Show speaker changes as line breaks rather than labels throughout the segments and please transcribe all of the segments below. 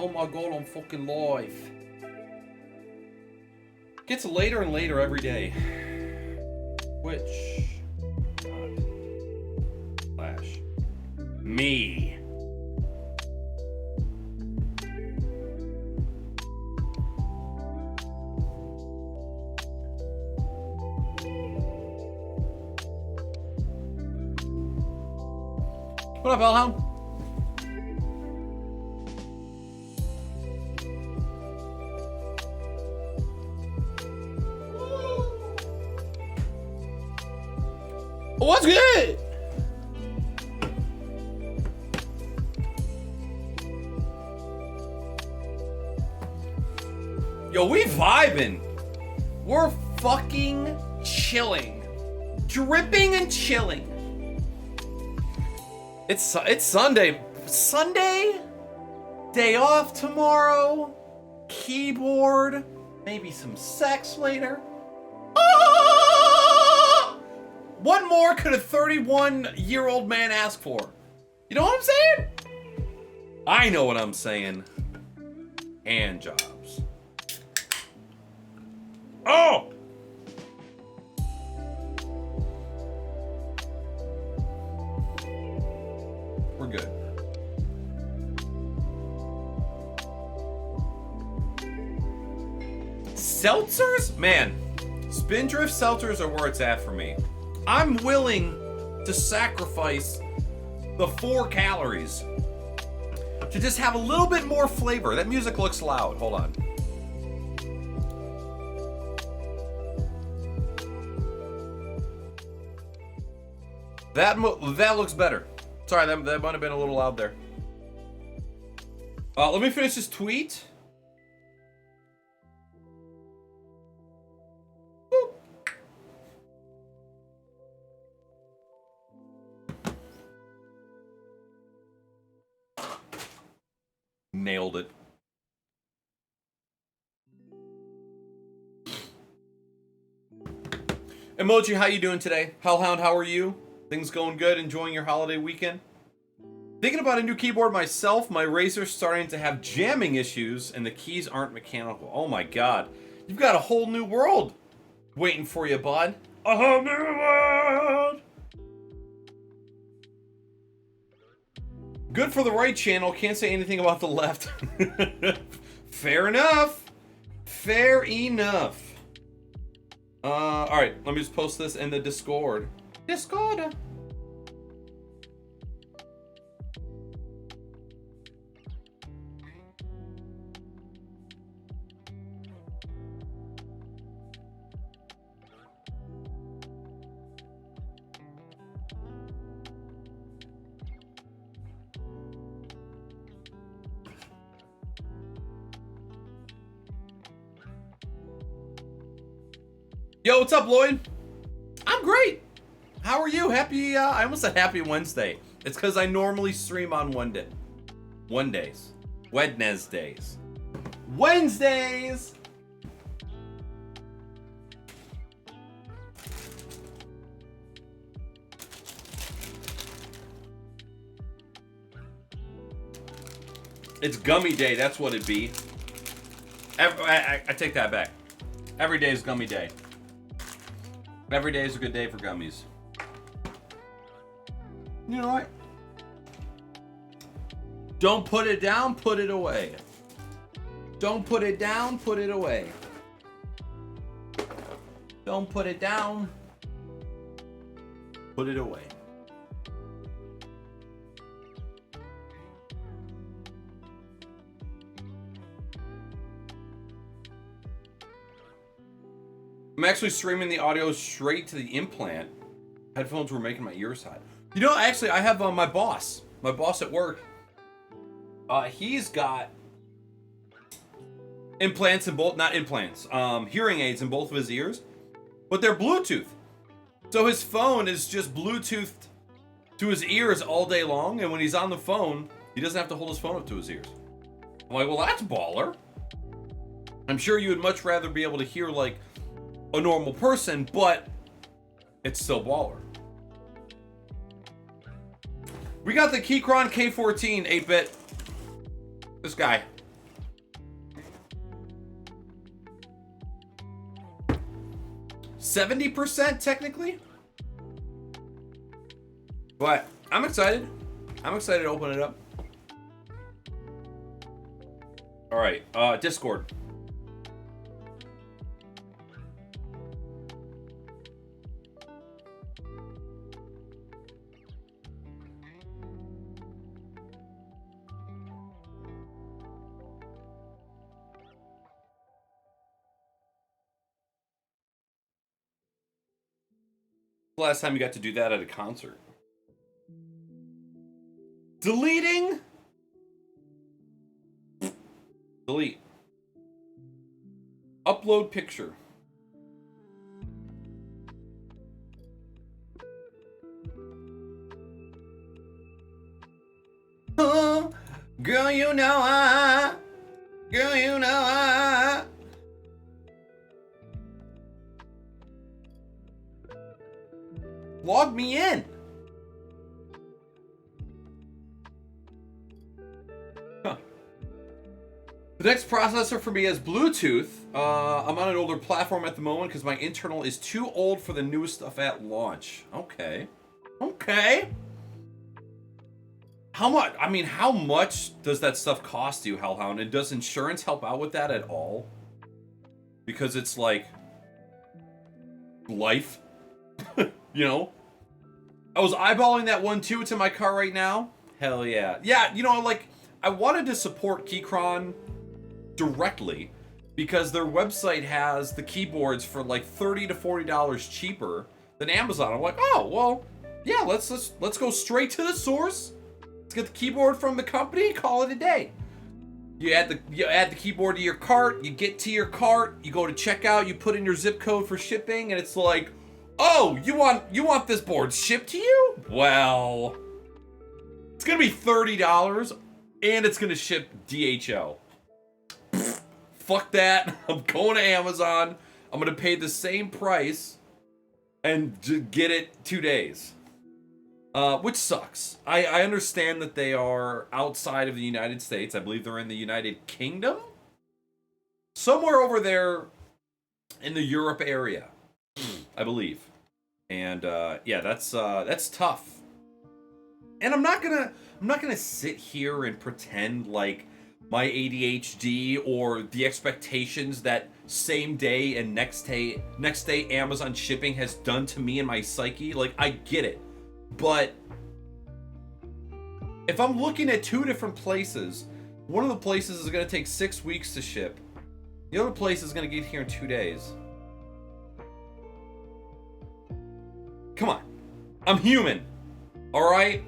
Oh my god, I'm fucking live. Gets later and later every day. Which... Flash. Me. What up, Hellhound? What's good? Yo, we vibing. We're fucking chilling. Dripping and chilling. It's Sunday. Sunday? Day off tomorrow. Keyboard. Maybe some sex later. Ah! What more could a 31-year-old man ask for? You know what I'm saying? I know what I'm saying. Hand jobs. Oh! We're good. Seltzers? Man, Spindrift seltzers are where it's at for me. I'm willing to sacrifice the 4 calories to just have a little bit more flavor. That music looks loud. Hold on. That looks better. Sorry, that might have been a little loud there. Let me finish this tweet. Boop. Nailed it. Emoji, how you doing today? Hellhound, how are you? Things going good? Enjoying your holiday weekend? Thinking about a new keyboard myself. My Razer's starting to have jamming issues and the keys aren't mechanical. Oh my god. You've got a whole new world waiting for you, bud. A whole new world! Good for the right channel. Can't say anything about the left. Fair enough. Fair enough. Alright. Let me just post this in the Discord. Discord. Yo, what's up, Lloyd? I'm great. How are you? Happy, I almost said happy Wednesday. It's because I normally stream on Wednesdays. Wednesdays! It's gummy day, that's what it be. I take that back. Every day is gummy day. Every day is a good day for gummies. You know what? Don't put it down, put it away. Don't put it down, put it away. Don't put it down, put it away. I'm actually streaming the audio straight to the implant. Headphones were making my ears hot. You know, actually, I have my boss at work. He's got implants in both, not implants, hearing aids in both of his ears, but they're Bluetooth. So his phone is just Bluetoothed to his ears all day long, and when he's on the phone, he doesn't have to hold his phone up to his ears. I'm like, well, that's baller. I'm sure you would much rather be able to hear like a normal person, but it's still baller. We got the Keychron K14 8-bit. This guy. 70% technically. But I'm excited. I'm excited to open it up. All right, Discord. Last time you got to do that at a concert. Deleting. Delete. Upload picture. Oh, girl, you know I. Girl, you know I. Log me in. Huh. The next processor for me is Bluetooth. I'm on an older platform at the moment because my internal is too old for the newest stuff at launch. Okay. Okay. How much? I mean, how much does that stuff cost you, Hellhound? And does insurance help out with that at all? Because it's like life. You know? I was eyeballing that one too. It's in my car right now. Hell yeah. Yeah, you know, like, I wanted to support Keychron directly because their website has the keyboards for like $30 to $40 cheaper than Amazon. I'm like, oh, well, yeah, let's go straight to the source. Let's get the keyboard from the company, call it a day. You add the keyboard to your cart, you get to your cart, you go to checkout, you put in your zip code for shipping, and it's like, oh, you want this board shipped to you? Well, it's gonna be $30 and it's gonna ship DHL. Pfft, fuck that. I'm going to Amazon. I'm gonna pay the same price and get it 2 days. Which sucks. I understand that they are outside of the United States. I believe they're in the United Kingdom. Somewhere over there in the Europe area, I believe. And yeah, that's tough. And I'm not gonna sit here and pretend like my ADHD or the expectations that same day and next day Amazon shipping has done to me and my psyche. Like, I get it. But if I'm looking at two different places, one of the places is going to take 6 weeks to ship. The other place is going to get here in 2 days. Come on. I'm human. All right?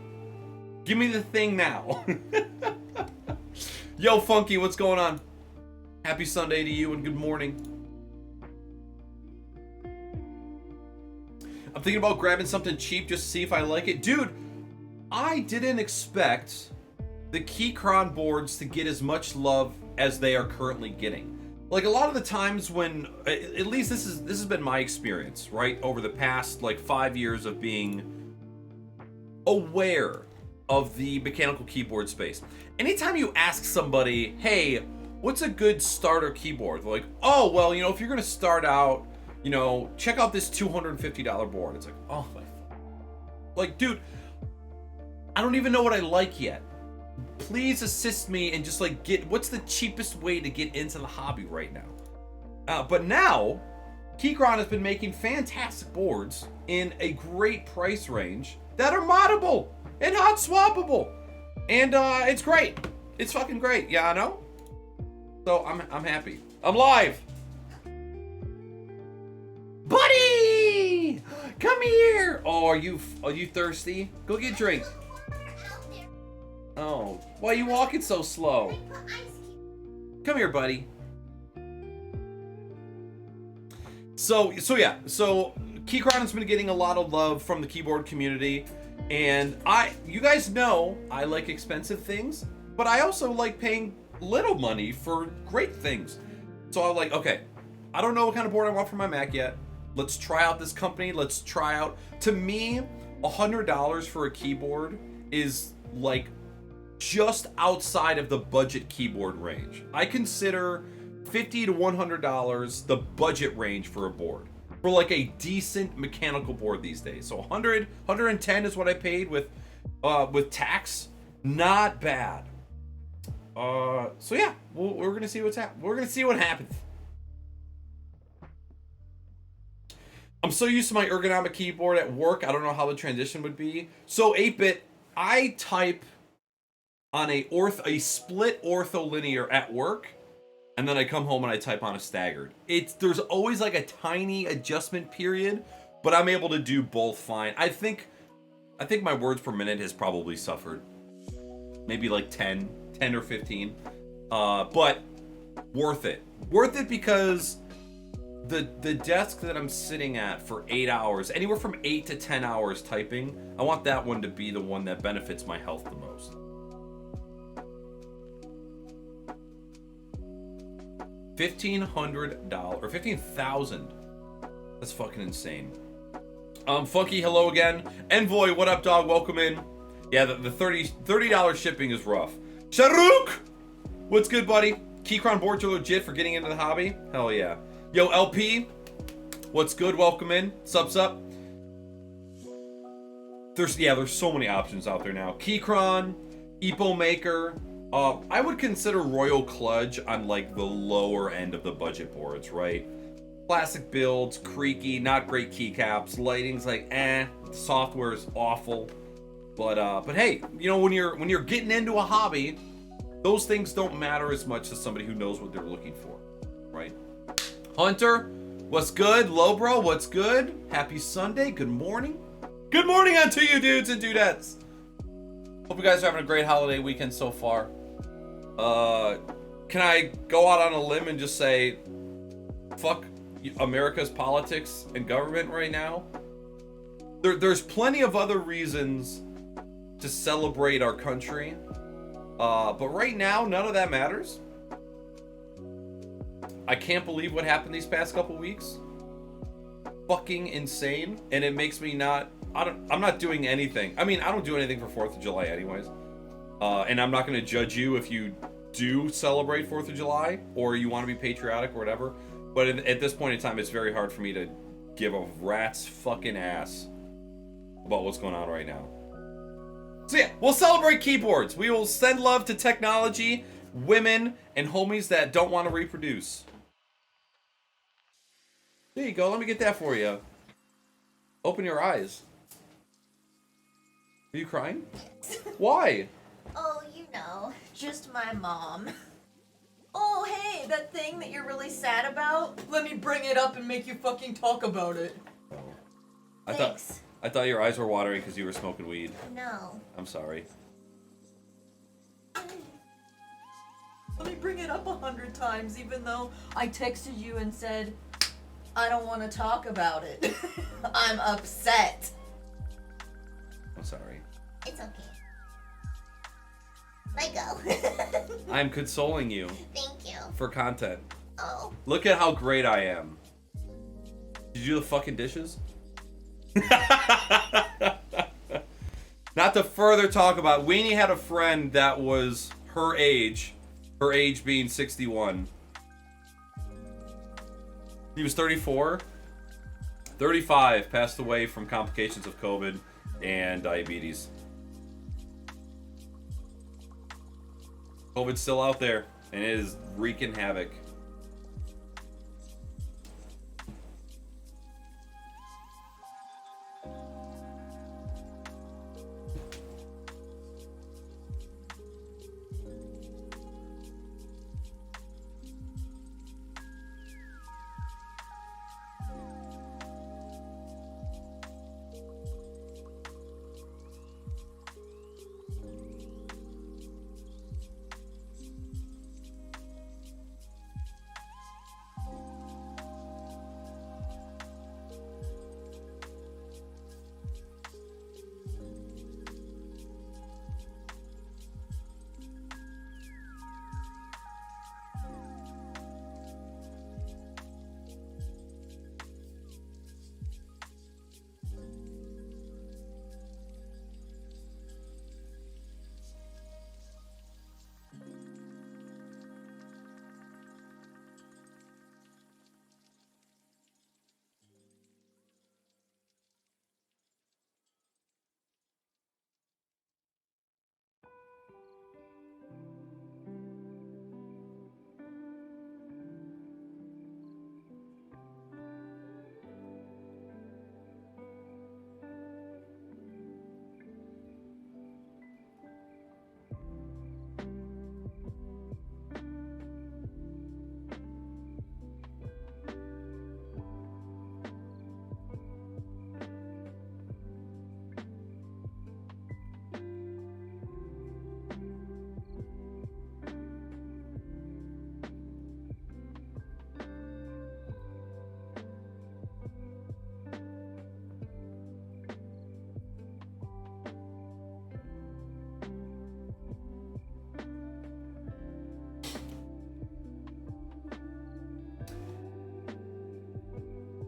Give me the thing now. Yo, Funky, what's going on? Happy Sunday to you and good morning. I'm thinking about grabbing something cheap just to see if I like it. Dude, I didn't expect the Keychron boards to get as much love as they are currently getting. Like, a lot of the times when, at least this has been my experience, right? Over the past, like, 5 years of being aware of the mechanical keyboard space. Anytime you ask somebody, hey, what's a good starter keyboard? They're like, oh, well, you know, if you're going to start out, you know, check out this $250 board. It's like, oh my, like, dude, I don't even know what I like yet. Please assist me and just like what's the cheapest way to get into the hobby right now? But now, Keychron has been making fantastic boards in a great price range that are moddable and hot swappable, and it's great. It's fucking great. Yeah, I know. So I'm happy. I'm live. Buddy, come here. Oh, are you thirsty? Go get a drink. Oh, why are you walking so slow? Come here, buddy. So yeah, so Keychron has been getting a lot of love from the keyboard community, and you guys know I like expensive things, but I also like paying little money for great things. So I'm like, okay, I don't know what kind of board I want for my Mac yet. Let's try out this company. Let's try out. To me, $100 for a keyboard is like just outside of the budget keyboard range. I consider $50 to $100 the budget range for a board. for like a decent mechanical board these days. So 100, 110 is what I paid with tax. Not bad. So yeah, we're gonna see what's we're gonna see what happens. I'm so used to my ergonomic keyboard at work. I don't know how the transition would be. So 8-bit, I type on a split ortholinear at work, and then I come home and I type on a staggered. There's always like a tiny adjustment period, but I'm able to do both fine. I think my words per minute has probably suffered. Maybe like 10 or 15. But worth it. Worth it because the desk that I'm sitting at for 8 hours, anywhere from 8 to 10 hours typing, I want that one to be the one that benefits my health the most. $1,500 or $15,000. That's fucking insane. Funky, hello again. Envoy, what up, dog? Welcome in. Yeah, the $30 shipping is rough. Shahrukh, what's good, buddy? Keychron boards are legit for getting into the hobby. Hell yeah. Yo, LP, what's good? Welcome in. Sups up. There's so many options out there now. Keychron, Epo Maker. I would consider Royal Kludge on like the lower end of the budget boards, right? Classic builds, creaky, not great keycaps, lighting's like software's awful. But hey, you know, when you're getting into a hobby, those things don't matter as much as somebody who knows what they're looking for, right? Hunter, what's good? Lobro, what's good? Happy Sunday, good morning. Good morning unto you dudes and dudettes. Hope you guys are having a great holiday weekend so far. Can I go out on a limb and just say, fuck America's politics and government right now? There's plenty of other reasons to celebrate our country, but right now, none of that matters. I can't believe what happened these past couple weeks. Fucking insane, and it makes me I'm not doing anything. I mean, I don't do anything for 4th of July anyways. And I'm not going to judge you if you do celebrate 4th of July or you want to be patriotic or whatever. But at this point in time, it's very hard for me to give a rat's fucking ass about what's going on right now. So yeah, we'll celebrate keyboards. We will send love to technology, women, and homies that don't want to reproduce. There you go. Let me get that for you. Open your eyes. Are you crying? Why?
Oh, you know, just my mom. Oh, hey, that thing that you're really sad about? Let me bring it up and make you fucking talk about it. Thanks.
I thought your eyes were watering because you were smoking weed.
No.
I'm sorry.
Let me bring it up 100 times, even though I texted you and said, I don't want to talk about it. I'm upset.
I'm sorry.
It's okay. Let go.
I'm consoling you.
Thank you.
For content.
Oh.
Look at how great I am. Did you do the fucking dishes? Not to further talk about, Weenie had a friend that was her age being 61. He was 34. 35, passed away from complications of COVID and diabetes. COVID's still out there, and it is wreaking havoc.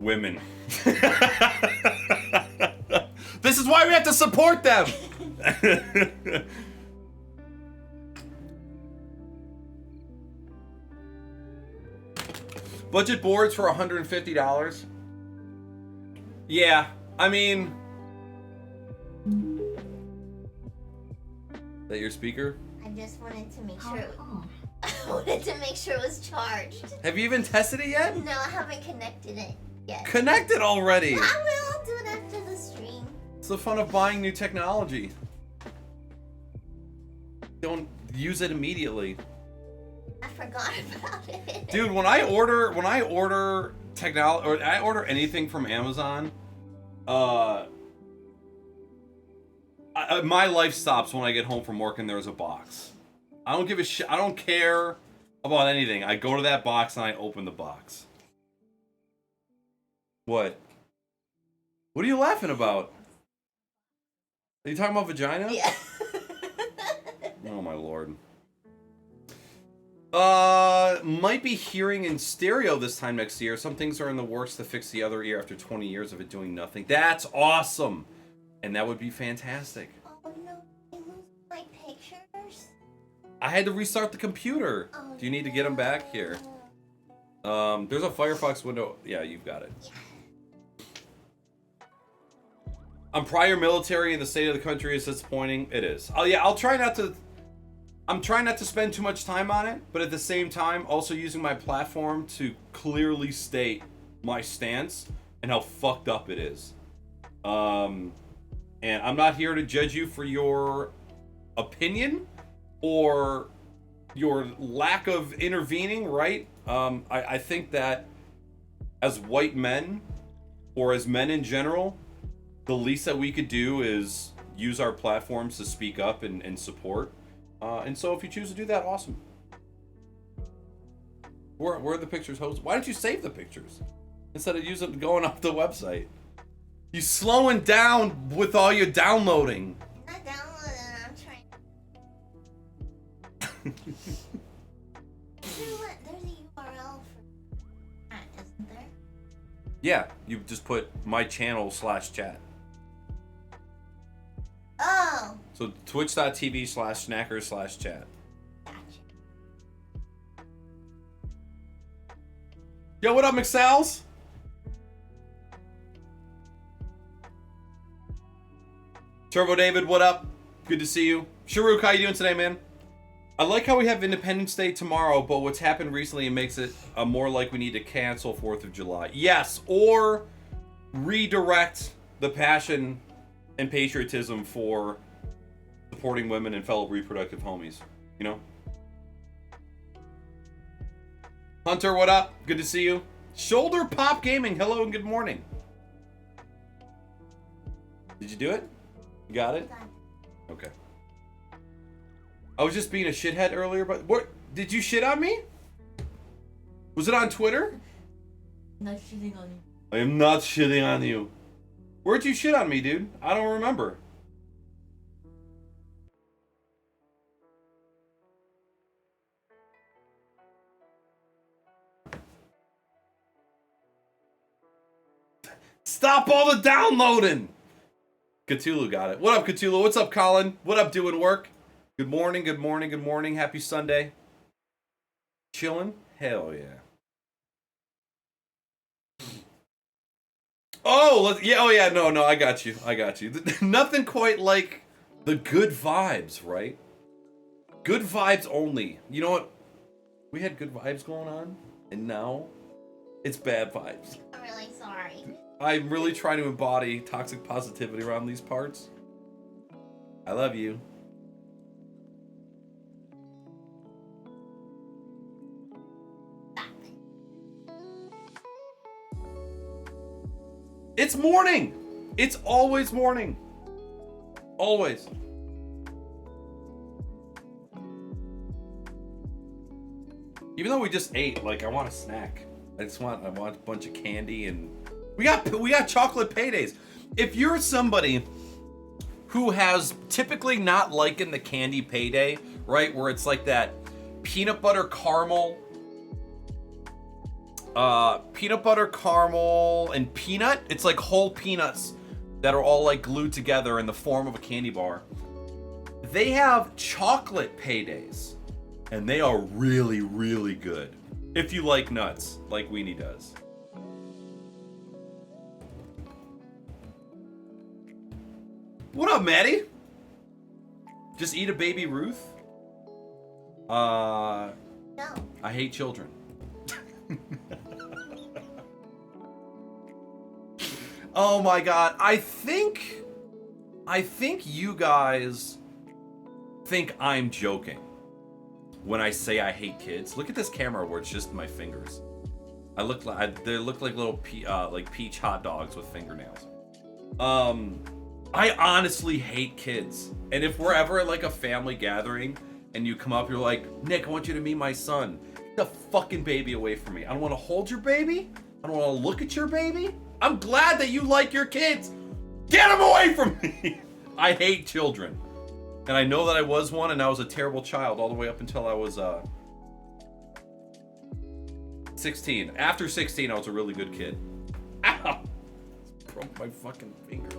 Women. This is why we have to support them. Budget boards for $150. Yeah, I mean, is that your speaker?
I just wanted to make sure. I wanted to make sure it was charged.
Have you even tested it yet?
No, I haven't connected it yet.
Connect it already.
I will. I'll do it after the stream.
It's the fun of buying new technology. Don't use it immediately.
I forgot about it.
Dude, when I order technology, or I order anything from Amazon, my life stops when I get home from work and there's a box. I don't give a shit. I don't care about anything. I go to that box and I open the box. What? What are you laughing about? Are you talking about vagina?
Yeah.
Oh my lord. Might be hearing in stereo this time next year. Some things are in the works to fix the other ear after 20 years of it doing nothing. That's awesome. And that would be fantastic.
Oh no, I lose my pictures.
I had to restart the computer.
Oh,
Do you need to get them back here? There's a Firefox window. Yeah, you've got it.
Yeah.
I'm prior military and the state of the country is disappointing. It is. Oh yeah, I'm trying not to spend too much time on it, but at the same time, also using my platform to clearly state my stance and how fucked up it is. And I'm not here to judge you for your opinion or your lack of intervening, right? I think that as white men, or as men in general, the least that we could do is use our platforms to speak up and support. And so if you choose to do that, awesome. Where are the pictures hosted? Why don't you save the pictures instead of using going off the website? You slowing down with all your downloading.
I'm not downloading. I'm trying. There's a URL for that, isn't there?
Yeah, you just put my channel/chat.
Oh.
So twitch.tv/snackers/chat.
Gotcha.
Yo, what up, McSals? Turbo David, what up? Good to see you. Sharuk, how you doing today, man? I like how we have Independence Day tomorrow, but what's happened recently makes it more like we need to cancel 4th of July. Yes, or redirect the passion and patriotism for supporting women and fellow reproductive homies. You know? Hunter, what up? Good to see you. Shoulder Pop Gaming, hello and good morning. Did you do it? You got it? Okay. I was just being a shithead earlier, but what? Did you shit on me? Was it on Twitter?
Not shitting on you.
I am not shitting on you. Where'd you shit on me, dude? I don't remember. Stop all the downloading! Cthulhu got it. What up, Cthulhu? What's up, Colin? What up, doing work? Good morning, good morning, good morning. Happy Sunday. Chilling? Hell yeah. Oh, no, I got you. Nothing quite like the good vibes, right? Good vibes only. You know what? We had good vibes going on, and now it's bad vibes.
I'm really sorry.
I'm really trying to embody toxic positivity around these parts. I love you. It's morning! It's always morning. Always. Even though we just ate, like, I want a snack. I want a bunch of candy, and we got chocolate paydays. If you're somebody who has typically not liking the candy payday, right, where it's like that peanut butter caramel peanut butter caramel and peanut. It's like whole peanuts that are all like glued together in the form of a candy bar. They have chocolate paydays, and they are really, really good. If you like nuts, like Weenie does. What up, Maddie? Just eat a baby Ruth?
No.
I hate children. Oh my god, I think you guys think I'm joking when I say I hate kids. Look at this camera where it's just my fingers. They look like little peach hot dogs with fingernails. I honestly hate kids. And if we're ever at like a family gathering and you come up, you're like, Nick, I want you to meet my son. Get the fucking baby away from me. I don't want to hold your baby. I don't want to look at your baby. I'm glad that you like your kids. Get them away from me. I hate children. And I know that I was one, and I was a terrible child all the way up until I was 16. After 16, I was a really good kid. Ow! Broke my fucking finger.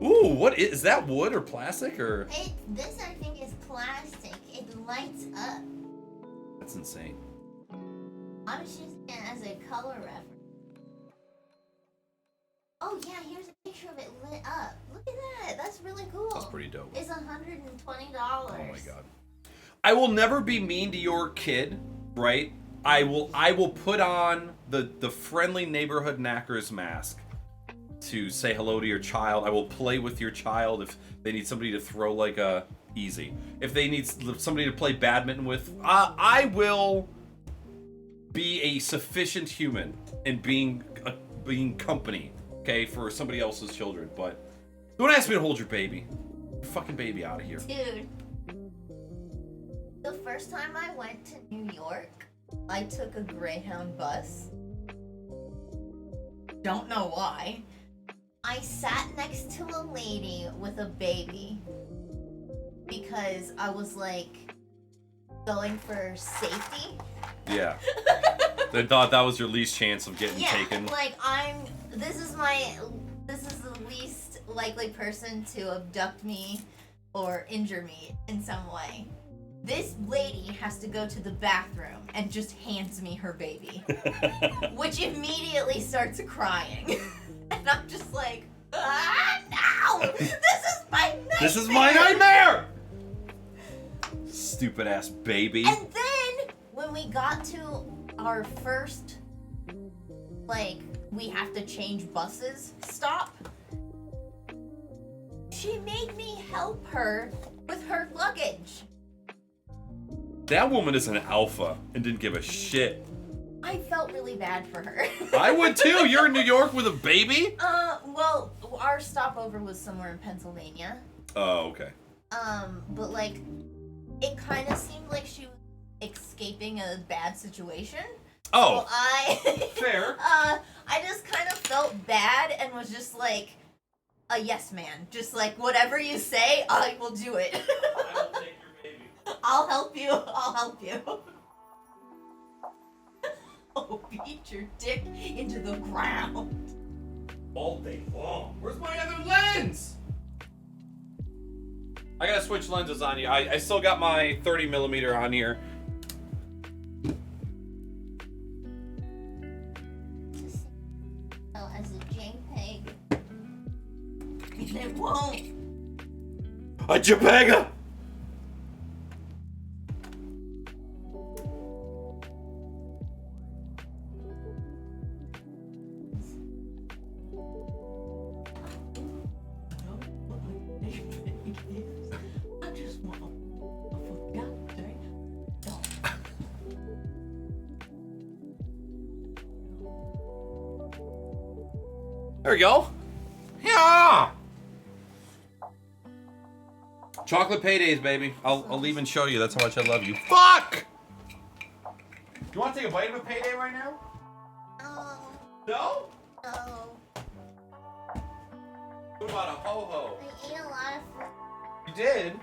Ooh, what is that? Wood or plastic or?
This I think is plastic. It lights up.
That's insane.
I was using it as a color reference. Oh yeah, here's a picture of it lit up. Look at that. That's really cool.
That's pretty dope.
It's $120.
Oh my god. I will never be mean to your kid, right? I will put on the friendly neighborhood knackers mask to say hello to your child. I will play with your child if they need somebody to throw like a easy. If they need somebody to play badminton with, I will be a sufficient human in being company, okay, for somebody else's children. But don't ask me to hold your baby. Your fucking baby out of here.
Dude, the first time I went to New York, I took a Greyhound bus. Don't know why. I sat next to a lady with a baby because I was like going for safety.
Yeah. They thought that was your least chance of getting taken.
Like this is the least likely person to abduct me or injure me in some way. This lady has to go to the bathroom and just hands me her baby, which immediately starts crying. And I'm just like, no! This is my nightmare!
This is my nightmare! Stupid ass baby.
And then, when we got to our first, we have to change buses stop, she made me help her with her luggage.
That woman is an alpha and didn't give a shit.
I felt really bad for her.
I would too. You're in New York with a baby?
Well, our stopover was somewhere in Pennsylvania.
Oh, okay.
But it kind of seemed like she was escaping a bad situation.
Oh.
So
Fair.
I just kind of felt bad and was just like a yes man. Just like, whatever you say, I will do it.
I will take your baby.
I'll help you. I'll help you. Oh, beat your dick into the ground.
All day long. Where's my other lens? I gotta switch lenses on you. I still got my 30mm on here.
As a JPEG. And it won't.
A JPEG! There we go. Yeah. Chocolate paydays, baby. I'll even show you. That's how much I love you. Fuck! You want to take a bite of a payday right now? No?
No.
What about a ho-ho?
I ate a lot of food.
You did?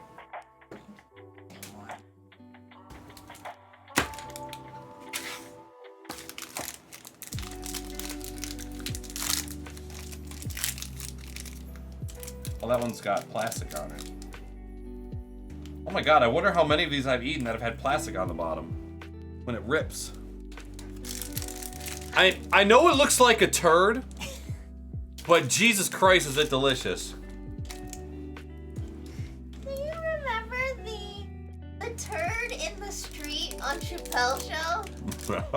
that one's got plastic on it. Oh my god, I wonder how many of these I've eaten that have had plastic on the bottom when it rips. I know it looks like a turd, but Jesus Christ, is it delicious.
Do you remember the turd in the street on Chappelle's show?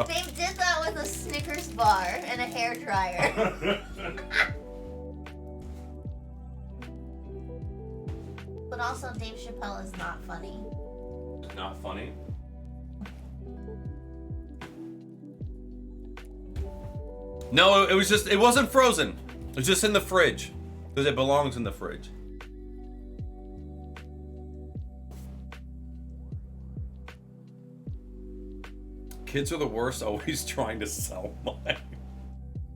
They did that with a Snickers bar and a hairdryer. But also, Dave Chappelle is not funny.
Not funny? No, it wasn't frozen. It was just in the fridge. Because it belongs in the fridge. Kids are the worst, always trying to sell mine.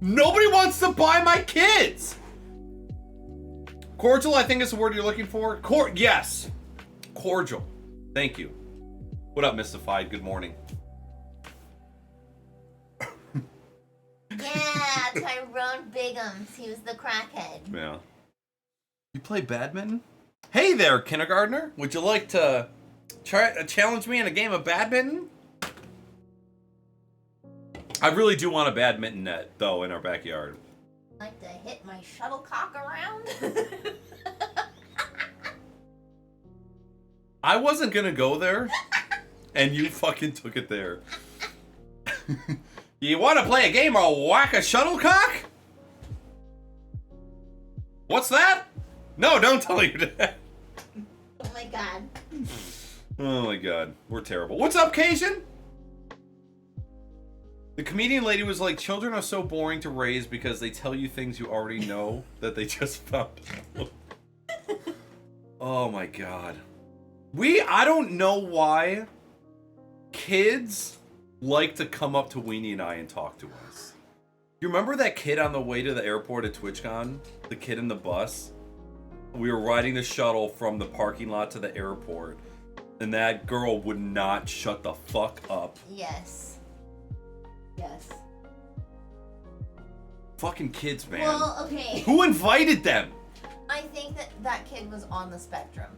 Nobody wants to buy my kids! Cordial, I think is the word you're looking for. Yes. Cordial. Thank you. What up, Mystified? Good morning.
Yeah, Tyrone Biggums. He was the crackhead.
Yeah. You play badminton? Hey there, kindergartner. Would you like to challenge me in a game of badminton? I really do want a badminton net, though, in our backyard.
Like to hit my shuttlecock around?
I wasn't gonna go there, and you fucking took it there. You want to play a game of whack a shuttlecock? What's that? No, don't tell your dad.
Oh my god.
Oh my god, we're terrible. What's up, Cajun? The comedian lady was like, children are so boring to raise because they tell you things you already know that they just found out. Oh my god. I don't know why kids like to come up to Weenie and I and talk to us. You remember that kid on the way to the airport at TwitchCon? The kid in the bus? We were riding the shuttle from the parking lot to the airport, and that girl would not shut the fuck up.
Yes. Yes.
Fucking kids, man.
Well, okay.
Who invited them?
I think that kid was on the spectrum.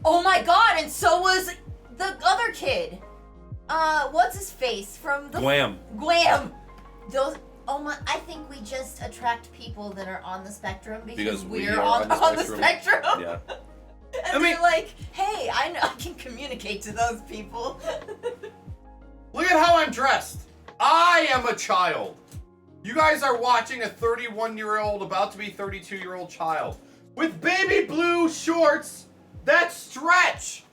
Oh my god, and so was the other kid. What's his face from the
Gwam.
Gwam. I think we just attract people that are on the spectrum because we're on the spectrum.
Yeah.
And they're like, hey, I know I can communicate to those people.
Look at how I'm dressed. I am a child. You guys are watching a 31-year-old, about to be 32-year-old child with baby blue shorts that stretch.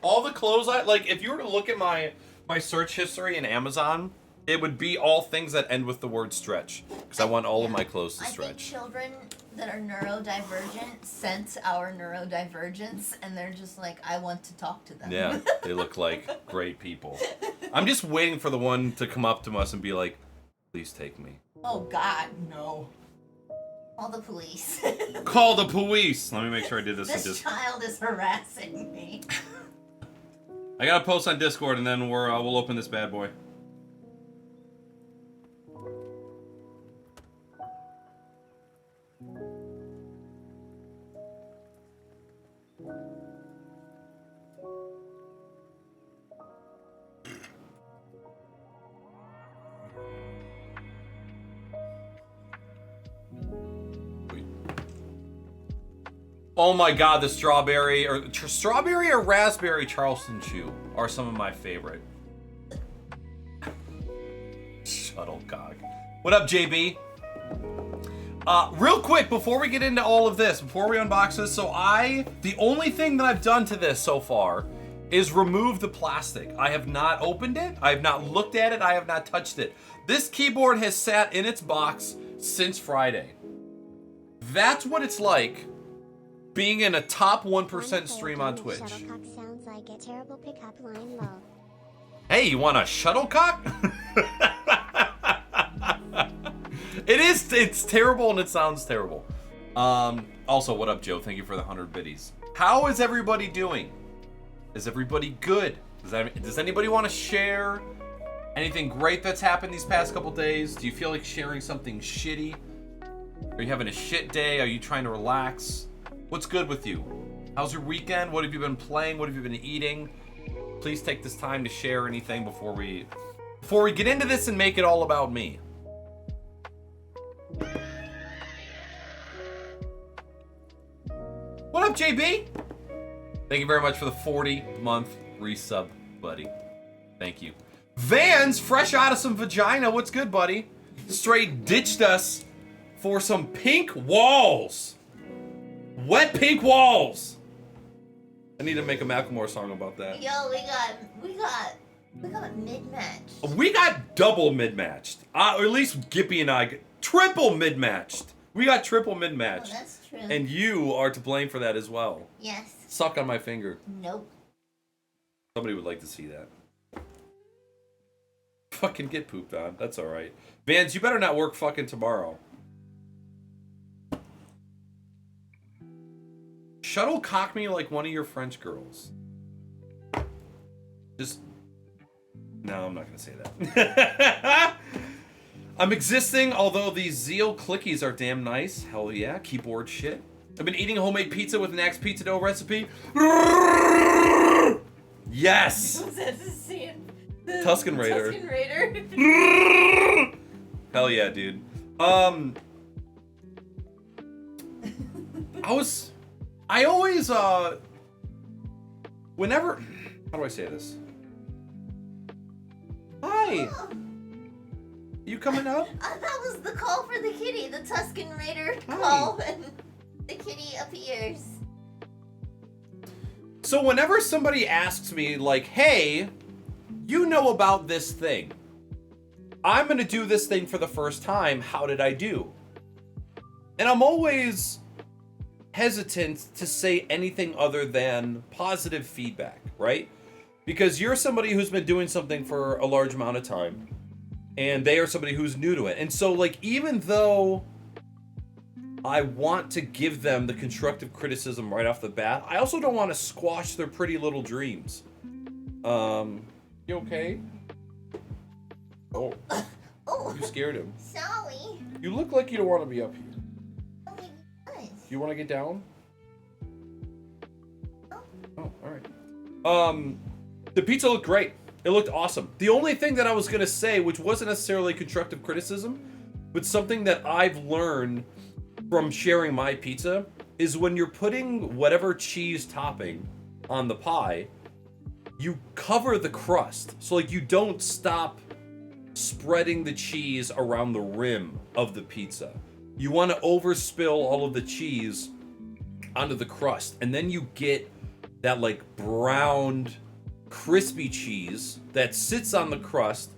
All the clothes if you were to look at my search history in Amazon, it would be all things that end with the word stretch. Because I want all of my clothes to stretch.
I think children that are neurodivergent sense our neurodivergence, and they're just like, I want to talk to them.
Yeah, they look like great people. I'm just waiting for the one to come up to us and be like, please take me.
Oh God, no. Call the police.
Call the police. Let me make sure I did this.
This child is harassing me.
I gotta post on Discord and then we'll open this bad boy. Oh my god, the strawberry or raspberry Charleston Chew are some of my favorite. Shuttlecock. What up, JB? Real quick, before we get into all of this, before we unbox this, the only thing that I've done to this so far is remove the plastic. I have not opened it, I have not looked at it, I have not touched it. This keyboard has sat in its box since Friday. That's what it's like being in a top 1% stream on Twitch.
Shuttlecock sounds like a terrible pickup line, lol.
Hey, you want a shuttlecock? It's terrible and it sounds terrible. Also, what up, Joe? Thank you for the 100 biddies. How is everybody doing? Is everybody good? Does anybody want to share anything great that's happened these past couple days? Do you feel like sharing something shitty? Are you having a shit day? Are you trying to relax? What's good with you? How's your weekend? What have you been playing? What have you been eating? Please take this time to share anything before we get into this and make it all about me. What up, JB? Thank you very much for the 40-month resub, buddy. Thank you. Vans, fresh out of some vagina. What's good, buddy? Straight ditched us for some pink walls. Wet pink walls. I need to make a Macklemore song about that.
Yo, we got mid-match.
We got double mid-matched. Or at least Gippy and I triple mid-matched. We got triple mid-matched.
Oh, that's true.
And you are to blame for that as well.
Yes.
Suck on my finger.
Nope.
Somebody would like to see that. Fucking get pooped on. That's alright. Vans, you better not work fucking tomorrow. Shuttlecock me like one of your French girls. Just... No, I'm not gonna say that. I'm existing, although these Zeal clickies are damn nice. Hell yeah, keyboard shit. I've been eating homemade pizza with an Axe pizza dough recipe. Yes!
Was that the scene? The
Tusken Raider.
Tusken Raider.
Hell yeah, dude. I always, whenever, how do I say this? Hi!
Oh,
You coming up?
that was the call for the kitty, the Tusken Raider
Hi.
call, and the kitty appears.
So whenever somebody asks me, like, hey, you know about this thing. I'm gonna do this thing for the first time. How did I do? And I'm always hesitant to say anything other than positive feedback, right? Because you're somebody who's been doing something for a large amount of time, and they are somebody who's new to it. And so, like, even though I want to give them the constructive criticism right off the bat, I also don't want to squash their pretty little dreams. You okay? Oh,
Oh,
you scared him.
sorry.
You look like you don't want to be up here.
Oh my gosh.
You want to get down?
Oh.
Oh, all right. The pizza looked great. It looked awesome. The only thing that I was gonna say, which wasn't necessarily constructive criticism, but something that I've learned from sharing my pizza, is when you're putting whatever cheese topping on the pie, you cover the crust. So like you don't stop spreading the cheese around the rim of the pizza. You want to overspill all of the cheese onto the crust, and then you get that like browned crispy cheese that sits on the crust,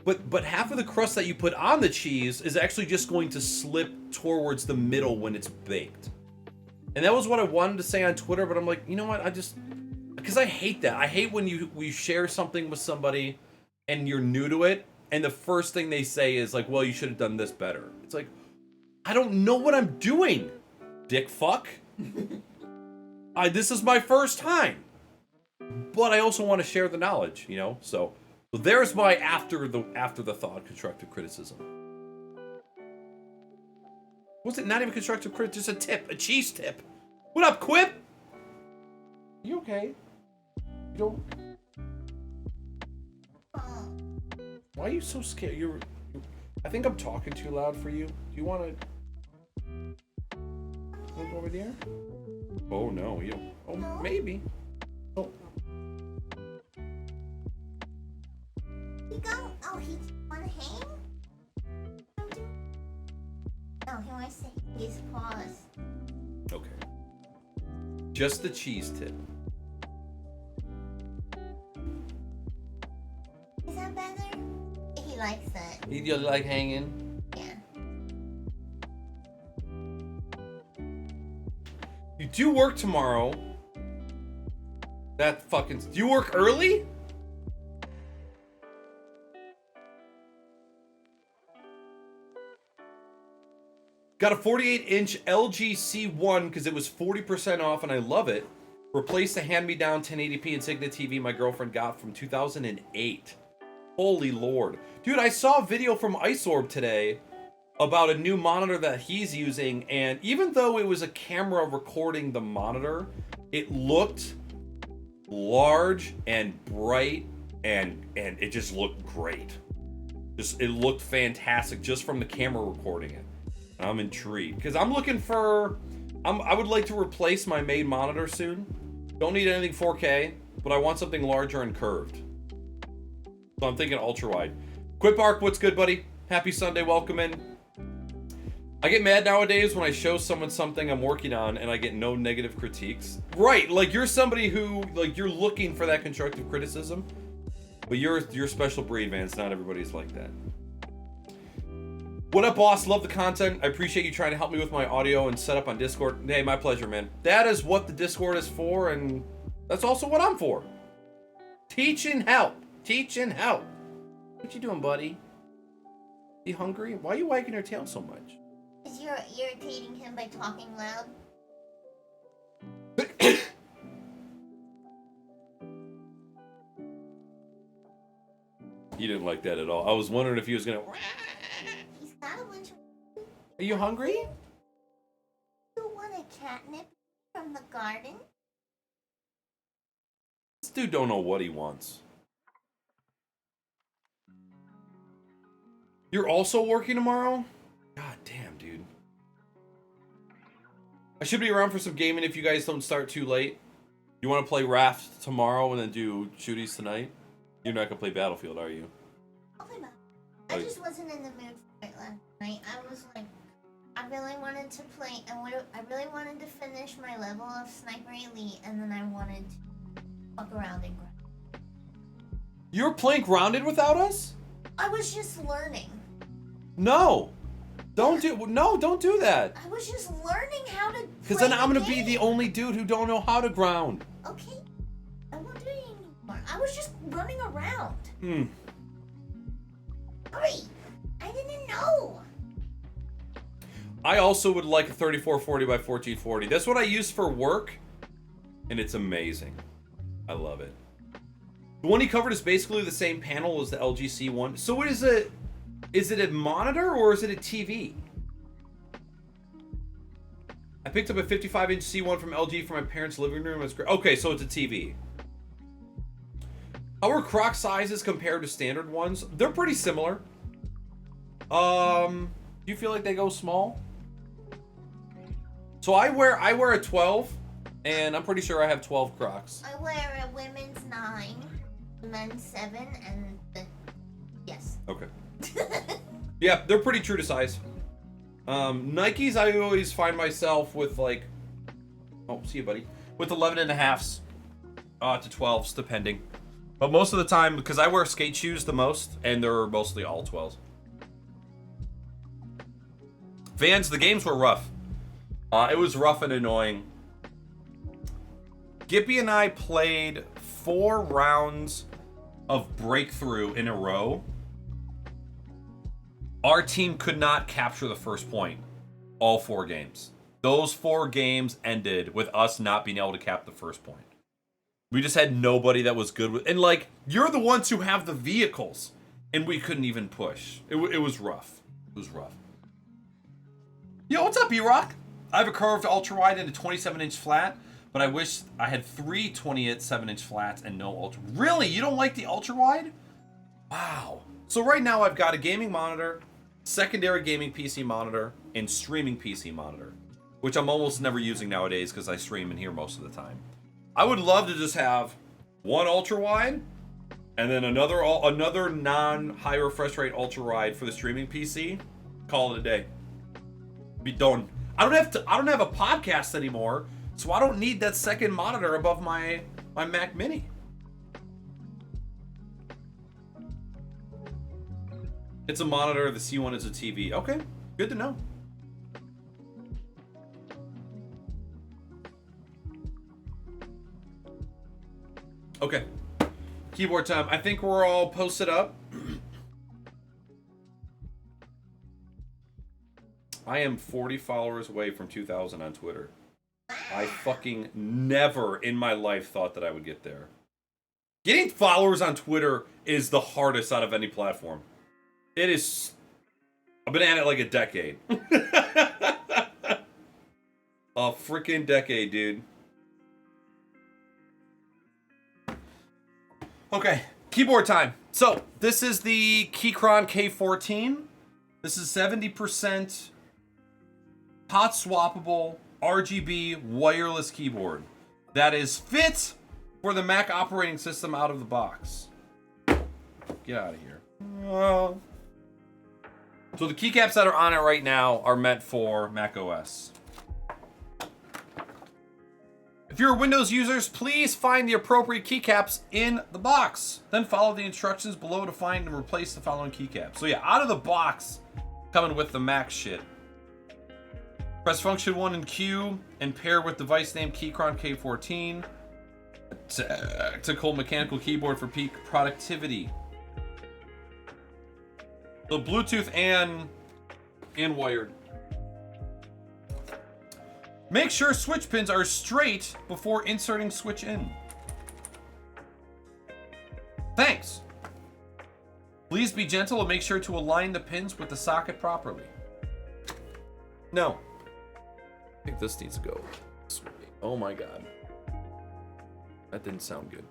but half of the crust that you put on the cheese is actually just going to slip towards the middle when it's baked. And that was what I wanted to say on Twitter, but I'm like, you know what, because I hate that. I hate when you share something with somebody and you're new to it, and the first thing they say is like, well, you should have done this better. It's like, I don't know what I'm doing, dick fuck. This is my first time. But I also want to share the knowledge, you know? So there's my after the thought constructive criticism. Was it not even constructive criticism? Just a tip, a cheese tip. What up, Quip? You okay? You don't... Why are you so scared? I think I'm talking too loud for you. Do you want to move over there? Oh no, you don't. Oh,
No.
maybe. Oh.
He go. Oh, he wanna hang? No, he wants to hang his paws.
Okay. Just the cheese tip.
Is that better? He likes that.
You like hanging?
Yeah.
You do work tomorrow. That fucking... Do you work early? Got a 48-inch LG C1 because it was 40% off and I love it. Replaced the hand-me-down 1080p Insignia TV my girlfriend got from 2008. Holy lord. Dude, I saw a video from Ice Orb today about a new monitor that he's using, and even though it was a camera recording the monitor, it looked large and bright, and it just looked great. It looked fantastic just from the camera recording it. I'm intrigued because I'm looking for. I would like to replace my main monitor soon. Don't need anything 4K, but I want something larger and curved. So I'm thinking ultra wide. Quip Arc, what's good, buddy? Happy Sunday, welcome in. I get mad nowadays when I show someone something I'm working on and I get no negative critiques. Right, like you're somebody who, like, you're looking for that constructive criticism, but you're special breed, man. It's not everybody's like that. What up, boss? Love the content. I appreciate you trying to help me with my audio and set up on Discord. Hey, my pleasure, man. That is what the Discord is for, and that's also what I'm for. Teach and help. Teach and help. What you doing, buddy? You hungry? Why are you wagging your tail so much?
Because you're irritating him by talking loud.
He didn't like that at all. I was wondering if he was gonna.
He's got a bunch of...
Are you hungry?
You want a catnip from the garden?
This dude don't know what he wants. You're also working tomorrow? God damn, dude. I should be around for some gaming if you guys don't start too late. You want to play Raft tomorrow and then do shooties tonight? You're not gonna play Battlefield, are you?
I'll play I just wasn't in the mood for it last night. I was like, I really wanted to play, I really wanted to finish my level of Sniper Elite, and then I wanted to fuck around and grind.
You're playing Grounded without us?
I was just learning.
No. Don't do that.
I was just learning how to.
Because then I'm gonna be the only dude who don't know how to ground.
Okay. I won't do it anymore. I was just running around. Hurry! I didn't know.
I also would like a 3440 by 1440. That's what I use for work, and it's amazing. I love it. The one he covered is basically the same panel as the LG C1. So what is it? Is it a monitor or is it a TV? I picked up a 55-inch C1 from LG for my parents' living room. It's great. Okay, so it's a TV. How are Croc sizes compared to standard ones? They're pretty similar. Do you feel like they go small? So I wear a 12, and I'm pretty sure I have 12 Crocs.
I wear a women's 9, men's 7, and yes.
Okay. Yeah, they're pretty true to size. Nikes, I always find myself with like, oh, see you, buddy, with 11.5s to 12s, depending. But most of the time, because I wear skate shoes the most, and they're mostly all 12s. Vans, the games were rough. It was rough and annoying. Gippy and I played 4 rounds of Breakthrough in a row. Our team could not capture the first point all 4 games. Those 4 games ended with us not being able to cap the first point. We just had nobody that was good with, and like, you're the ones who have the vehicles, and we couldn't even push. It was rough. It was rough. Yo, what's up, E-Rock? I have a curved ultra wide and a 27-inch flat, but I wish I had 3 27-inch flats and no ultra. Really? You don't like the ultra wide? Wow. So right now I've got a gaming monitor, secondary gaming PC monitor, and streaming PC monitor, which I'm almost never using nowadays because I stream in here most of the time. I would love to just have one ultra wide and then another non-high refresh rate ultra wide for the streaming PC. Call it a day. Be done. I don't have a podcast anymore, so I don't need that second monitor above my Mac Mini. It's a monitor, the C1 is a TV. Okay, good to know. Okay, keyboard time. I think we're all posted up. I am 40 followers away from 2,000 on Twitter. I fucking never in my life thought that I would get there. Getting followers on Twitter is the hardest out of any platform. It is I've been at it like a decade. A freaking decade, dude. Okay, keyboard time. So, this is the Keychron K14. This is 70% hot swappable RGB wireless keyboard that is fit for the Mac operating system out of the box. Get out of here. So the keycaps that are on it right now are meant for Mac OS. If you're Windows users, please find the appropriate keycaps in the box. Then follow the instructions below to find and replace the following keycaps. So yeah, out of the box, coming with the Mac shit. Press function 1 and Q and pair with device name Keychron K14. Tactile mechanical keyboard for peak productivity. So Bluetooth and wired. Make sure switch pins are straight before inserting switch in. Thanks. Please be gentle and make sure to align the pins with the socket properly. No. I think this needs to go this way. Oh my god. That didn't sound good.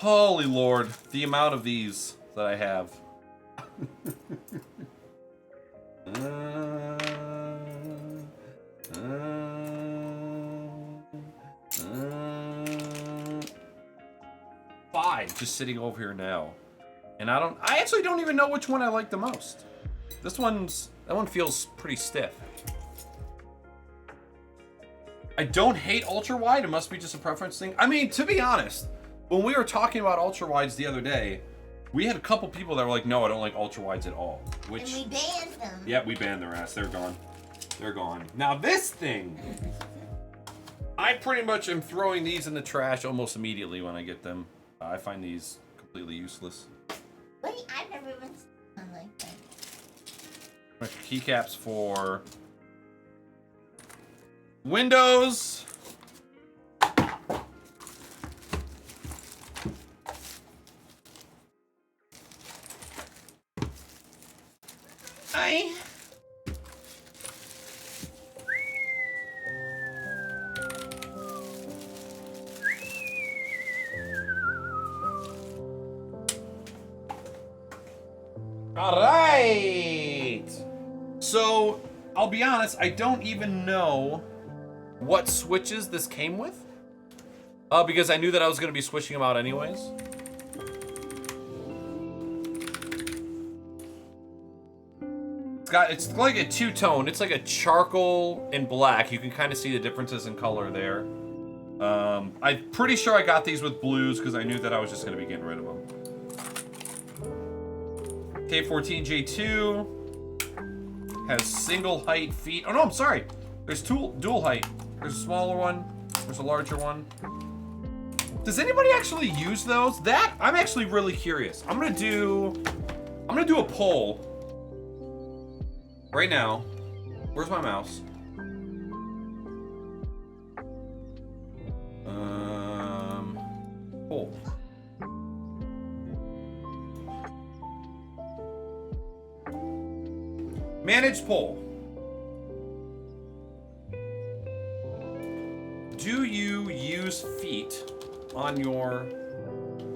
Holy Lord, the amount of these that I have. Five just sitting over here now. And I actually don't even know which one I like the most. That one feels pretty stiff. I don't hate ultra wide, it must be just a preference thing. I mean, to be honest, when we were talking about ultra wides the other day, we had a couple people that were like, no, I don't like ultra wides at all. Which,
and we banned them.
Yeah, we banned their ass. They're gone. They're gone. Now this thing, I pretty much am throwing these in the trash almost immediately when I get them. I find these completely useless.
Wait, I've never even seen one like that.
Keycaps for Windows. All right. So, I'll be honest, I don't even know what switches this came with. Because I knew that I was going to be switching them out anyways. It's like a two-tone. It's like a charcoal and black. You can kind of see the differences in color there. I'm pretty sure I got these with blues because I knew that I was just going to be getting rid of them. K14J2 has single height feet. Oh no, I'm sorry. There's dual height. There's a smaller one. There's a larger one. Does anybody actually use those? That I'm actually really curious. I'm gonna do a poll right now. Where's my mouse? Poll. Manage poll. Do you use feet on your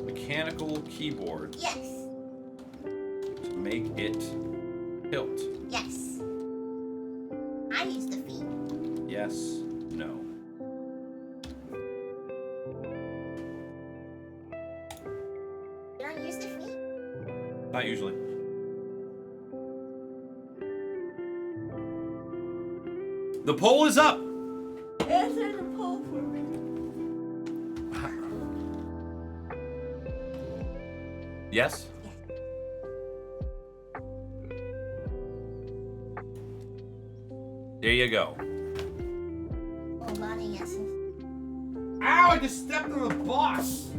mechanical keyboard?
Yes.
To make it tilt?
Yes. I use the feet.
Yes. No.
You don't use the feet?
Not usually. The poll is up.
Answer the poll for me.
Yes? There you go.
Oh, a lot of yeses.
Ow, I just stepped on the box.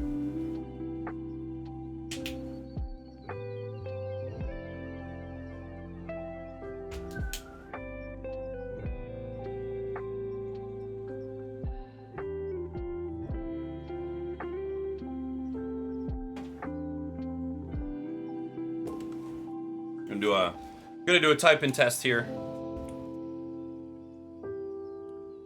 Gonna do a type-in test here.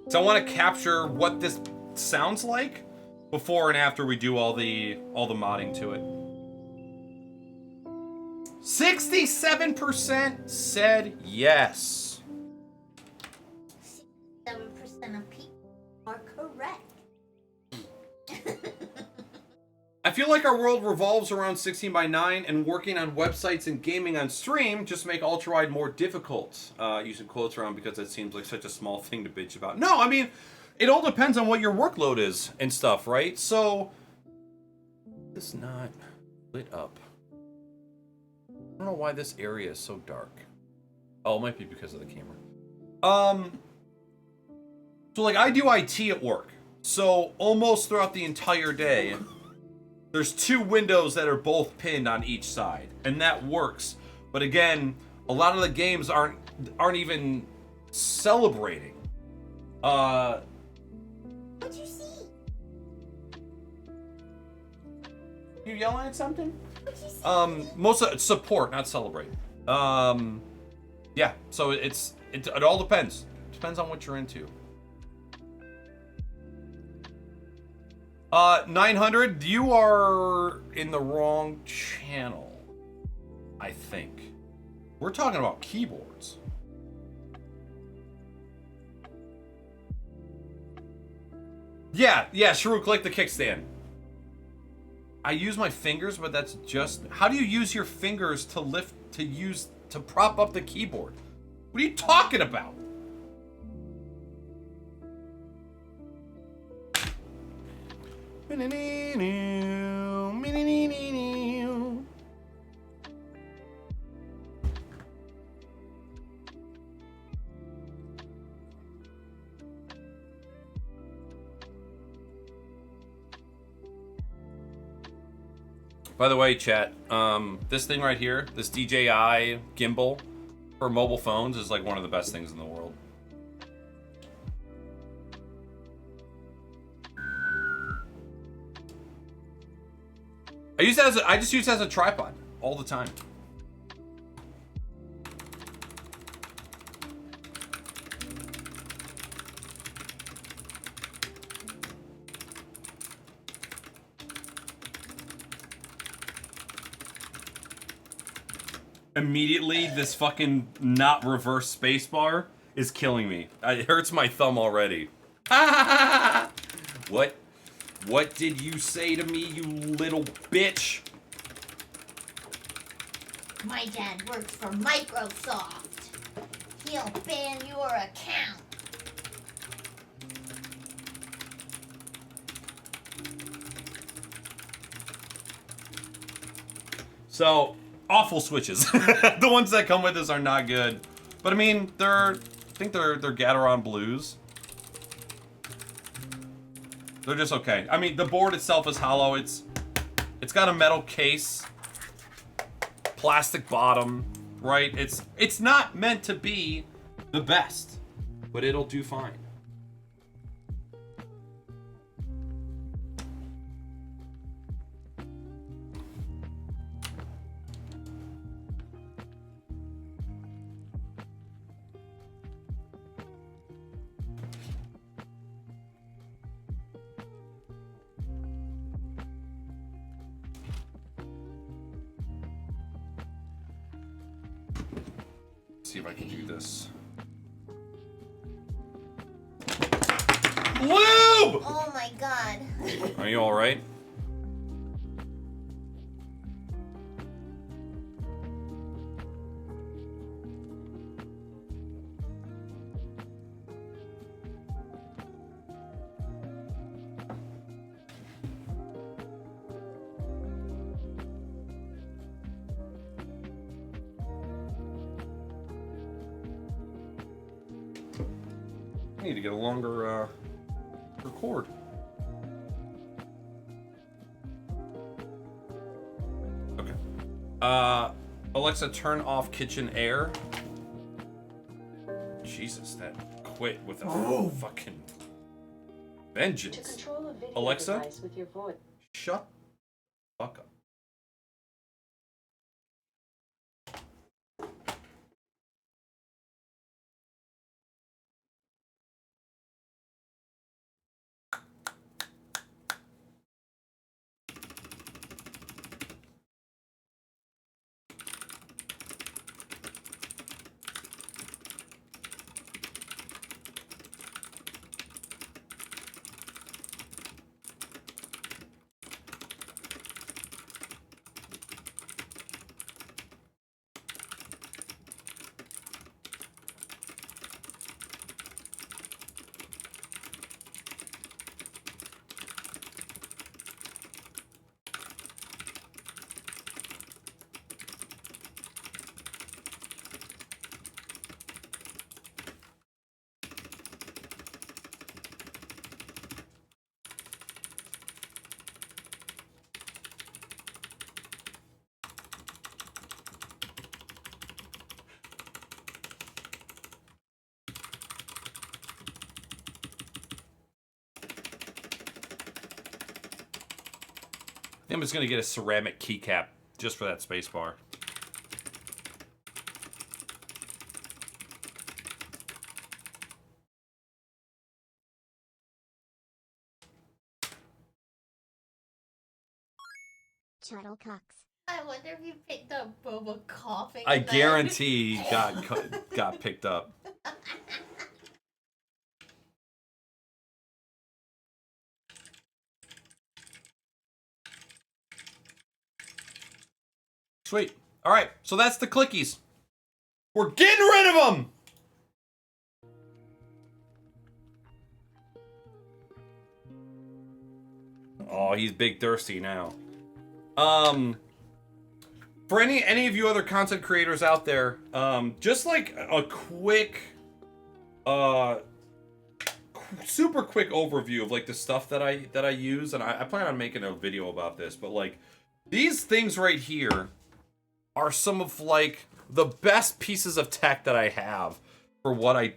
So I want to capture what this sounds like before and after we do all the modding to it. 67% said yes.
7% of people are correct.
I feel like our world revolves around 16 by 9 and working on websites and gaming on stream just make ultra-wide more difficult. Using quotes around because it seems like such a small thing to bitch about. No, I mean, it all depends on what your workload is and stuff, right? So, it's not lit up. I don't know why this area is so dark. Oh, it might be because of the camera. So like I do IT at work. So almost throughout the entire day, there's 2 windows that are both pinned on each side, and that works. But again, a lot of the games aren't even celebrating.
What'd you see?
You yelling at something?
What'd you see?
Most of support, not celebrate. Yeah. So it all depends. Depends on what you're into. 900, you are in the wrong channel, I think. We're talking about keyboards. Yeah, Sharuk, like the kickstand. I use my fingers, but that's just... How do you use your fingers to to prop up the keyboard? What are you talking about? By the way, chat, this thing right here, this DJI gimbal for mobile phones is like one of the best things in the world. I just use it as a tripod all the time. Immediately, this fucking not reverse spacebar is killing me. It hurts my thumb already. What? What did you say to me, you little bitch?
My dad works for Microsoft. He'll ban your account.
So, awful switches. The ones that come with this are not good. But I mean, I think they're Gateron Blues. They're just okay. I mean, the board itself is hollow. It's got a metal case, plastic bottom, right? It's not meant to be the best, but it'll do fine. See if I can do this. Lube!
Oh my god.
Are you all right? I need to get a longer cord. Okay. Alexa, turn off kitchen air. Jesus, that quit with a fucking vengeance.
To control a video
Alexa,
device with your voice.
shut the fuck up. think I'm just gonna get a ceramic keycap just for that space bar.
Chuddlecocks.
I wonder if you picked up Boba coughing.
I
in that.
guarantee he got picked up. Sweet. All right, so that's the clickies. We're getting rid of them. Oh, he's big thirsty now. For any of you other content creators out there, just like a quick, super quick overview of like the stuff that I use, and I plan on making a video about this, but like these things right here are some of like the best pieces of tech that I have for what I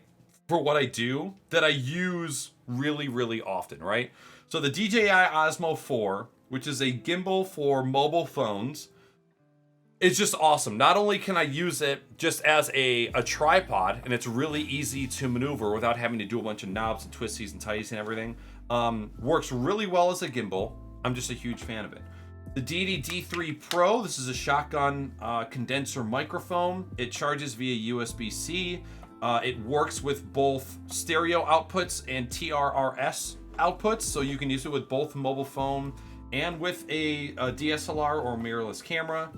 do that I use really, really often, right? So the DJI Osmo 4, which is a gimbal for mobile phones, is just awesome. Not only can I use it just as a tripod, and it's really easy to maneuver without having to do a bunch of knobs and twisties and tighties and everything. Works really well as a gimbal. I'm just a huge fan of it. The D3 Pro, this is a shotgun condenser microphone. It charges via USB-C. It works with both stereo outputs and TRRS outputs, so you can use it with both mobile phone and with a DSLR or mirrorless camera.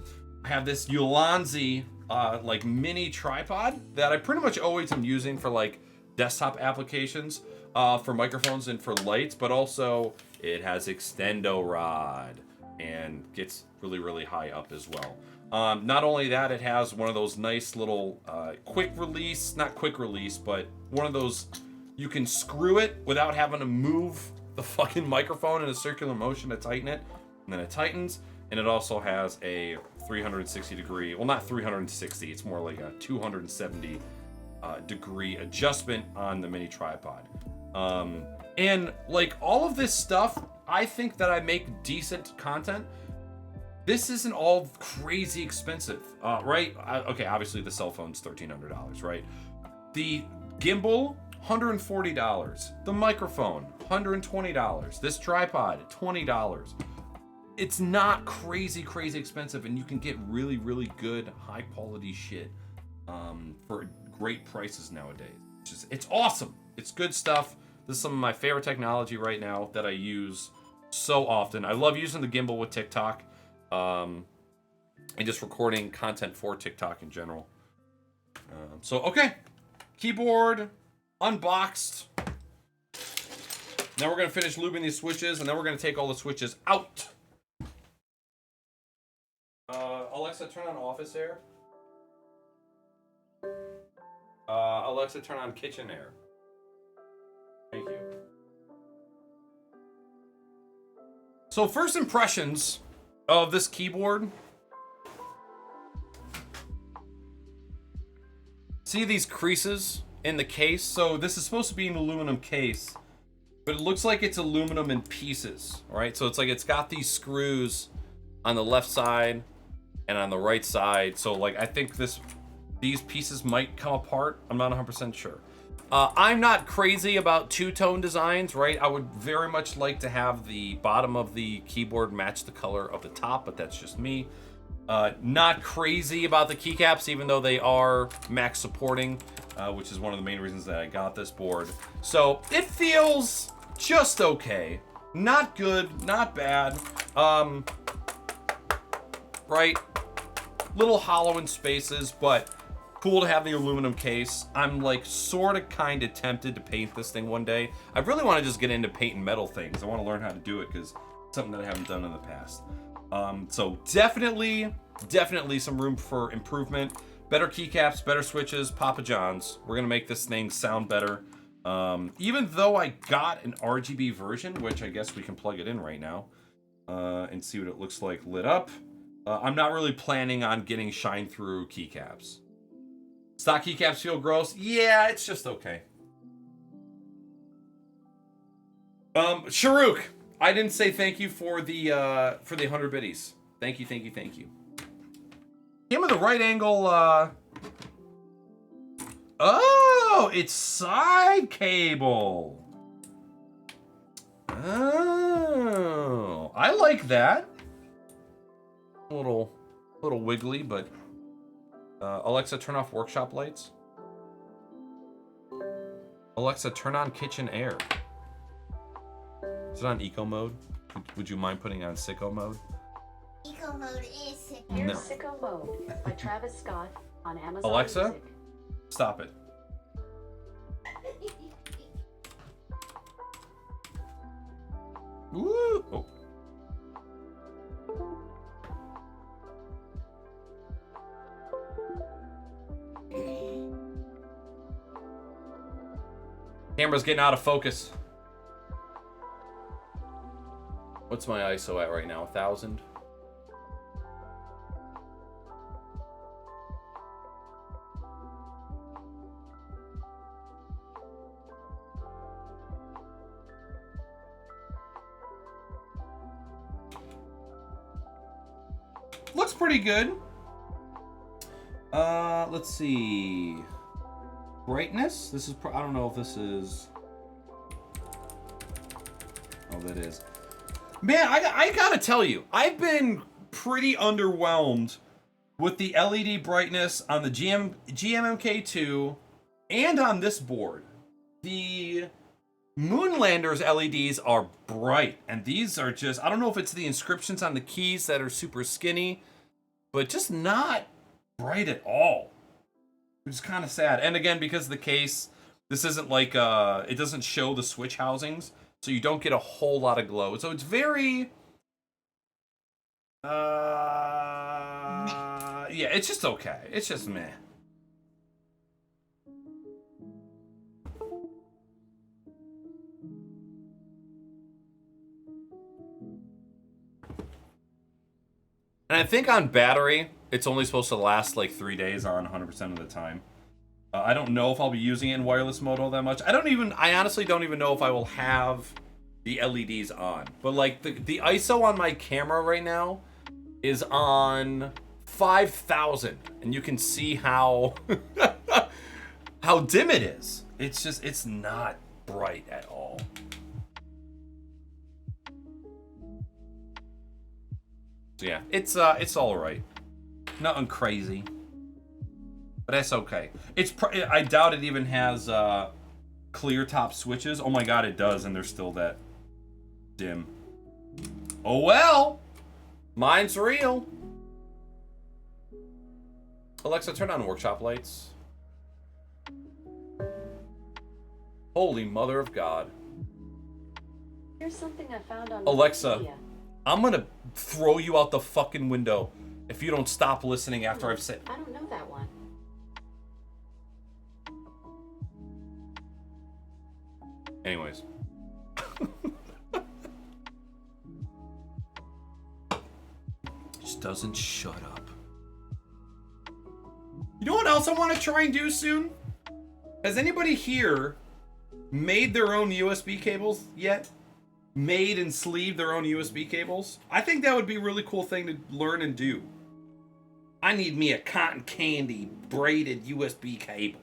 I have this Ulanzi like mini tripod that I pretty much always am using for like desktop applications, for microphones and for lights, but also it has extendo rod and gets really, really high up as well. Not only that, it has one of those nice little quick release, not quick release, but one of those you can screw it without having to move the fucking microphone in a circular motion to tighten it, and then it tightens. And it also has a 360 degree, well, not 360, it's more like a 270 degree adjustment on the mini tripod. And like all of this stuff, I think that I make decent content. This isn't all crazy expensive, right? Okay, obviously the cell phone's $1,300, right? The gimbal, $140. The microphone, $120. This tripod, $20. It's not crazy expensive, and you can get really, really good, high quality shit for great prices nowadays. It's awesome. It's good stuff. This is some of my favorite technology right now that I use so often. I love using the gimbal with TikTok, and just recording content for TikTok in general. So, okay. Keyboard unboxed. Now we're going to finish lubing these switches, and then we're going to take all the switches out. Alexa, turn on office air. Alexa, turn on kitchen air. Thank you. So first impressions of this keyboard. See these creases in the case? So this is supposed to be an aluminum case, but it looks like it's aluminum in pieces, right? So it's like it's got these screws on the left side and on the right side. So like I think these pieces might come apart. I'm not 100% sure. I'm not crazy about two-tone designs, right? I would very much like to have the bottom of the keyboard match the color of the top, but that's just me. Not crazy about the keycaps, even though they are Mac supporting, which is one of the main reasons that I got this board. So it feels just okay. Not good, not bad. Right? Little hollow in spaces, but cool to have the aluminum case. I'm like sort of kind of tempted to paint this thing one day. I really want to just get into painting metal things. I want to learn how to do it because it's something that I haven't done in the past. So definitely some room for improvement. Better keycaps, better switches, Papa John's. We're gonna make this thing sound better. Even though I got an RGB version, which I guess we can plug it in right now and see what it looks like lit up. I'm not really planning on getting shine through keycaps. Stock keycaps feel gross. Yeah, it's just okay. Sharuk, I didn't say thank you for the 100 biddies. Thank you. Came with the right angle. Oh, it's side cable. Oh, I like that. A little wiggly, but Alexa, turn off workshop lights. Alexa, turn on kitchen air. Is it on eco mode? Would you mind putting it on sicko mode?
Eco mode is sick.
Here's
No.
Sicko Mode by Travis Scott on Amazon
Alexa?
Music.
Stop it. Woo! Oh. Camera's getting out of focus. What's my ISO at right now? 1,000? Looks pretty good. Let's see. Brightness. This is. I don't know if this is. Oh, that is. Man, I gotta tell you, I've been pretty underwhelmed with the LED brightness on the GMMK2 and on this board. The Moonlander's LEDs are bright, and these are just, I don't know if it's the inscriptions on the keys that are super skinny, but just not bright at all. Which is kind of sad. And again, because of the case, this isn't like, it doesn't show the switch housings, so you don't get a whole lot of glow. So it's very, yeah, it's just okay. It's just meh. And I think on battery, it's only supposed to last like 3 days on 100% of the time. I don't know if I'll be using it in wireless mode all that much. I honestly don't even know if I will have the LEDs on. But like the ISO on my camera right now is on 5,000. And you can see how, how dim it is. It's not bright at all. So yeah, it's all right. Nothing crazy, but that's okay. I doubt it even has clear top switches. Oh my god, it does, and they're still that dim. Oh well, mine's real. Alexa, turn on workshop lights. Holy mother of God.
Here's something I found on
Alexa,
Wikipedia.
I'm gonna throw you out the fucking window if you don't stop listening after I've said.
I don't know that one.
Anyways. Just doesn't shut up. You know what else I want to try and do soon? Has anybody here made their own USB cables yet? Made and sleeved their own USB cables? I think that would be a really cool thing to learn and do. I need me a cotton candy braided USB cable.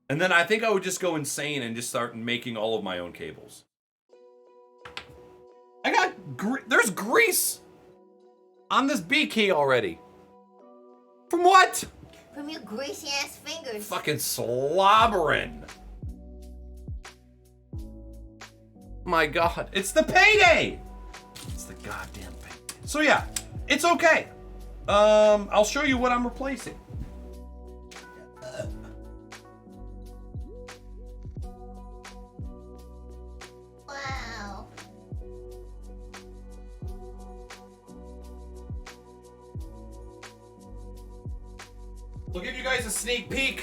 And then I think I would just go insane and just start making all of my own cables. There's grease on this B key already. From what?
From your greasy ass fingers.
Fucking slobbering. My god, it's the payday! It's the goddamn payday. So yeah, it's okay. I'll show you what I'm replacing.
Wow.
I'll give you guys a sneak peek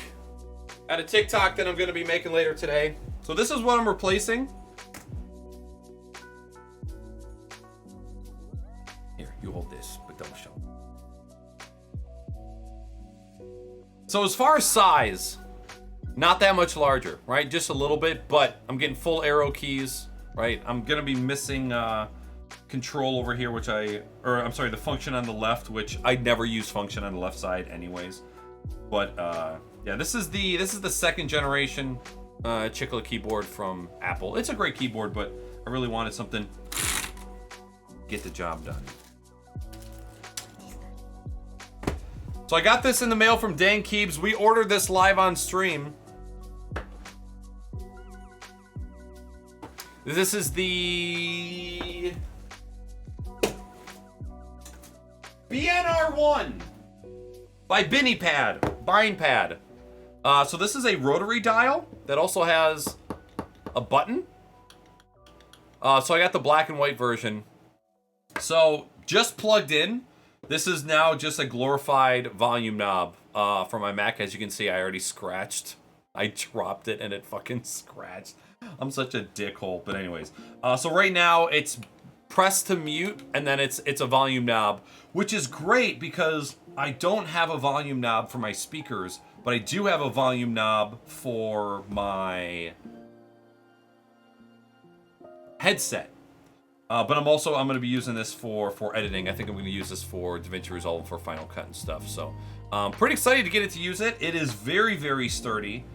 at a TikTok that I'm going to be making later today. So this is what I'm replacing. Here, you hold this, but don't show. So as far as size, not that much larger, right? Just a little bit, but I'm getting full arrow keys, right? I'm gonna be missing control over here, the function on the left, which I never use function on the left side anyways. But yeah, this is the second generation Chiclet keyboard from Apple. It's a great keyboard, but I really wanted something get the job done. So I got this in the mail from Dan Keebs. We ordered this live on stream. This is the BNR1 by Buying Pad. So this is a rotary dial that also has a button. So I got the black and white version. So just plugged in. This is now just a glorified volume knob for my Mac. As you can see, I already scratched. I dropped it and it fucking scratched. I'm such a dickhole. But anyways, so right now it's pressed to mute, and then it's a volume knob, which is great because I don't have a volume knob for my speakers, but I do have a volume knob for my headset. But I'm going to be using this for editing. I think I'm going to use this for DaVinci Resolve for Final Cut and stuff. So, pretty excited to get it to use it. It is very, very sturdy.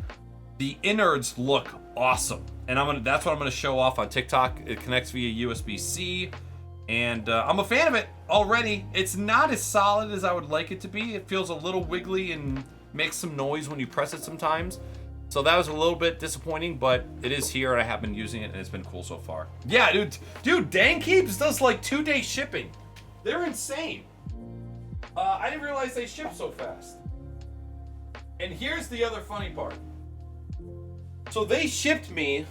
The innards look awesome, and that's what I'm going to show off on TikTok. It connects via USB-C, and I'm a fan of it already. It's not as solid as I would like it to be. It feels a little wiggly and makes some noise when you press it sometimes. So that was a little bit disappointing, but it is here, and I have been using it, and it's been cool so far. Yeah, dude, Dan Keeps does like 2-day shipping. They're insane. I didn't realize they ship so fast. And here's the other funny part. So they shipped me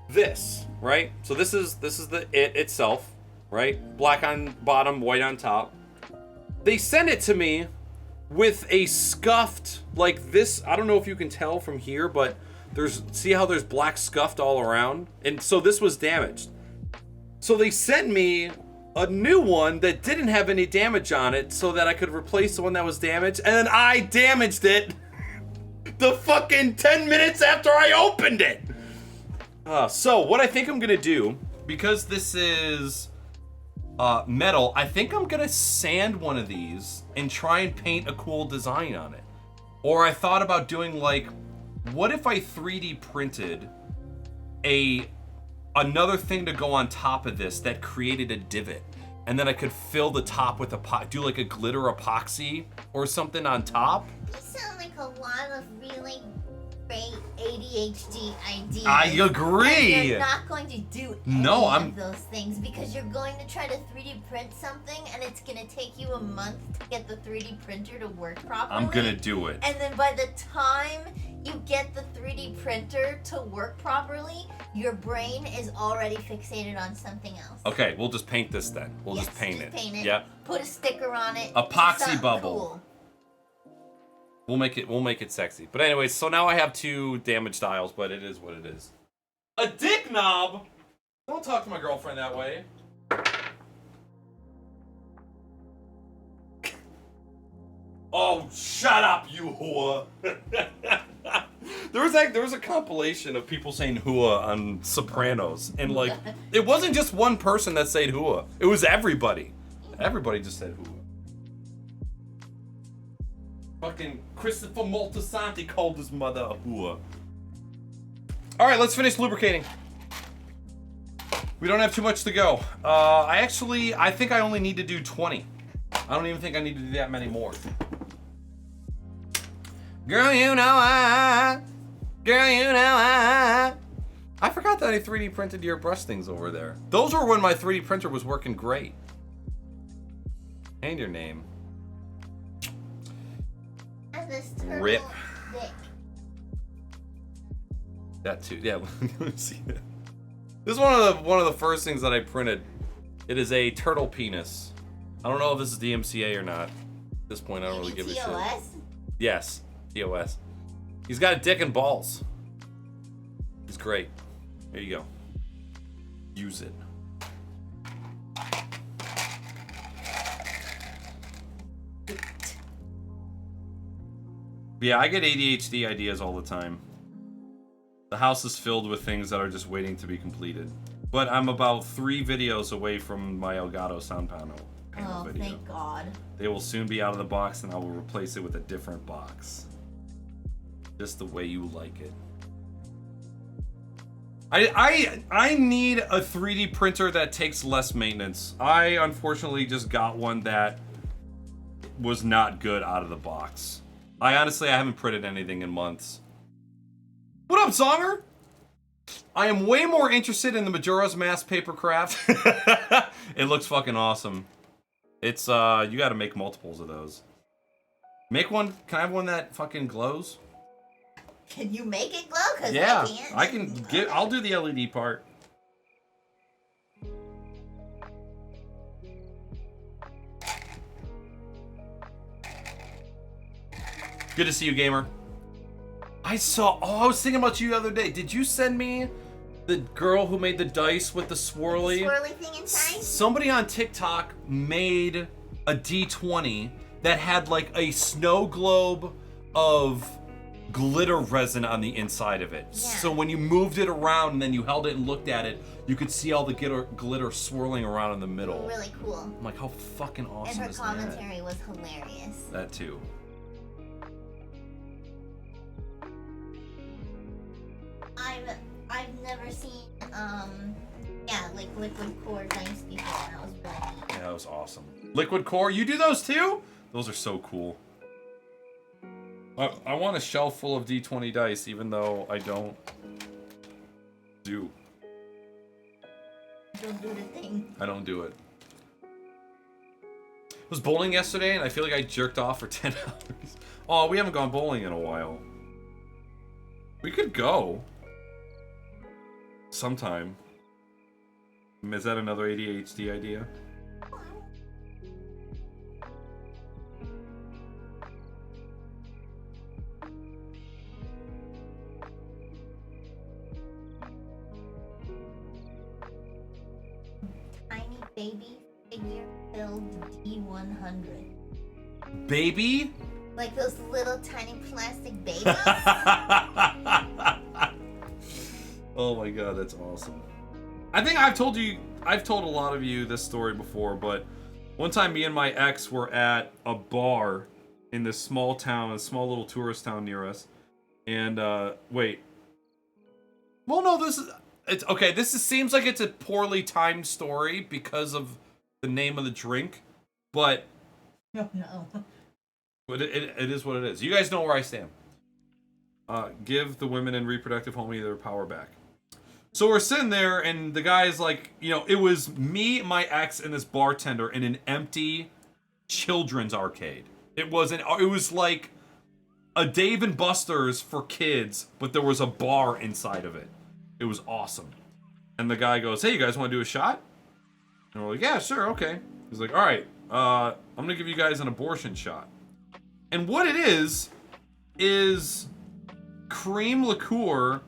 this, right? So this is the it itself, right? Black on bottom, white on top. They sent it to me with a scuffed, like this, I don't know if you can tell from here, but see how there's black scuffed all around? And so this was damaged. So they sent me a new one that didn't have any damage on it so that I could replace the one that was damaged, and then I damaged it the fucking 10 minutes after I opened it. So what I think I'm gonna do, because this is metal, I think I'm gonna sand one of these and try and paint a cool design on it. Or I thought about doing like, what if I 3D printed another thing to go on top of this that created a divot, and then I could fill the top with do like a glitter epoxy or something on top.
You sound like a lot of really great ADHD ideas.
I agree.
And you're not going to do any of those things because you're going to try to 3D print something, and it's going to take you a month to get the 3D printer to work properly.
I'm going to do it.
And then by the time you get the 3D printer to work properly, your brain is already fixated on something else.
Okay, we'll just paint this then. We'll just paint it. Yep.
Put a sticker on it.
Epoxy bubble.
Cool.
We'll make it sexy. But anyways, so now I have 2 damaged dials, but it is what it is. A dick knob? Don't talk to my girlfriend that way. Oh, shut up, you whore. There was a compilation of people saying hua on Sopranos, and like, it wasn't just one person that said hua. It was everybody. Everybody just said hua. Fucking Christopher Moltisanti called his mother a hua. Alright, let's finish lubricating. We don't have too much to go. I think I only need to do 20. I don't even think I need to do that many more. Girl, you know I forgot that I 3D printed your brush things over there. Those were when my 3D printer was working great. And your name. Rip. That too. Yeah, let me see that. This is one of the first things that I printed. It is a turtle penis. I don't know if this is DMCA or not. At this point, I don't really give a shit. Yes, TOS. He's got a dick and balls. He's great. There you go. Use it. Yeah, I get ADHD ideas all the time. The house is filled with things that are just waiting to be completed. But I'm about 3 videos away from my Elgato sound panel
Oh,
video.
thank God.
They will soon be out of the box, and I will replace it with a different box. Just the way you like it. I need a 3D printer that takes less maintenance. I unfortunately just got one that was not good out of the box. I haven't printed anything in months. What up, Songer? I am way more interested in the Majora's Mask paper craft. It looks fucking awesome. It's you gotta make multiples of those. Make one. Can I have one that fucking glows?
Can you make it glow? Cause
Yeah,
I can't.
I can get. I'll do the LED part. Good to see you, gamer. I was thinking about you the other day. Did you send me the girl who made the dice with the swirly?
Swirly thing inside?
Somebody on TikTok made a D20 that had like a snow globe of glitter resin on the inside of it.
Yeah.
So when you moved it around and then you held it and looked at it, you could see all the glitter swirling around in the middle.
Really cool.
I'm like, how fucking awesome
And her
is that?
commentary was hilarious.
That too.
I've never seen like liquid core dice before. That was really neat.
Yeah, that was awesome. Liquid core, you do those too? Those are so cool. I want a shelf full of D20 dice, even though I don't do.
Don't do the thing.
I don't do it. I was bowling yesterday, and I feel like I jerked off for 10 hours. Oh, we haven't gone bowling in a while. We could go. Sometime. Is that another ADHD idea?
Tiny baby figure filled D100.
Baby?
Like those little tiny plastic babies?
Oh my god, that's awesome. I think I've told a lot of you this story before, but one time me and my ex were at a bar in this small town, a small little tourist town near us. And, wait. Well, no, it's okay, seems like it's a poorly timed story because of the name of the drink, but...
Oh, no.
But it is what it is. You guys know where I stand. Give the women in reproductive home their power back. So we're sitting there, and the guy's like, it was me, my ex, and this bartender in an empty children's arcade. It was like a Dave and Buster's for kids, but there was a bar inside of it. It was awesome. And the guy goes, "Hey, you guys want to do a shot?" And we're like, "Yeah, sure, okay." He's like, "All right, I'm gonna give you guys an abortion shot." And what it is cream liqueur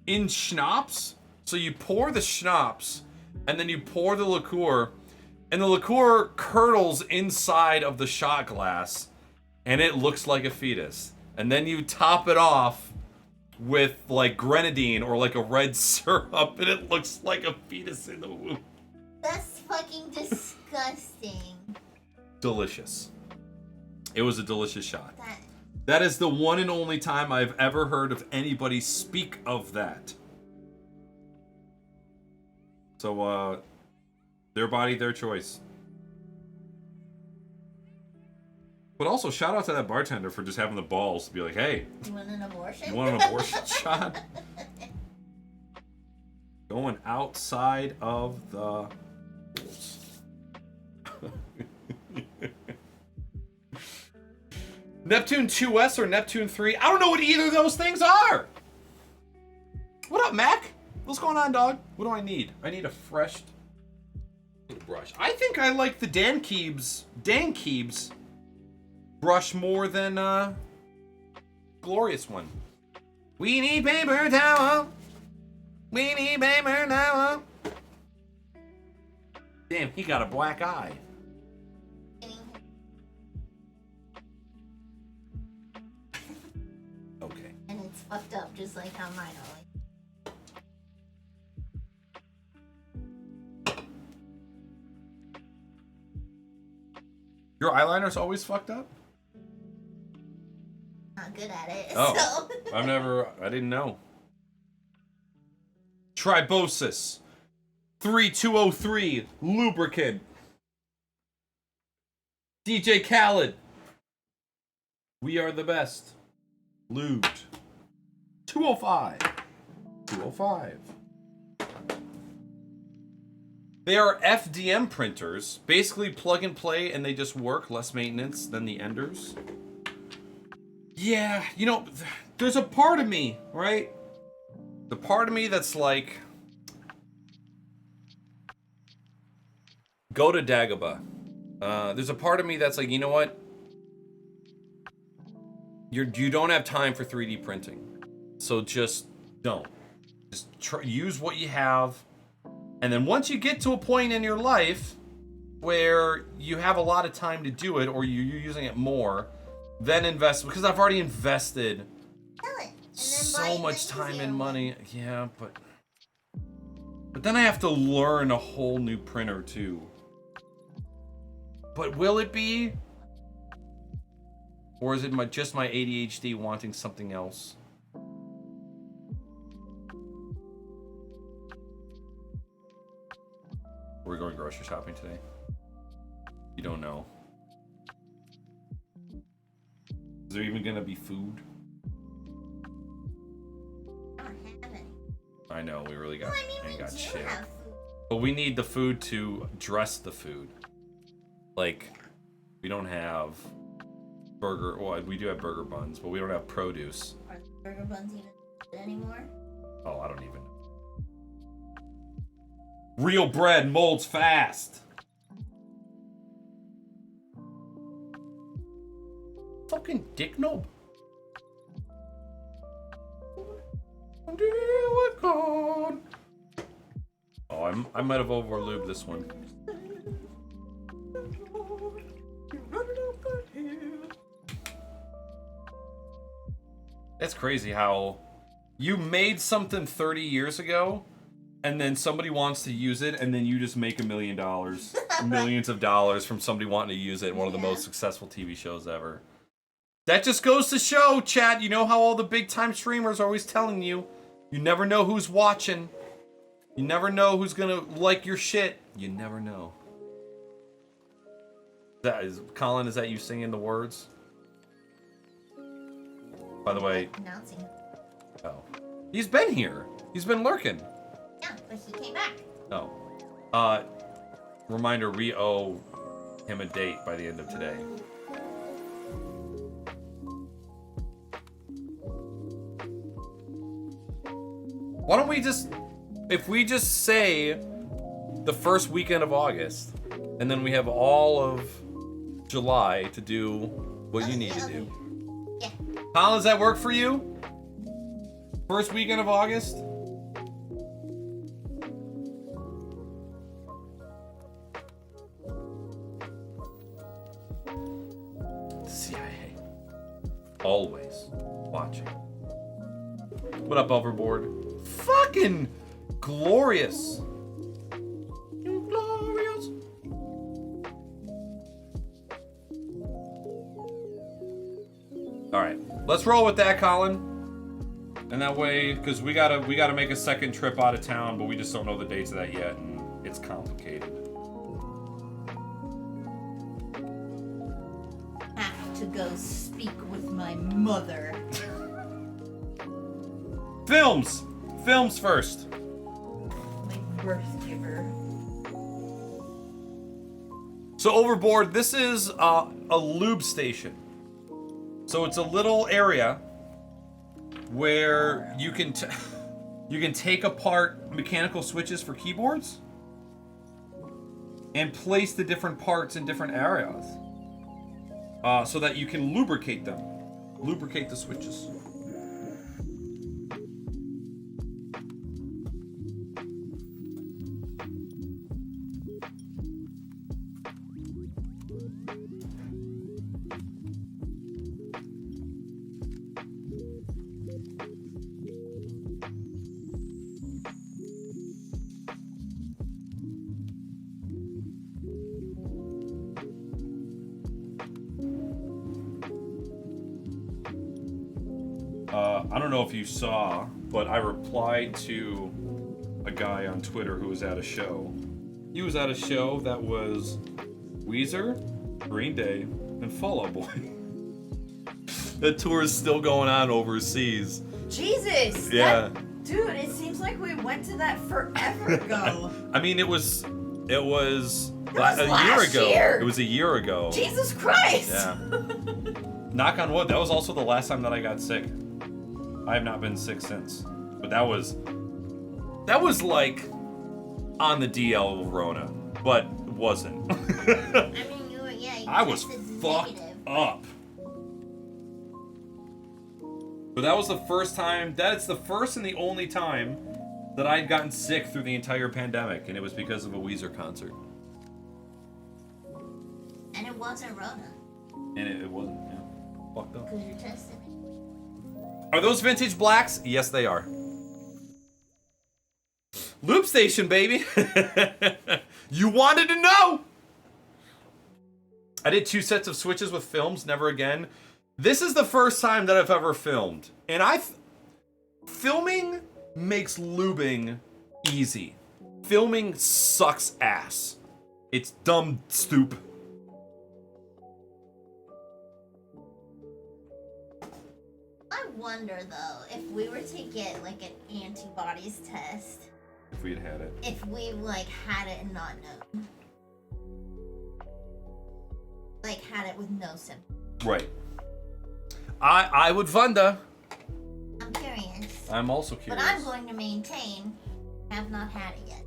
in schnapps. So you pour the schnapps, and then you pour the liqueur, and the liqueur curdles inside of the shot glass, and it looks like a fetus. And then you top it off with like grenadine or like a red syrup, and it looks like a fetus in the womb.
That's fucking disgusting.
Delicious. It was a delicious shot. That is the one and only time I've ever heard of anybody speak of that. So, their body, their choice. But also, shout out to that bartender for just having the balls to be like, "Hey,
You want an abortion?
you want an abortion shot?" Going outside of the rules. Neptune 2S or Neptune 3? I don't know what either of those things are! What up, Mac? What's going on, dog? What do I need? I need a fresh brush. I think I like the Dan Keebs brush more than Glorious one. We need paper towel. We need paper towel. Damn, he got a black eye. Okay.
And it's fucked up just like how mine are.
Your eyeliner's always fucked up?
Not good at it.
Oh,
So.
I didn't know. Tribosis. 3203, lubricant. DJ Khaled. We are the best. Lubed. 205. 205. They are FDM printers. Basically plug and play and they just work. Less maintenance than the Enders. Yeah, you know, there's a part of me, right? The part of me that's like, go to Dagobah. There's a part of me that's like, you know what? You don't have time for 3D printing. So just don't. Just use what you have. And then once you get to a point in your life where you have a lot of time to do it, or you're using it more, then invest, because I've already invested so much time and money. Yeah, but then I have to learn a whole new printer too. But will it be? Or is it just my ADHD wanting something else? We're going grocery shopping today. You don't know. Is there even gonna be food?
I don't have any.
I know, we really got,
Well, I mean,
ain't
we
got
do
shit.
have food.
But we need the food to dress the food. Like, we don't have burger, well, we do have burger buns, but we don't have produce.
Are the burger buns even good anymore?
Oh, I don't even know. Real bread molds fast. Fucking dick knob. Deal with God. Oh, I might have overlubed this one. It's crazy how you made something 30 years ago, and then somebody wants to use it, and then you just make $1 million, millions of dollars from somebody wanting to use it in one of the most successful TV shows ever. That just goes to show, chat, you know how all the big time streamers are always telling you, you never know who's watching. You never know who's gonna like your shit. You never know. Colin, is that you singing the words? By the way,
Announcing.
oh, he's been here. He's been lurking.
Yeah, but he came back.
Oh, reminder: we owe him a date by the end of today. Why don't we just, if we just say the first weekend of August, and then we have all of July to do what you need to do.
Yeah.
Colin, does that work for you? First weekend of August? CIA. Always watching. What up, Overboard? Fucking glorious. Glorious. Alright, let's roll with that, Colin. And that way, because we gotta make a second trip out of town, but we just don't know the dates of that yet, and it's complicated.
Have to go speak with my mother.
Films! Films first.
My birth giver.
So Overboard, this is a lube station. So it's a little area where you can you can take apart mechanical switches for keyboards and place the different parts in different areas so that you can lubricate them. Lubricate the switches. I don't know if you saw, but I replied to a guy on Twitter who was at a show. He was at a show that was Weezer, Green Day, and Fall Out Boy. The tour is still going on overseas.
Jesus!
Yeah.
Dude, it seems like we went to that forever ago.
I mean, it was a
was
year
last
ago.
year.
It was a year ago.
Jesus Christ!
Yeah. Knock on wood, that was also the last time that I got sick. I have not been sick since. But that was like on the DL Rona, but wasn't.
I mean, you
I was
tested
fucked
negative.
up. But that was the first time, that's the first and the only time that I had gotten sick through the entire pandemic, and it was because of a Weezer concert.
And it wasn't Rona.
And it wasn't, yeah. Fucked up.
Because you're testing it.
Are those vintage blacks? Yes, they are. Loop station, baby. You wanted to know. I did 2 sets of switches with films, never again. This is the first time that I've ever filmed. And filming makes looping easy. Filming sucks ass. It's dumb stupid.
I wonder though, if we were to get like an antibodies test,
If we had it.
if we like had it and not known. Like had it with no symptoms.
Right. I would wonder.
I'm curious.
I'm also curious.
But I'm going to maintain have not had it yet.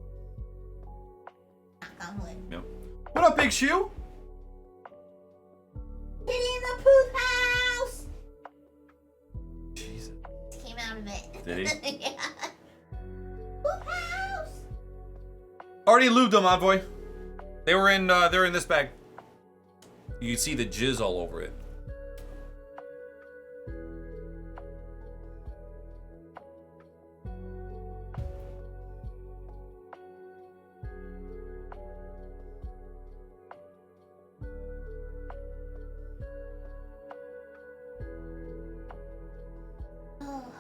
Knock on wood.
Yep. What up, Big Shoe?
Kitty in the poop house!
Jesus.
Came out of it.
Did he?
Yeah. Poop house!
Already lubed them, my boy. They're in this bag. You can see the jizz all over it.
Oh.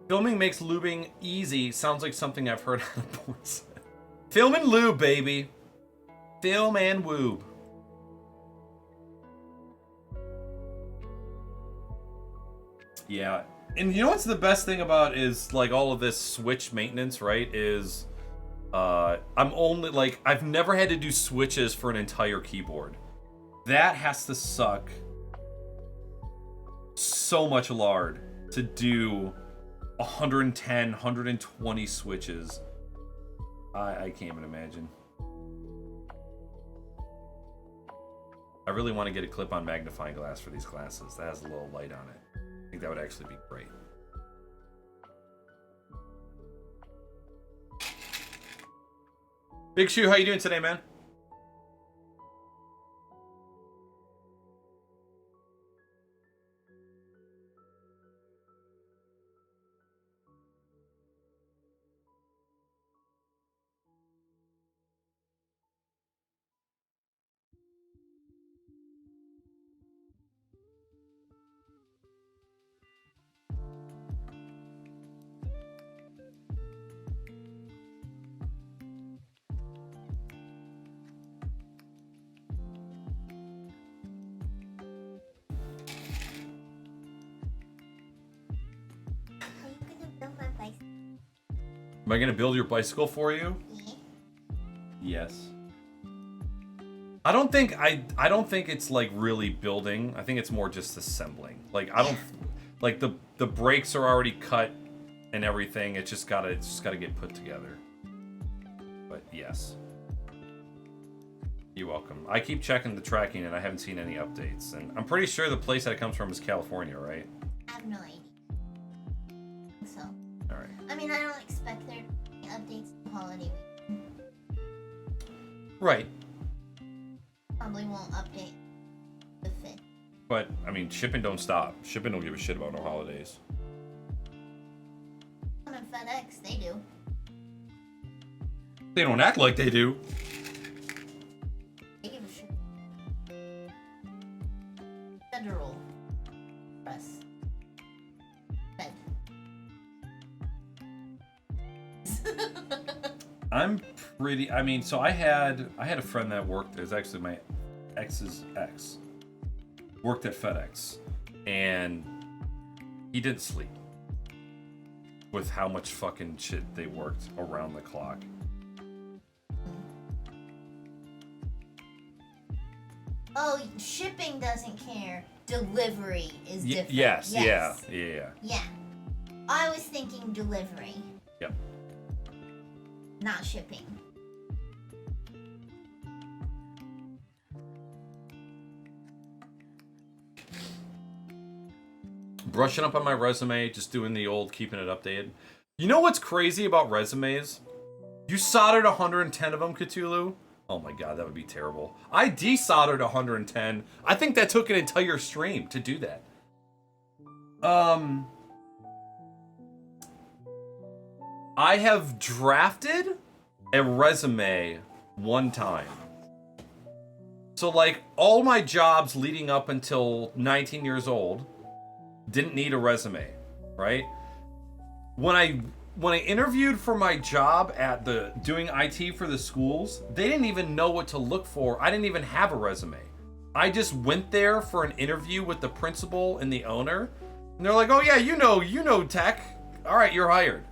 Filming makes lubing easy. Sounds like something I've heard on the boards. Film and lube, baby. Film and woob. Yeah. And you know what's the best thing about is like all of this Switch maintenance, right? Is I'm only like I've never had to do switches for an entire keyboard. That has to suck so much lard to do 110, 120 switches. I can't even imagine. I really want to get a clip-on magnifying glass for these glasses that has a little light on it. I think that would actually be great. Big Shoe, how you doing today, man?
Are you gonna build my bicycle?
Am I gonna build your bicycle for you?
Yeah.
Yes. I don't think it's like really building. I think it's more just assembling. Like I don't like the brakes are already cut and everything. It's just gotta get put together. But yes. You're welcome. I keep checking the tracking and I haven't seen any updates. And I'm pretty sure the place that it comes from is California, right?
I have no idea. I think so.
Alright.
I mean, I don't expect there to be updates in the holiday week.
Right.
Probably won't update the 5th.
But I mean shipping don't stop. Shipping don't give a shit about no holidays.
On FedEx, they do.
They don't act like they do.
They give a shit. Federal press. Fed.
I'm pretty. I mean, so I had a friend that worked. It was actually my ex's ex. Worked at FedEx, and he didn't sleep with how much fucking shit they worked around the clock.
Oh, shipping doesn't care. Delivery is different.
Yes. Yeah.
Yeah. I was thinking delivery.
Yep.
Not shipping.
Brushing up on my resume, just doing the old keeping it updated. You know what's crazy about resumes? You soldered 110 of them, Cthulhu? Oh my god, that would be terrible. I desoldered 110. I think that took an entire stream to do that. I have drafted a resume one time. So like all my jobs leading up until 19 years old didn't need a resume, right? When I interviewed for my job at doing IT for the schools, they didn't even know what to look for. I didn't even have a resume. I just went there for an interview with the principal and the owner, and they're like, "Oh yeah, you know tech. All right, you're hired."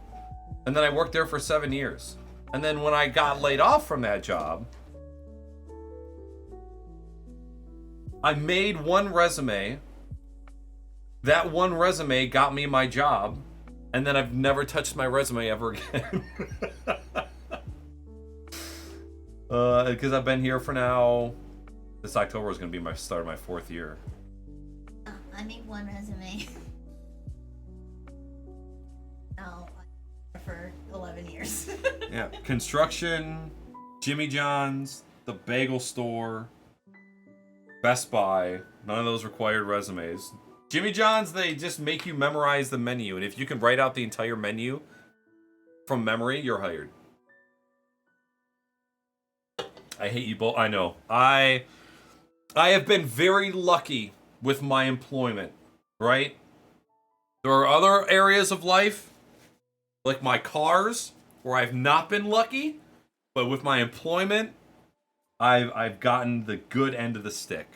And then I worked there for 7 years. And then when I got laid off from that job, I made one resume. That one resume got me my job, and then I've never touched my resume ever again. Because I've been here for now. This October is going to be my start of my 4th year.
I made one resume. No, for 11 years.
Yeah, construction, Jimmy John's, the bagel store, Best Buy. None of those required resumes. Jimmy John's, they just make you memorize the menu, and if you can write out the entire menu from memory, you're hired. I hate you both. I know. I have been very lucky with my employment, right? There are other areas of life, like my cars, where I've not been lucky, but with my employment, I've gotten the good end of the stick.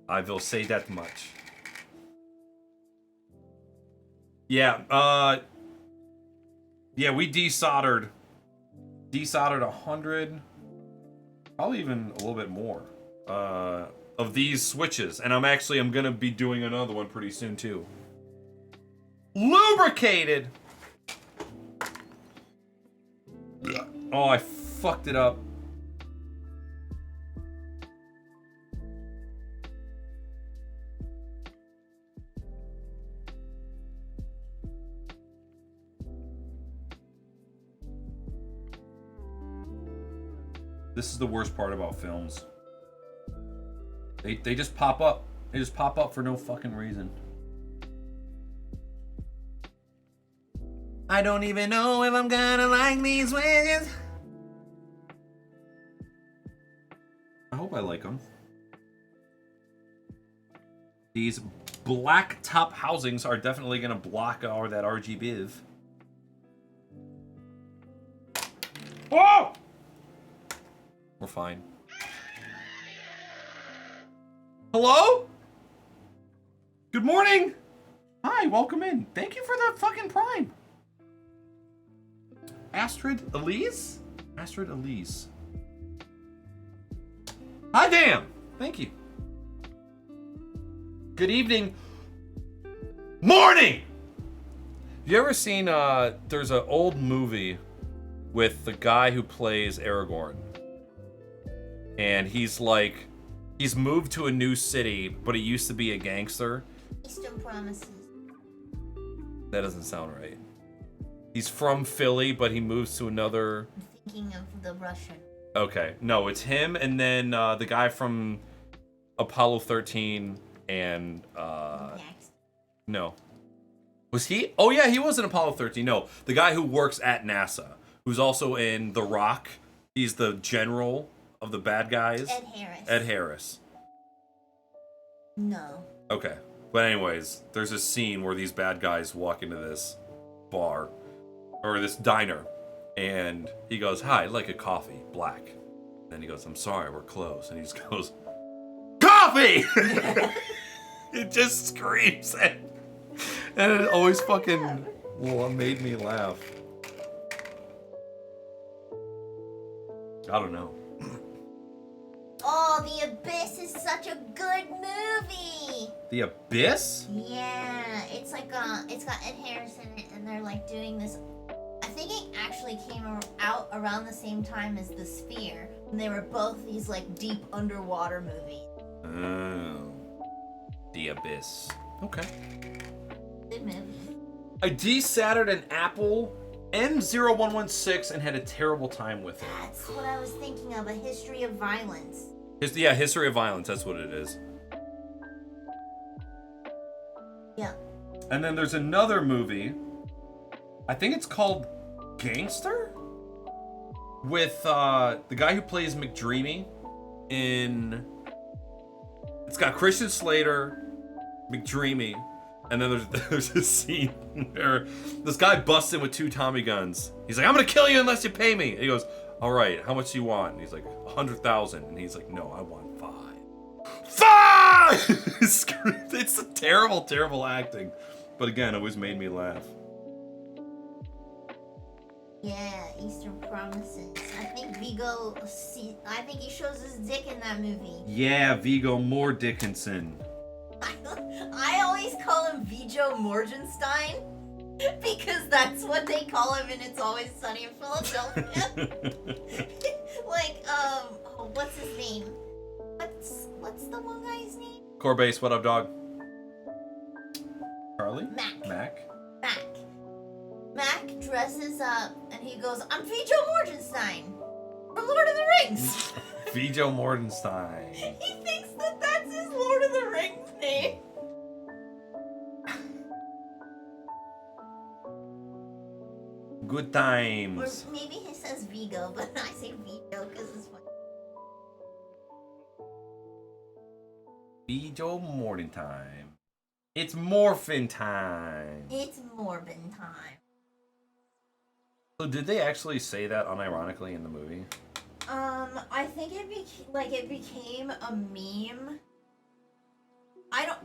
I will say that much. Yeah, we desoldered 100, probably even a little bit more, of these switches, and I'm gonna be doing another one pretty soon too. Lubricated. Oh, I fucked it up. This is the worst part about films. They just pop up. They just pop up for no fucking reason. I don't even know if I'm gonna like these wedges. I hope I like them. These black top housings are definitely gonna block all that RGB. Whoa! We're fine. Hello? Good morning. Hi, welcome in. Thank you for the fucking Prime. Astrid Elise? Astrid Elise. Hi, damn. Thank you. Good evening. Morning! You ever seen, there's an old movie with the guy who plays Aragorn. And he's moved to a new city, but he used to be a gangster.
Eastern Promises.
That doesn't sound right. He's from Philly, but he moves to another...
I'm thinking of the Russian.
Okay. No, it's him, and then the guy from Apollo 13 and... No. Was he? Oh, yeah, he was in Apollo 13. No, the guy who works at NASA, who's also in The Rock. He's the general of the bad guys.
Ed Harris.
Ed Harris.
No.
Okay. But anyways, there's a scene where these bad guys walk into this bar or this diner, and he goes, "Hi, I'd like a coffee, black." Then he goes, "I'm sorry, we're closed." And he just goes, "Coffee!" It just screams it. And it always fucking made me laugh. I don't know.
Oh, The Abyss is such a good movie.
The Abyss?
Yeah, it's like it's got Ed Harris in it, and they're like doing this. I think it actually came out around the same time as The Sphere, and they were both these like deep underwater movies.
Oh. The Abyss. Okay.
Good movie.
I desattered an Apple M0116 and had a terrible time with it.
That's what I was thinking of. A History of Violence.
History of Violence, that's what it is.
Yeah.
And then there's another movie, I think it's called Gangster? With the guy who plays McDreamy in... It's got Christian Slater, McDreamy, and then there's this scene where this guy busts in with 2 Tommy guns. He's like, "I'm gonna kill you unless you pay me." And he goes, "All right, how much do you want?" And he's like, 100,000. And he's like, "No, I want 5." 5! It's a terrible, terrible acting. But again, it always made me laugh.
Yeah, Eastern Promises. I think I think he shows his dick in that movie.
Yeah, Viggo Mortensen.
I always call him Viggo Morgenstein because that's what they call him in It's Always Sunny in Philadelphia. Like, what's his name? What's the one guy's name?
Core base, what up, dog? Charlie?
Mac. Mac dresses up and he goes, "I'm Viggo Mortensen from Lord of the Rings."
Viggo Mortensen.
He thinks that that's his Lord of the Rings name.
Good
Or
times.
maybe he says Vigo, but I say Viggo because it's funny.
Viggo Mortensen. It's morphin' time.
It's Morbin time.
So did they actually say that unironically in the movie?
I think it became a meme. I don't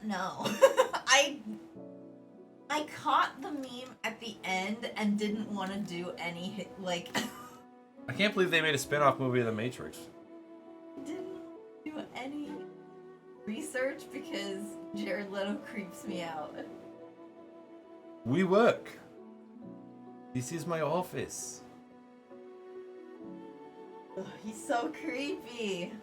know. I caught the meme at the end and didn't want to do any like
I can't believe they made a spin-off movie of The Matrix.
didn't do any research because Jared Leto creeps me out.
We work. This is my office.
Ugh, he's so creepy.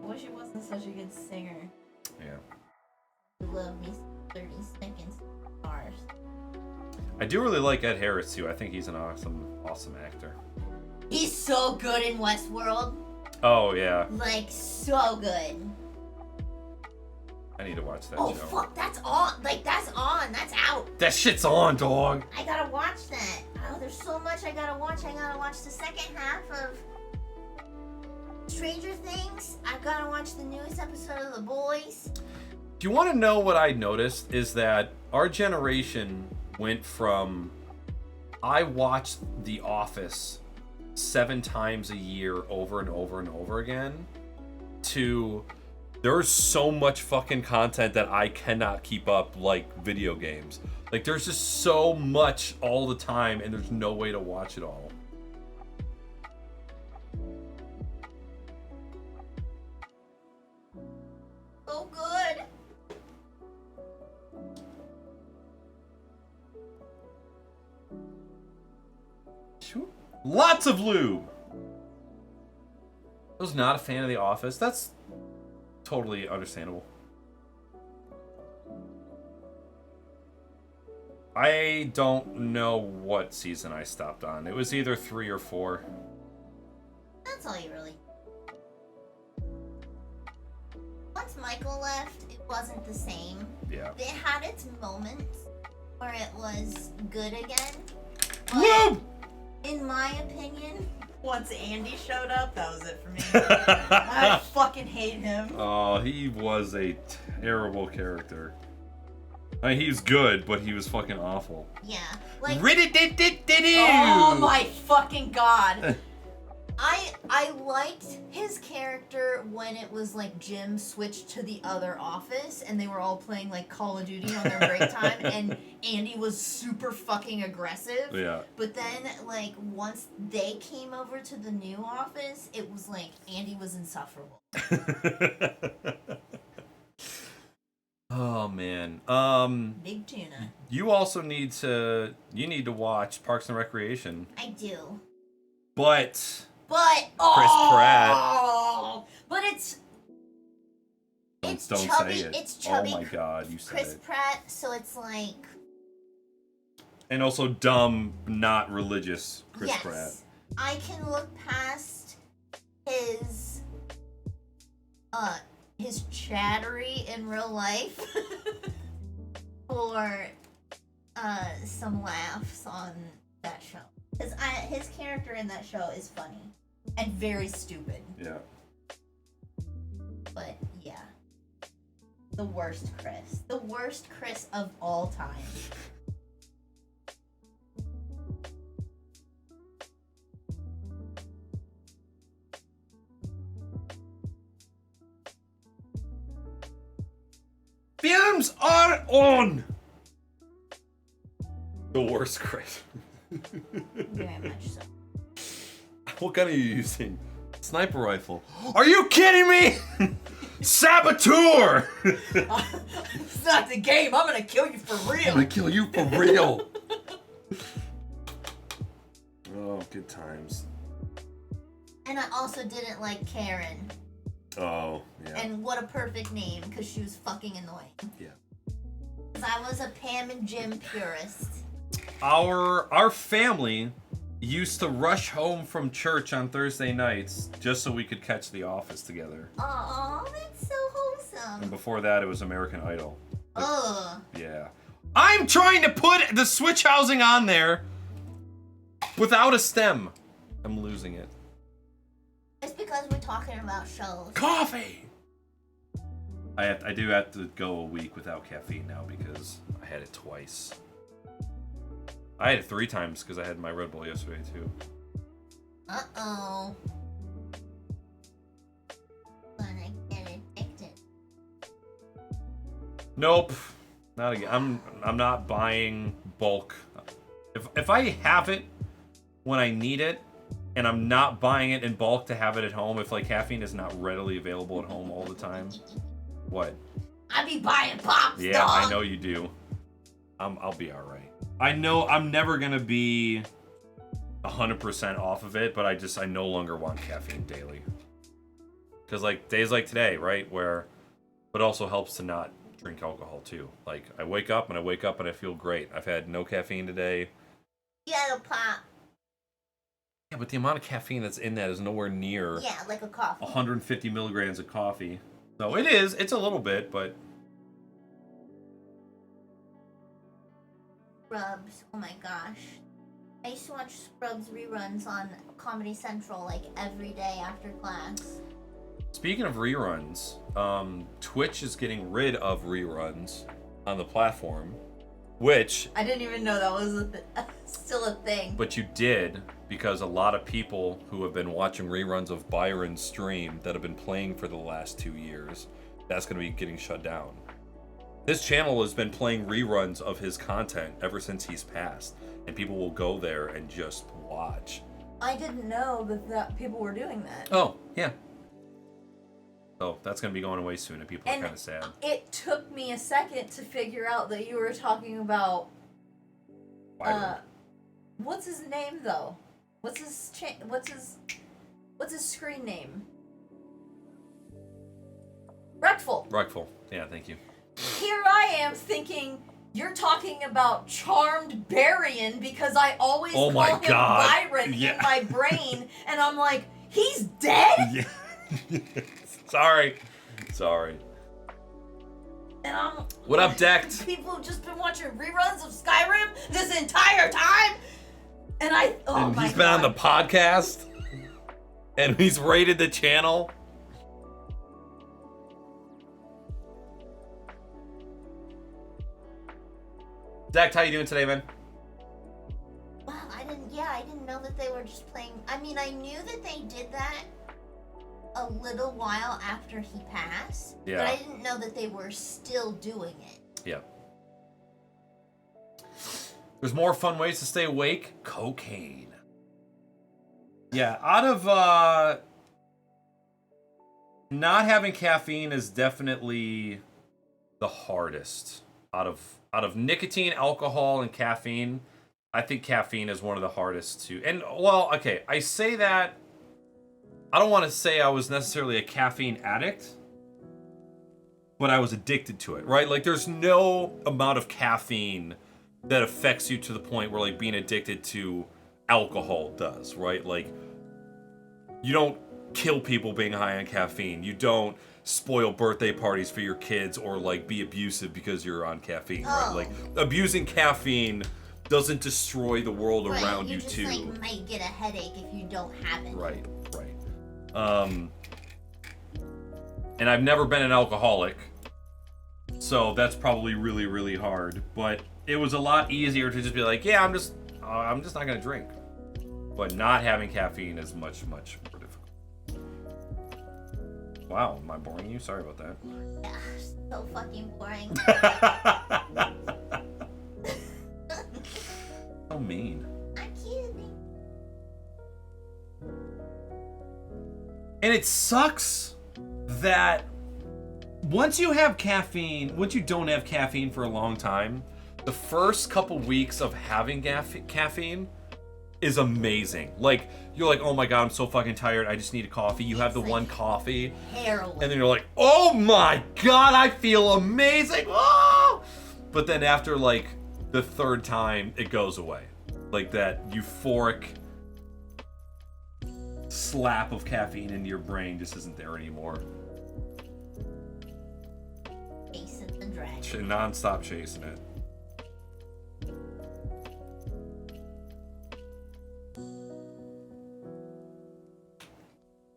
I wish he wasn't such a good singer.
Yeah.
Love me 30 seconds. Ours.
I do really like Ed Harris too. I think he's an awesome actor.
He's so good in Westworld.
Oh yeah.
Like, so good.
I need to watch that
Oh,
show.
fuck, that's on. Like, that's on. That's out.
That shit's on, dog.
I gotta watch that. Oh, there's so much I gotta watch. I gotta watch the second half of Stranger Things. I gotta watch the newest episode of The Boys.
Do you want to know what I noticed? Is that our generation went from I watched The Office 7 times a year over and over and over again to there's so much fucking content that I cannot keep up, like video games. Like there's just so much all the time and there's no way to watch it all.
So good.
Lots of lube. I was not a fan of The Office. That's totally understandable. I don't know what season I stopped on. It was either 3 or 4.
That's all you really. Once Michael left, it wasn't the same.
Yeah.
It had its moments where it was good again. But
Lube!
in my opinion,
Once Andy showed up, that was it for me. I fucking hate him.
Oh, he was a terrible character. I mean, he was good, but he was fucking awful.
Yeah. Like,
Oh my fucking god.
I liked his character when it was like Jim switched to the other office and they were all playing like Call of Duty on their break time and Andy was super fucking aggressive.
Yeah.
But then like once they came over to the new office, it was like Andy was insufferable.
Oh man.
Big tuna.
You also need to watch Parks and Recreation.
I do.
But
But
Oh!
But it's
don't
chubby.
say it.
It's chubby.
Oh my god, you said
Chris
it.
Pratt, so it's like
And also dumb, not religious Chris
yes,
Pratt.
I can look past his chattery in real life for some laughs on that show. Because his character in that show is funny and very stupid.
Yeah.
But yeah, the worst Chris of all time.
Films are on! The worst Chris.
Very much so.
What gun are you using? Sniper rifle. Are you kidding me? Saboteur!
It's not the game. I'm gonna kill you for real.
I'm gonna kill you for real. Oh, good times.
And I also didn't like Karen.
Oh, yeah.
And what a perfect name, because she was fucking annoying.
Yeah.
Because I was a Pam and Jim purist.
Our family used to rush home from church on Thursday nights just so we could catch The Office together.
Aw, that's so
And
wholesome.
before that, it was American Idol.
Ugh.
Yeah. I'm trying to put the switch housing on there without a stem. I'm losing it.
It's because we're talking about shows.
Coffee! I do have to go a week without caffeine now because I had it twice. I had it 3 times because I had my Red Bull yesterday too.
Uh-oh. Gonna get addicted.
Nope. Not again. I'm not buying bulk. If I have it when I need it, and I'm not buying it in bulk to have it at home, if like caffeine is not readily available at home all the time. What?
I be buying pops,
Yeah,
dog.
I know you do. I'll be all right. I know I'm never gonna be 100% off of it, but I no longer want caffeine daily. Cause like days like today, right, where it also helps to not drink alcohol too. Like I wake up and I feel great. I've had no caffeine today.
Yellow pop.
Yeah, but the amount of caffeine that's in that is nowhere near
Yeah, like a coffee.
150 milligrams of coffee. So it's a little bit, but
Scrubs. Oh my gosh. I used to watch Scrubs reruns on Comedy Central like every day after class.
speaking of reruns, Twitch is getting rid of reruns on the platform, which
I didn't even know that was still a thing.
but you did because a lot of people who have been watching reruns of Byron's stream that have been playing for the last 2 years, that's going to be getting shut down. This channel has been playing reruns of his content ever since he's passed, and people will go there and just watch.
I didn't know that people were doing that.
Oh, yeah. So that's going to be going away soon, and people are
And
kind of sad.
it took me a second to figure out that you were talking about
Byron.
what's his name though? What's his screen name? Wreckful.
Rockful. Yeah, thank you.
Here I am thinking you're talking about Charmed Barian because I always
Oh
call
my
him
God.
Byron
Yeah.
in my brain, and I'm like, he's dead.
Yeah. Sorry.
And I'm.
What up, Decked?
People have just been watching reruns of Skyrim this entire time, and I. Oh
And
my
he's been on the
God.
podcast. And he's raided the channel. Zach, how you doing today, man?
Wow, I didn't know that they were just playing. I mean, I knew that they did that a little while after he passed,
Yeah.
but I didn't know that they were still doing it.
Yeah. There's more fun ways to stay awake. Cocaine. Yeah, out of not having caffeine is definitely the hardest. Out of nicotine, alcohol, and caffeine, I think caffeine is one of the hardest to. And well, okay, I say that. I don't want to say I was necessarily a caffeine addict, but I was addicted to it, right? Like, there's no amount of caffeine that affects you to the point where, like, being addicted to alcohol does, right? Like, you don't kill people being high on caffeine. You don't spoil birthday parties for your kids or, like, be abusive because you're on caffeine, right? Like, abusing caffeine doesn't destroy the world around you, too.
You just, like, might get a headache if you don't have it.
Right. And I've never been an alcoholic, so that's probably really, really hard. But it was a lot easier to just be like, yeah, I'm just not gonna drink. But not having caffeine is much, much more difficult. Wow, am I boring you? Sorry about that.
Yeah, so fucking boring.
So mean.
I'm kidding.
And it sucks that once you don't have caffeine for a long time, the first couple weeks of having caffeine is amazing. Like, you're like, oh my god, I'm so fucking tired, I just need a coffee. You have the one coffee,
Heroin.
and then you're like, oh my god, I feel amazing. Oh! But then after, like, the third time, it goes away. Like, that euphoric slap of caffeine into your brain just isn't there anymore.
Chasing the dragon.
Non-stop chasing it.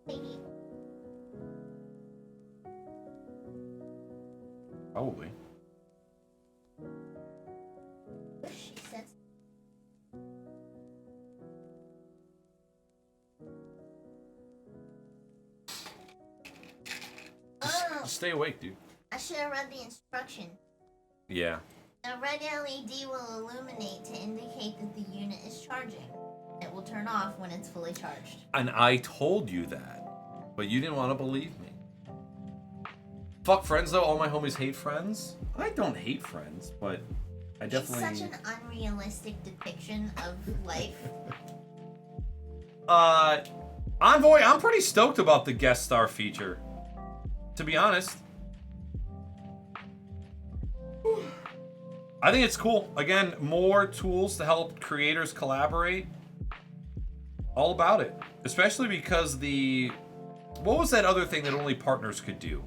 Maybe.
Probably.
She says.
Just stay awake, dude.
I should have read the instruction.
Yeah.
A red LED will illuminate to indicate that the unit is charging. It will turn off when it's fully charged.
And I told you that, but you didn't want to believe me. Fuck Friends, though. All my homies hate Friends. I don't hate Friends, but I definitely...
It's such an unrealistic depiction of life.
Envoy, I'm pretty stoked about the guest star feature. To be honest. I think it's cool. Again, more tools to help creators collaborate. All about it. Especially because the... What was that other thing that only partners could do?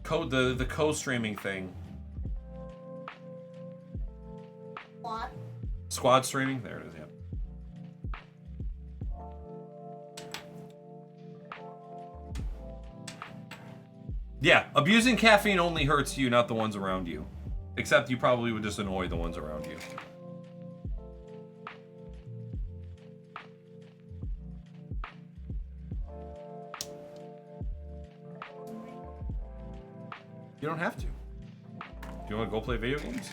The co-streaming thing.
What?
Squad streaming? There it is, yeah. Yeah, abusing caffeine only hurts you, not the ones around you. Except you probably would just annoy the ones around you. You don't have to. Do you want to go play video games?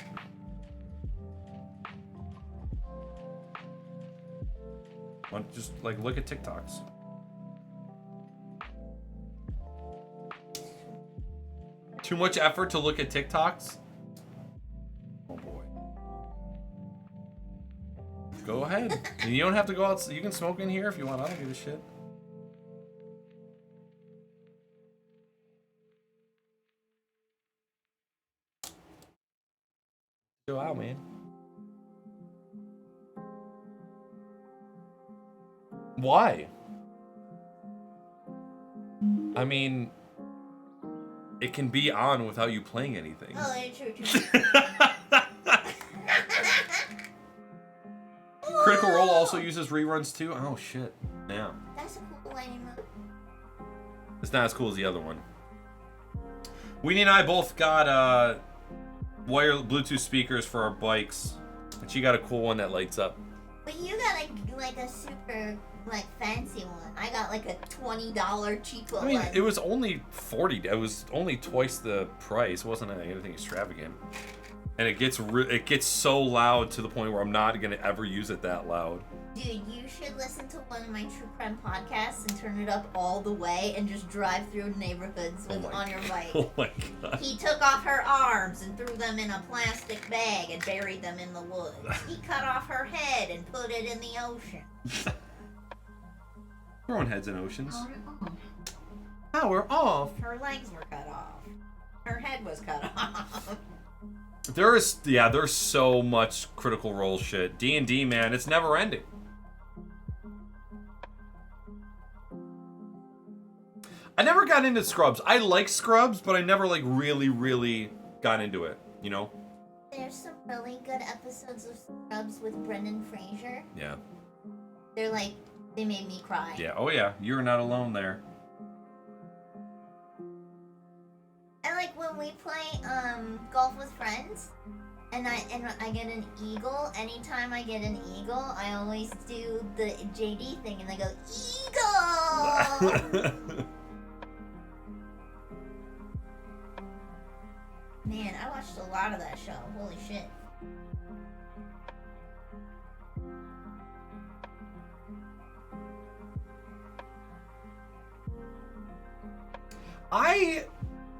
Why don't you just, like, look at TikToks? Too much effort to look at TikToks? Oh boy. Go ahead. You don't have to go out. You can smoke in here if you want. I don't give a shit. Go out, man. Why? I mean, it can be on without you playing anything.
Oh, true.
Critical Role also uses reruns too. Oh shit. Yeah.
That's a cool lightning mode.
It's not as cool as the other one. Weenie and I both got wire Bluetooth speakers for our bikes, and she got a cool one that lights up.
But you got like a super like fancy one. I got like a $20 cheaper
I mean,
one.
it was only $40. It was only twice the price. It wasn't anything extravagant. And it gets so loud to the point where I'm not gonna ever use it that loud.
Dude, you should listen to one of my true crime podcasts and turn it up all the way and just drive through neighborhoods on your bike.
Oh my god.
He took off her arms and threw them in a plastic bag and buried them in the woods. He cut off her head and put it in the ocean.
Throwing heads in oceans.
Power off.
Power off.
Her legs were cut off. Her head was cut off.
There's so much Critical Role shit. D&D, man, it's never ending. I never got into Scrubs. I like Scrubs, but I never like really got into it, you know?
There's some really good episodes of Scrubs with Brendan Fraser.
Yeah.
They're like, they made me cry.
Yeah. Oh yeah, you're not alone there.
I like when we play golf with friends, and I get an eagle. Anytime I get an eagle, I always do the JD thing, and I go eagle. Man, I watched a lot of that show. Holy shit.
I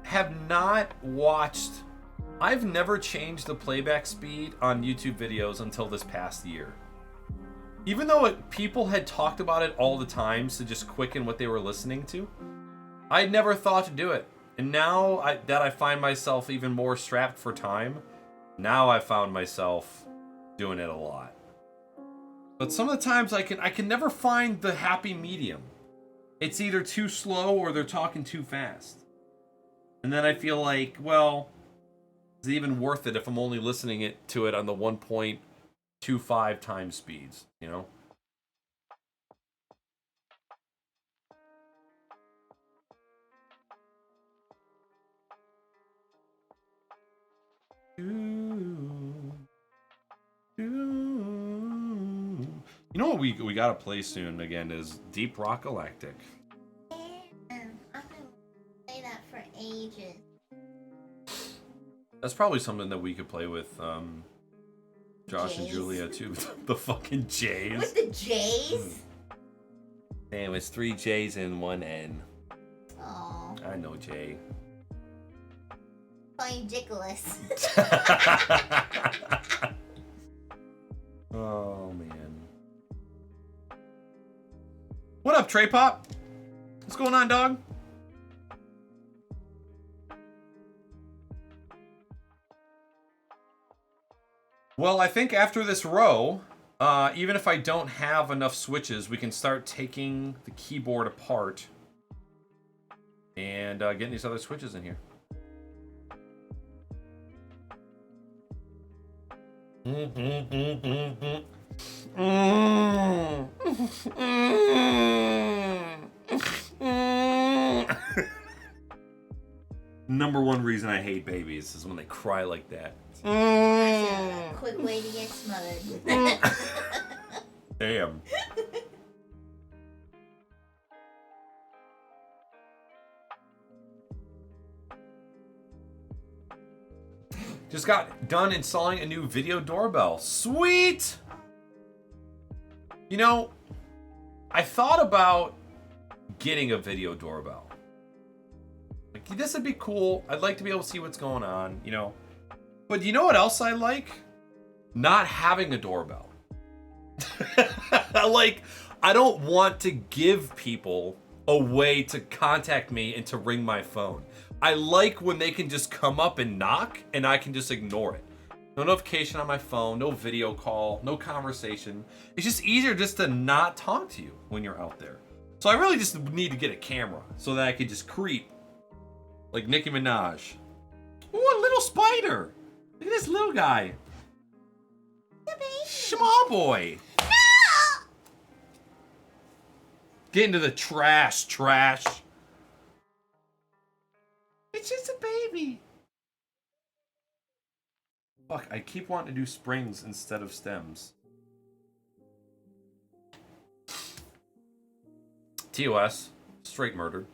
have not watched. I've never changed the playback speed on YouTube videos until this past year. Even though people had talked about it all the time to just quicken what they were listening to, I never thought to do it. And now that I find myself even more strapped for time, now I found myself doing it a lot. But some of the times I can never find the happy medium. It's either too slow or they're talking too fast. And then I feel like, well, is it even worth it if I'm only listening to it on the 1.25 times speeds, you know? You know what we gotta play soon again is Deep Rock Galactic.
I've been playing that for ages.
That's probably something that we could play with Josh and
Jays.
Julia too. The fucking J's.
With the J's?
Damn, it's 3 J's and 1 N.
Aw.
I know Jay.
Call you Dickolas.
Oh man. What up, Trey Pop? What's going on, dog? Well, I think after this row, even if I don't have enough switches, we can start taking the keyboard apart and getting these other switches in here. Number one reason I hate babies is when they cry like that.
That's a quick way to get smothered.
Damn. Just got done installing a new video doorbell. Sweet! You know, I thought about getting a video doorbell. Like, this would be cool. I'd like to be able to see what's going on, you know. But you know what else I like? Not having a doorbell. Like, I don't want to give people a way to contact me and to ring my phone. I like when they can just come up and knock and I can just ignore it. No notification on my phone, no video call, no conversation. It's just easier just to not talk to you when you're out there. So I really just need to get a camera so that I can just creep like Nicki Minaj. Ooh, a little spider. Look at this little guy. Small boy.
No!
Get into the trash. It's just a baby. Fuck, I keep wanting to do springs instead of stems. TOS, straight murdered.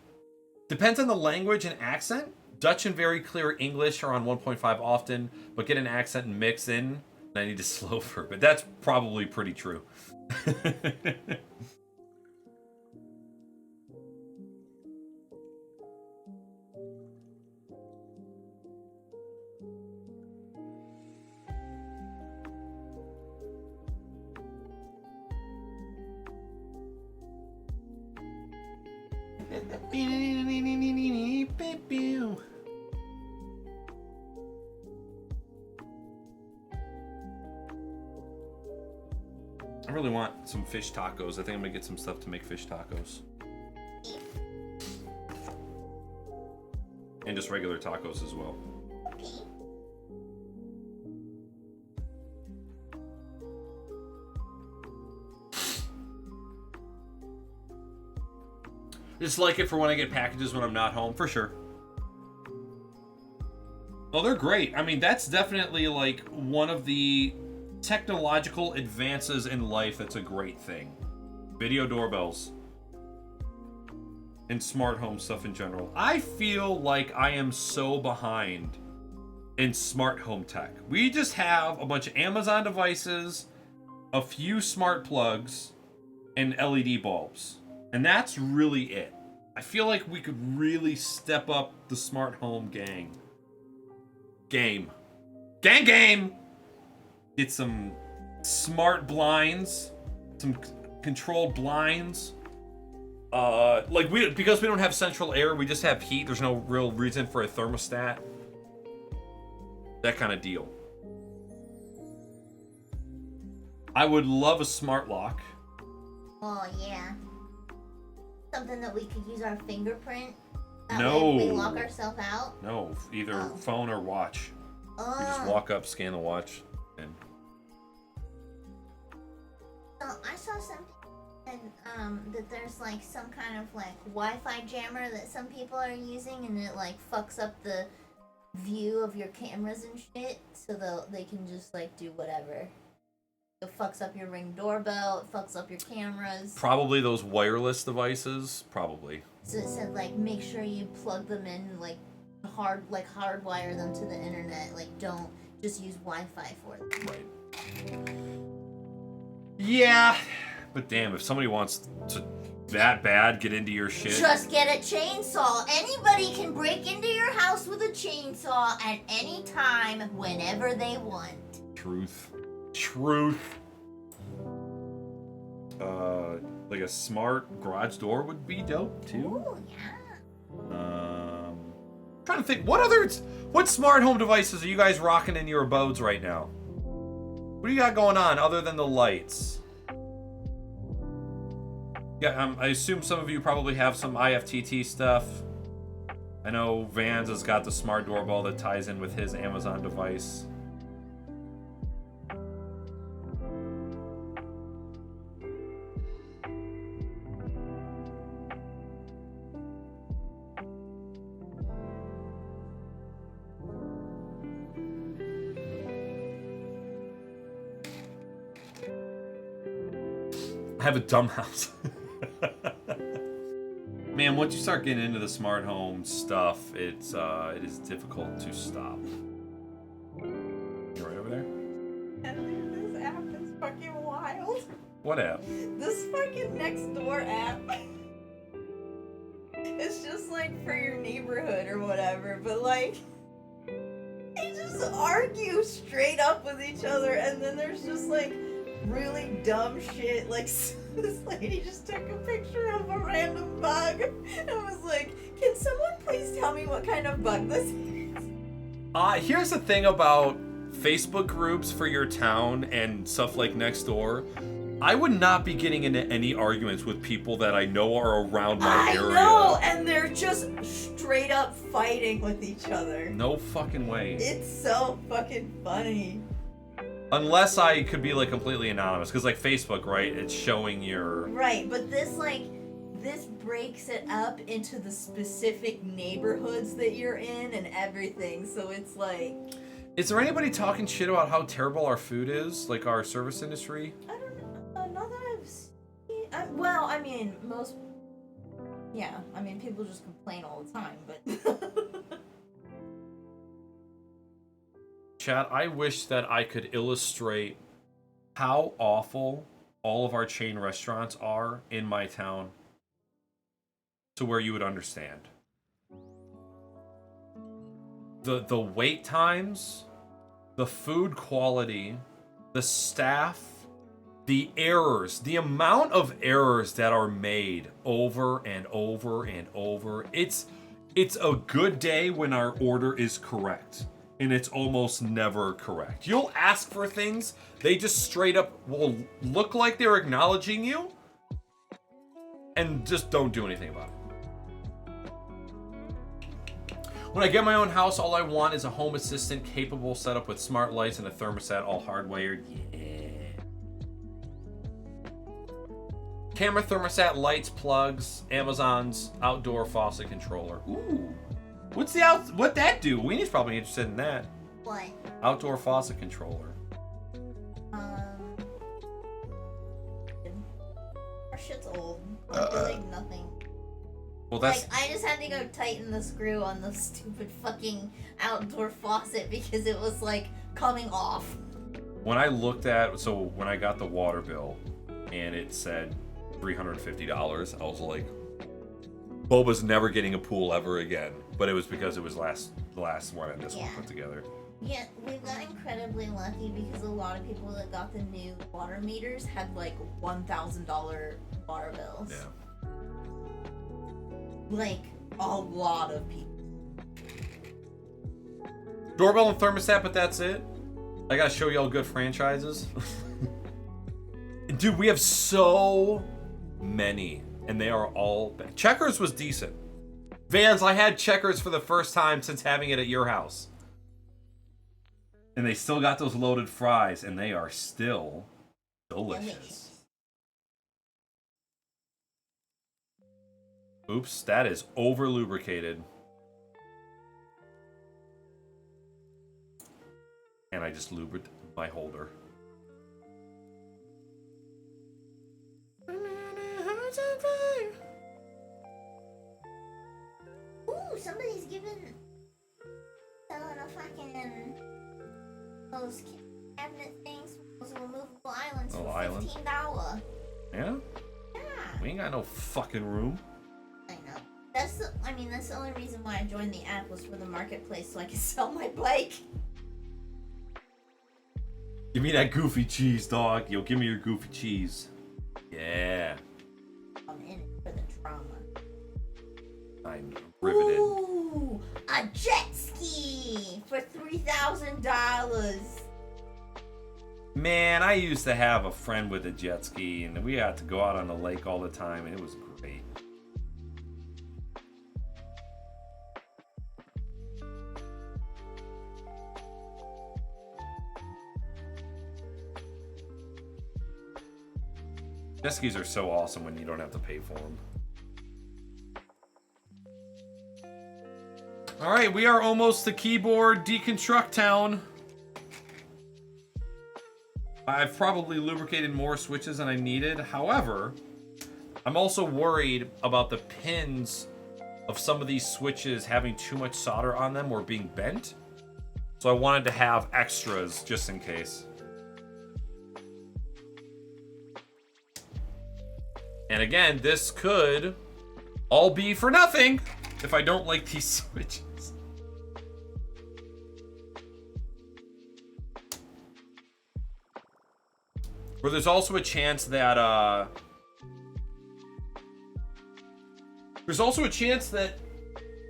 Depends on the language and accent. Dutch and very clear English are on 1.5 often, but get an accent and mix in, and I need to slow for it. But that's probably pretty true. I really want some fish tacos. I think I'm gonna get some stuff to make fish tacos. And just regular tacos as well. Just like it for when I get packages when I'm not home, for sure. Well, they're great. I mean, that's definitely like one of the technological advances in life that's a great thing. Video doorbells. And smart home stuff in general. I feel like I am so behind in smart home tech. We just have a bunch of Amazon devices, a few smart plugs, and LED bulbs. And that's really it. I feel like we could really step up the smart home game. Gang! Get some smart blinds, some controlled blinds. Because we don't have central air, we just have heat. There's no real reason for a thermostat. That kind of deal. I would love a smart lock.
Oh yeah. Something that we could use our fingerprint.
No.
Way we lock ourselves out.
No, either phone or watch. You just walk up, scan the watch, and.
So I saw something, and that there's like some kind of like Wi-Fi jammer that some people are using, and it like fucks up the view of your cameras and shit, so they can just like do whatever. It fucks up your Ring doorbell. It fucks up your cameras.
Probably those wireless devices. Probably.
So it said like make sure you plug them in, like hardwire them to the internet. Like don't just use Wi-Fi for them.
Right. Yeah, but damn, if somebody wants to that bad get into your shit,
just get a chainsaw. Anybody can break into your house with a chainsaw at any time, whenever they want.
Truth. Like a smart garage door would be dope too.
Ooh, yeah.
Trying to think what smart home devices are you guys rocking in your abodes right now? What do you got going on other than the lights? Yeah, I assume some of you probably have some IFTT stuff. I know Vans has got the smart doorbell that ties in with his Amazon device. I have a dumb house. Man, once you start getting into the smart home stuff, it is difficult to stop. You right over there?
This app is fucking wild.
What app?
This fucking next door app. It's just like for your neighborhood or whatever, but like they just argue straight up with each other, and then there's just like really dumb shit. Like this lady just took a picture of a random bug and was like, "Can someone please tell me what kind of bug this is?"
Here's the thing about Facebook groups for your town and stuff like Nextdoor. I would not be getting into any arguments with people that I know are around my area.
I know, and they're just straight up fighting with each other.
No fucking way.
It's so fucking funny.
Unless I could be like completely anonymous, because like Facebook, right? It's showing your.
Right, but this like
this breaks it up into the specific neighborhoods that you're in and everything. So it's like,
Is there anybody talking shit about how terrible our food is, like our service industry?
I don't know. Not that I've seen. Well, I mean, most. Yeah, I mean, people just complain all the time, but.
Chat, I wish that I could illustrate how awful all of our chain restaurants are in my town to where you would understand. The wait times, the food quality, the staff, the errors, the amount of errors that are made over and over and over. It's a good day when our order is correct, and it's almost never correct. You'll ask for things, they just straight up will look like they're acknowledging you and just don't do anything about it. When I get my own house, all I want is a home assistant capable setup with smart lights and a thermostat, all hardwired. Yeah. Camera, thermostat, lights, plugs, Amazon's outdoor faucet controller. Ooh. What'd that do? Weenie's probably interested in that.
What?
Outdoor faucet controller.
Our shit's old. Like nothing.
Well, that's
Like, I just had to go tighten the screw on the stupid fucking outdoor faucet because it was, like, coming off.
when I looked at. So when I got the water bill, and it said $350, I was like, Boba's never getting a pool ever again. But it was because it was the last one and this one put together.
Yeah, we got incredibly lucky because a lot of people that got the new water meters had, like, $1,000 water bills.
Yeah.
Like, a lot of people.
Doorbell and thermostat, but that's it. I gotta show y'all good franchises. Dude, we have so many, and they are all bad. Checkers was decent. Vans, I had Checkers for the first time since having it at your house. And they still got those loaded fries, and they are still delicious. Oops, that is over lubricated. And I just lubricated my holder.
Ooh, somebody's selling a fucking those cabinet things, those removable islands
Oh,
for
island?
$15.
Yeah?
Yeah,
We ain't got no fucking room.
I know. That's the only reason why I joined the app was for the marketplace so I could sell my bike.
Give me that goofy cheese, dog. Yo, give me your goofy cheese. Yeah.
I'm in it for the drama.
I'm riveted.
Ooh, a jet ski for $3,000.
Man, I used to have a friend with a jet ski, and we had to go out on the lake all the time, and it was great. Jet skis are so awesome when you don't have to pay for them. Alright, we are almost to keyboard deconstruct town. I've probably lubricated more switches than I needed. However, I'm also worried about the pins of some of these switches having too much solder on them or being bent. So I wanted to have extras just in case. And again, this could all be for nothing if I don't like these switches. Or there's also a chance that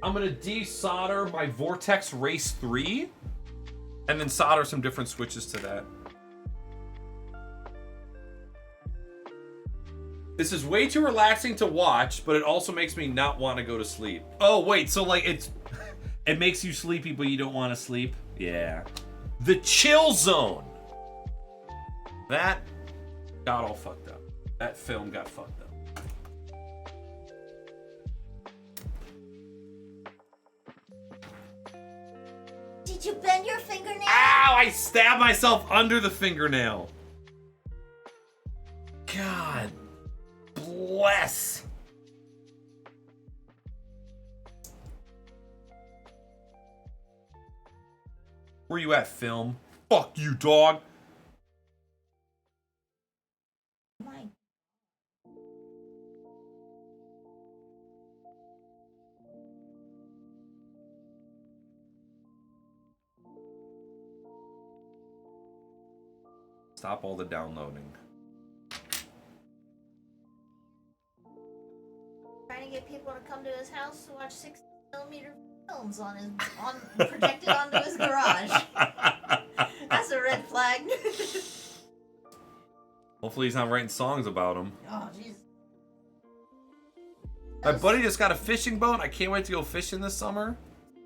I'm gonna desolder my Vortex Race 3 and then solder some different switches to that. This is way too relaxing to watch, but it also makes me not want to go to sleep. Oh, wait, so like it makes you sleepy, but you don't want to sleep? Yeah. The chill zone. That got all fucked up. That film got fucked up.
Did you bend your fingernail?
Ow! I stabbed myself under the fingernail. God bless. Where you at, film? Fuck you, dog.
My.
Stop all the downloading.
Trying to get people to come to his house to watch 6mm films projected onto his garage. That's a red flag.
Hopefully he's not writing songs about him.
Oh, jeez.
My buddy just got a fishing boat. I can't wait to go fishing this summer.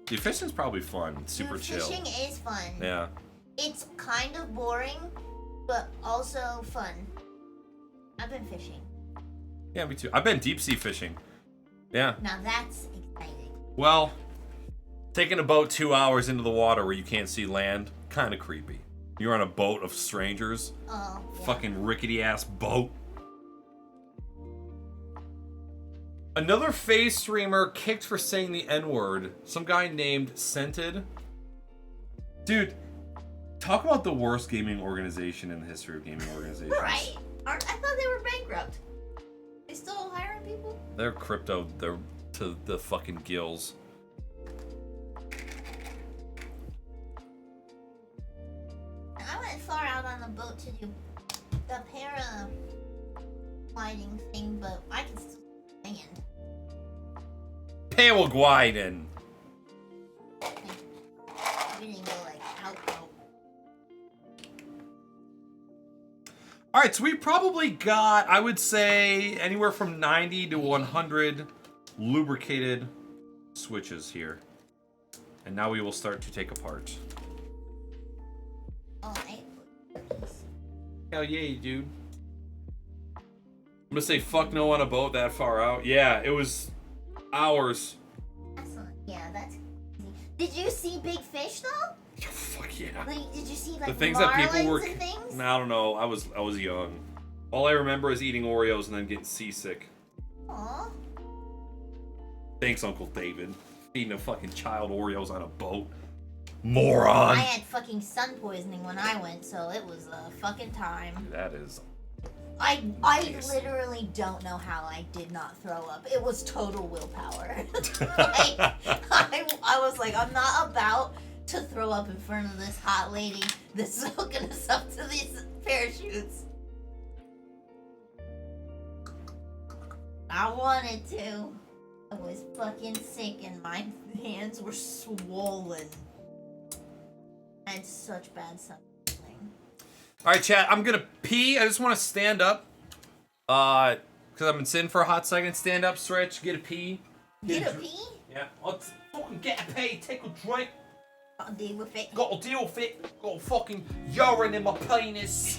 Dude, fishing's probably fun. It's super chill.
Fishing is fun.
Yeah.
It's kind of boring, but also fun. I've been fishing.
Yeah, me too. I've been deep sea fishing. Yeah.
Now that's exciting.
Well, taking a boat 2 hours into the water where you can't see land, kind of creepy. You're on a boat of strangers.
Oh, yeah.
Fucking rickety ass boat. Another FaZe streamer kicked for saying the N-word. Some guy named Scented. Dude, talk about the worst gaming organization in the history of gaming organizations.
Right. I thought they were bankrupt. They still hiring people?
They're crypto. They're to the fucking gills.
I went far out on the boat to do the paragliding thing, but I can still land.
Paragliding.
We didn't go like out.
All right, so we probably got, I would say, anywhere from 90 to 100 lubricated switches here. And now we will start to take apart.
Oh,
Hell yeah, dude. I'm gonna say fuck no on a boat that far out. Yeah, it was hours.
yeah, that's crazy. Did you see big fish though?
Fuck yeah.
Like, did you see like
The things that people were.
marlins and things?
I don't know. I was young. All I remember is eating Oreos and then getting seasick.
Aw.
Thanks, Uncle David. Feeding a fucking child Oreos on a boat. Moron.
I had fucking sun poisoning when I went, so it was a fucking time.
That is.
I literally don't know how I did not throw up. It was total willpower. Like, I was like, I'm not about to throw up in front of this hot lady that's hooking us up to these parachutes. I wanted to. I was fucking sick and my hands were swollen. I had such bad something.
All right, chat. I'm gonna pee. I just want to stand up. Because I've been sitting for a hot second. Stand up, stretch, get a pee.
Get a pee?
Yeah. Let's fucking get a pee. Take a drink.
Gotta deal with it.
Gotta deal with it. Got a fucking urine in my penis.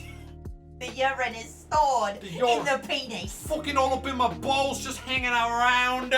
The urine is stored
The
in
urine.
the penis.
Fucking all up in my balls, just hanging around.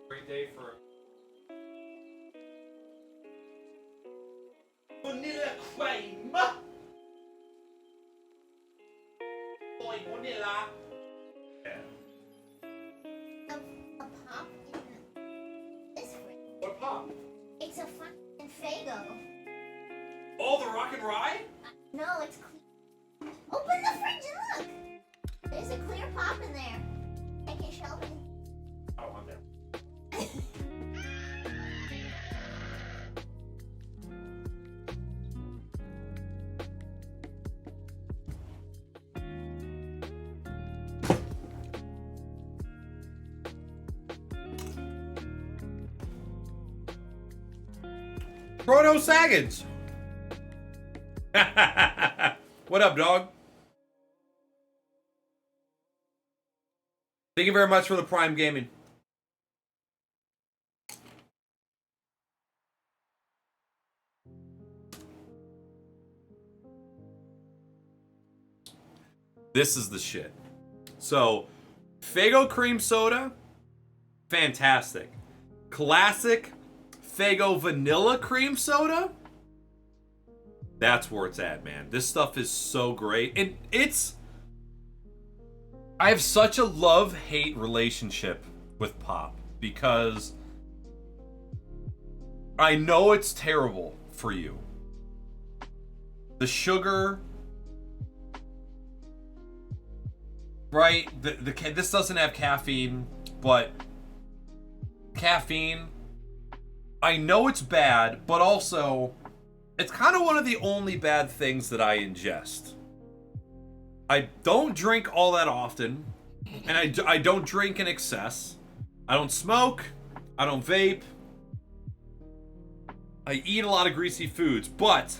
Great day for vanilla cream. Boy, vanilla. Yeah.
A pop in this fridge.
What pop?
It's a fucking Faygo.
Oh, the rock and rye?
No, it's clear. Open the fridge and look. There's a clear pop in there. Take it, Shelby.
Oh, I'm down. Proto Saggins. What up, dog? Thank you very much for the Prime Gaming. This is the shit. So, Faygo cream soda, fantastic. Classic Faygo vanilla cream soda, that's where it's at, man. This stuff is so great. And I have such a love-hate relationship with pop because I know it's terrible for you. The sugar, right? This doesn't have caffeine, but caffeine, I know it's bad, but also it's kind of one of the only bad things that I ingest. I don't drink all that often, and I don't drink in excess. I don't smoke. I don't vape. I eat a lot of greasy foods, but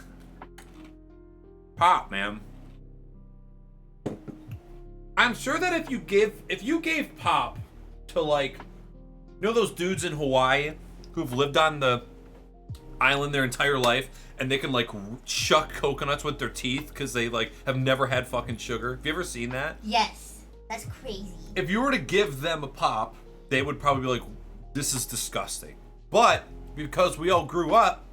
pop, man. I'm sure that if you gave pop to, like, you know those dudes in Hawaii who've lived on the island their entire life and they can, like, shuck coconuts with their teeth because they, like, have never had fucking sugar? Have you ever seen that?
Yes. That's crazy. If
you were to give them a pop, they would probably be like, this is disgusting. But because we all grew up,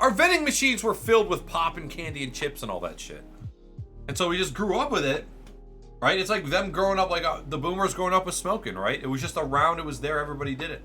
our vending machines were filled with pop and candy and chips and all that shit. And so we just grew up with it, right? It's like them growing up, like the boomers growing up with smoking, right? It was just around, it was there, everybody did it.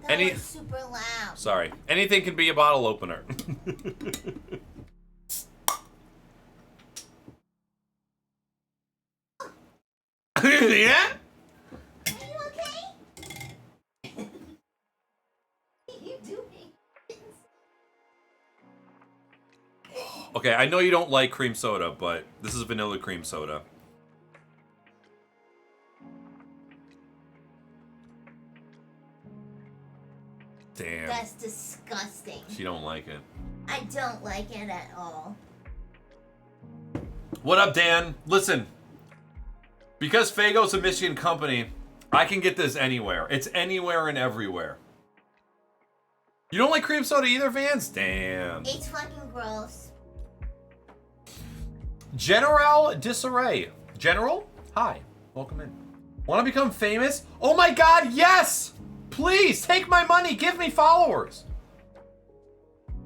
That was super loud.
Sorry. Anything can be a bottle opener. Yeah?
Are you okay? What are you doing?
Okay, I know you don't like cream soda, but this is vanilla cream soda. Damn.
That's disgusting.
She don't like it.
I don't like it at all.
What up, Dan? Listen, because Faygo's a Michigan company, I can get this anywhere. It's anywhere and everywhere. You don't like cream soda either, Vans? Damn.
It's fucking gross.
General Disarray. General? Hi. Welcome in. Want to become famous? Oh my god, yes! Please, take my money, give me followers.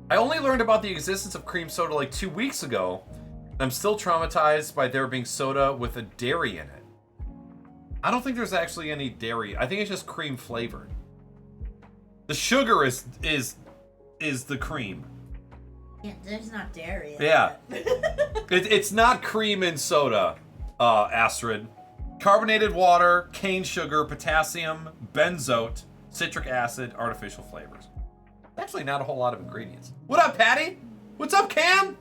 I only learned about the existence of cream soda like 2 weeks ago. And I'm still traumatized by there being soda with a dairy in it. I don't think there's actually any dairy. I think it's just cream flavored. The sugar is the cream.
Yeah, there's not dairy in
Yeah.
it.
It's not cream in soda, Astrid. Carbonated water, cane sugar, potassium, benzoate, citric acid, artificial flavors. Actually, not a whole lot of ingredients. What up, Patty? What's up, Cam?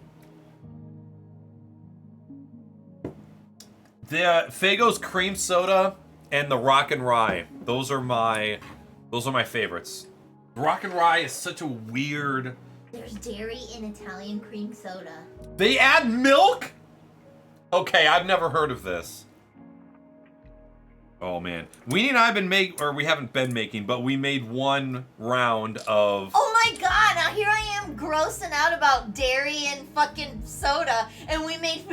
The Faygo's cream soda and the Rock and Rye. Those are my favorites. Rock and Rye is such a weird.
There's dairy in Italian cream soda.
They add milk? Okay, I've never heard of this. Oh man, Weenie and I we haven't been making, but we made one round of.
Oh my god! Now here I am grossing out about dairy and fucking soda, and we made.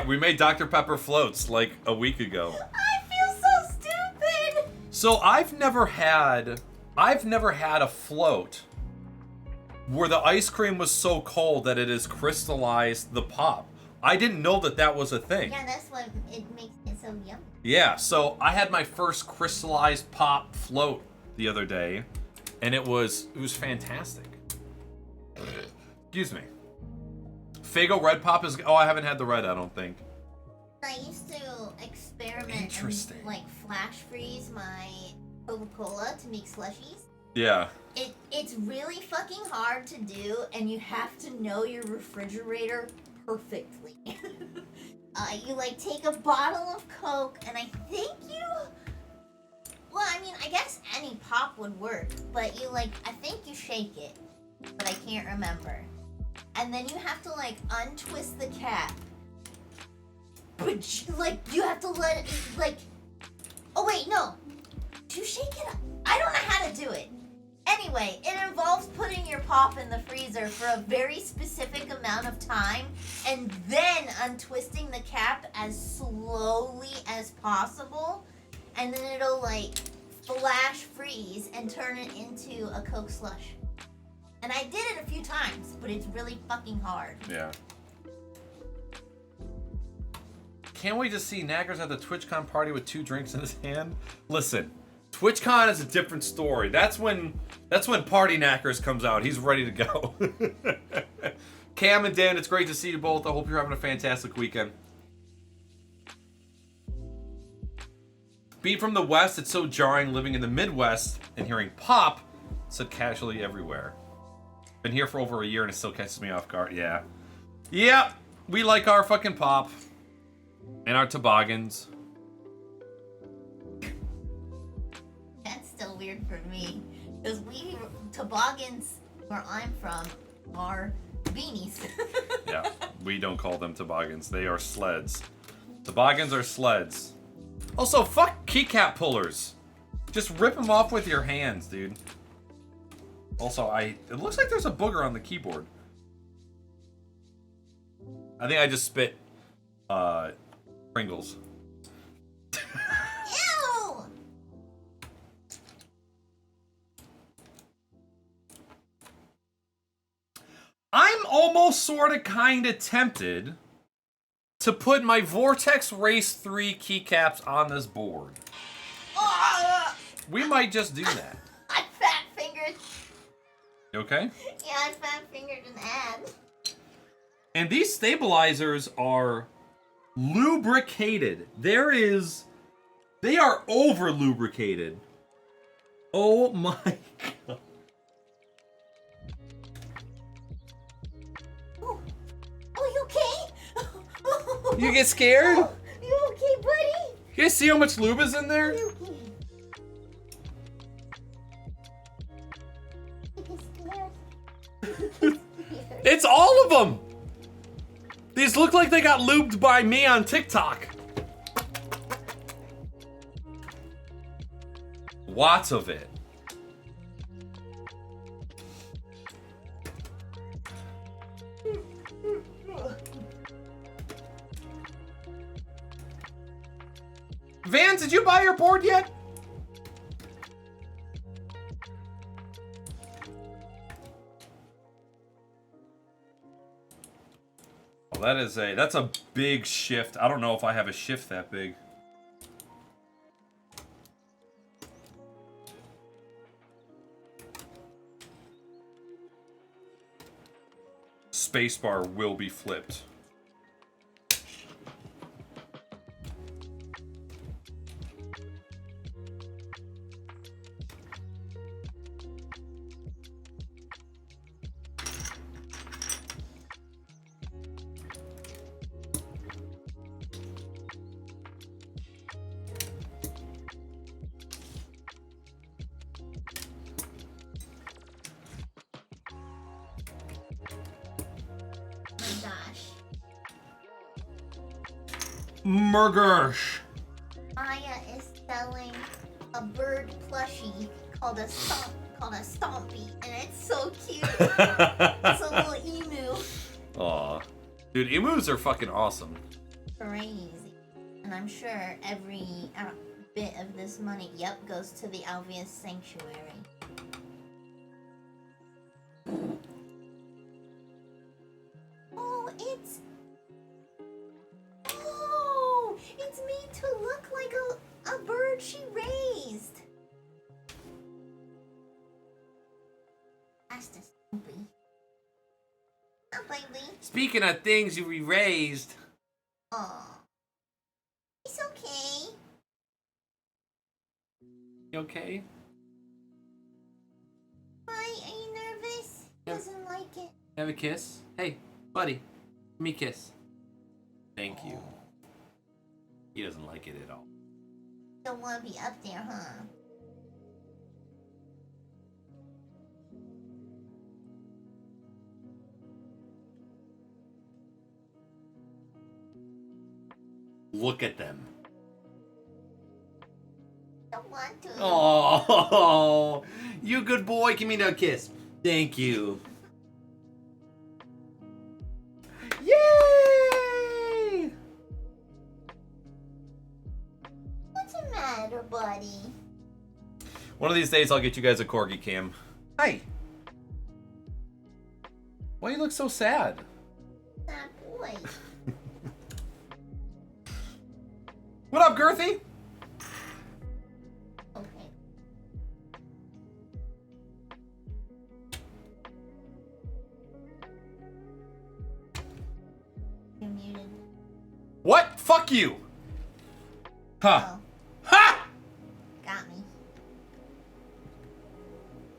We made Dr. Pepper floats like a week ago.
I feel so stupid.
So I've never had a float where the ice cream was so cold that it has crystallized the pop. I didn't know that was a thing.
Yeah, that's what it makes it so yummy.
Yeah, so I had my first crystallized pop float the other day, and it was fantastic. Excuse me. Faygo Red Pop is... Oh, I haven't had the red, I don't think.
I used to experiment
Interesting.
and like flash freeze my Coca-Cola to make slushies.
Yeah.
It's really fucking hard to do, and you have to know your refrigerator perfectly. You like take a bottle of Coke, and I think you... Well, I mean, I guess any pop would work, but you like, I think you shake it, but I can't remember. And then you have to like untwist the cap. But like, you have to let it, like... Oh wait, no. Do you shake it up? I don't know how to do it. Anyway, it involves putting your pop in the freezer for a very specific amount of time and then untwisting the cap as slowly as possible, and then it'll like flash freeze and turn it into a Coke slush. And I did it a few times, but it's really fucking hard.
Yeah. Can't wait to see Naggers at the TwitchCon party with 2 drinks in his hand. Listen, TwitchCon is a different story. That's when Party Knackers comes out. He's ready to go. Cam and Dan, it's great to see you both. I hope you're having a fantastic weekend. Being from the West, it's so jarring living in the Midwest and hearing pop said casually everywhere. Been here for over a year and it still catches me off guard. Yeah. Yep. We like our fucking pop. And our toboggans.
That's still weird for me. Because toboggans, where I'm from, are beanies.
Yeah, we don't call them toboggans. They are sleds. Toboggans are sleds. Also, fuck keycap pullers. Just rip them off with your hands, dude. Also, it looks like there's a booger on the keyboard. I think I just spit, Pringles.
Ew!
I'm almost sort of kind of tempted to put my Vortex Race 3 keycaps on this board. We might just do that.
I fat-fingered.
You okay?
Yeah, I fat-fingered an ad.
And these stabilizers are lubricated. They are over lubricated. Oh my god.
Oh, you okay?
You get scared?
You okay, buddy?
You guys see how much lube is in there?
You okay? You scared?
It's all of them! These look like they got lubed by me on TikTok. Lots of it. Vance, did you buy your board yet? Well, that's a big shift. I don't know if I have a shift that big. Spacebar will be flipped. Murgersh.
Maya is selling a bird plushie called a Stompy, and it's so cute. It's a little emu.
Aw. Dude, emus are fucking awesome.
Crazy. And I'm sure every bit of this money, goes to the Alveus Sanctuary. It's made to look like a bird she raised. That's the Stompy. baby?
Speaking of things you erased.
Oh. It's okay.
You okay?
Why are you nervous?
Yeah.
Doesn't like it.
Have a kiss? Hey, buddy. Give me a kiss. Thank you. He doesn't like it at all.
Don't want to be up there, huh?
Look at them.
Don't want to.
Oh, you good boy. Give me that kiss. Thank you. Yay!
What's the matter, buddy?
One of these days, I'll get you guys a corgi cam. Hi. Why you look so sad?
That boy.
What up, Girthy?
Okay. You're muted.
What? Fuck you. Huh.
Oh,
Ha!
got me.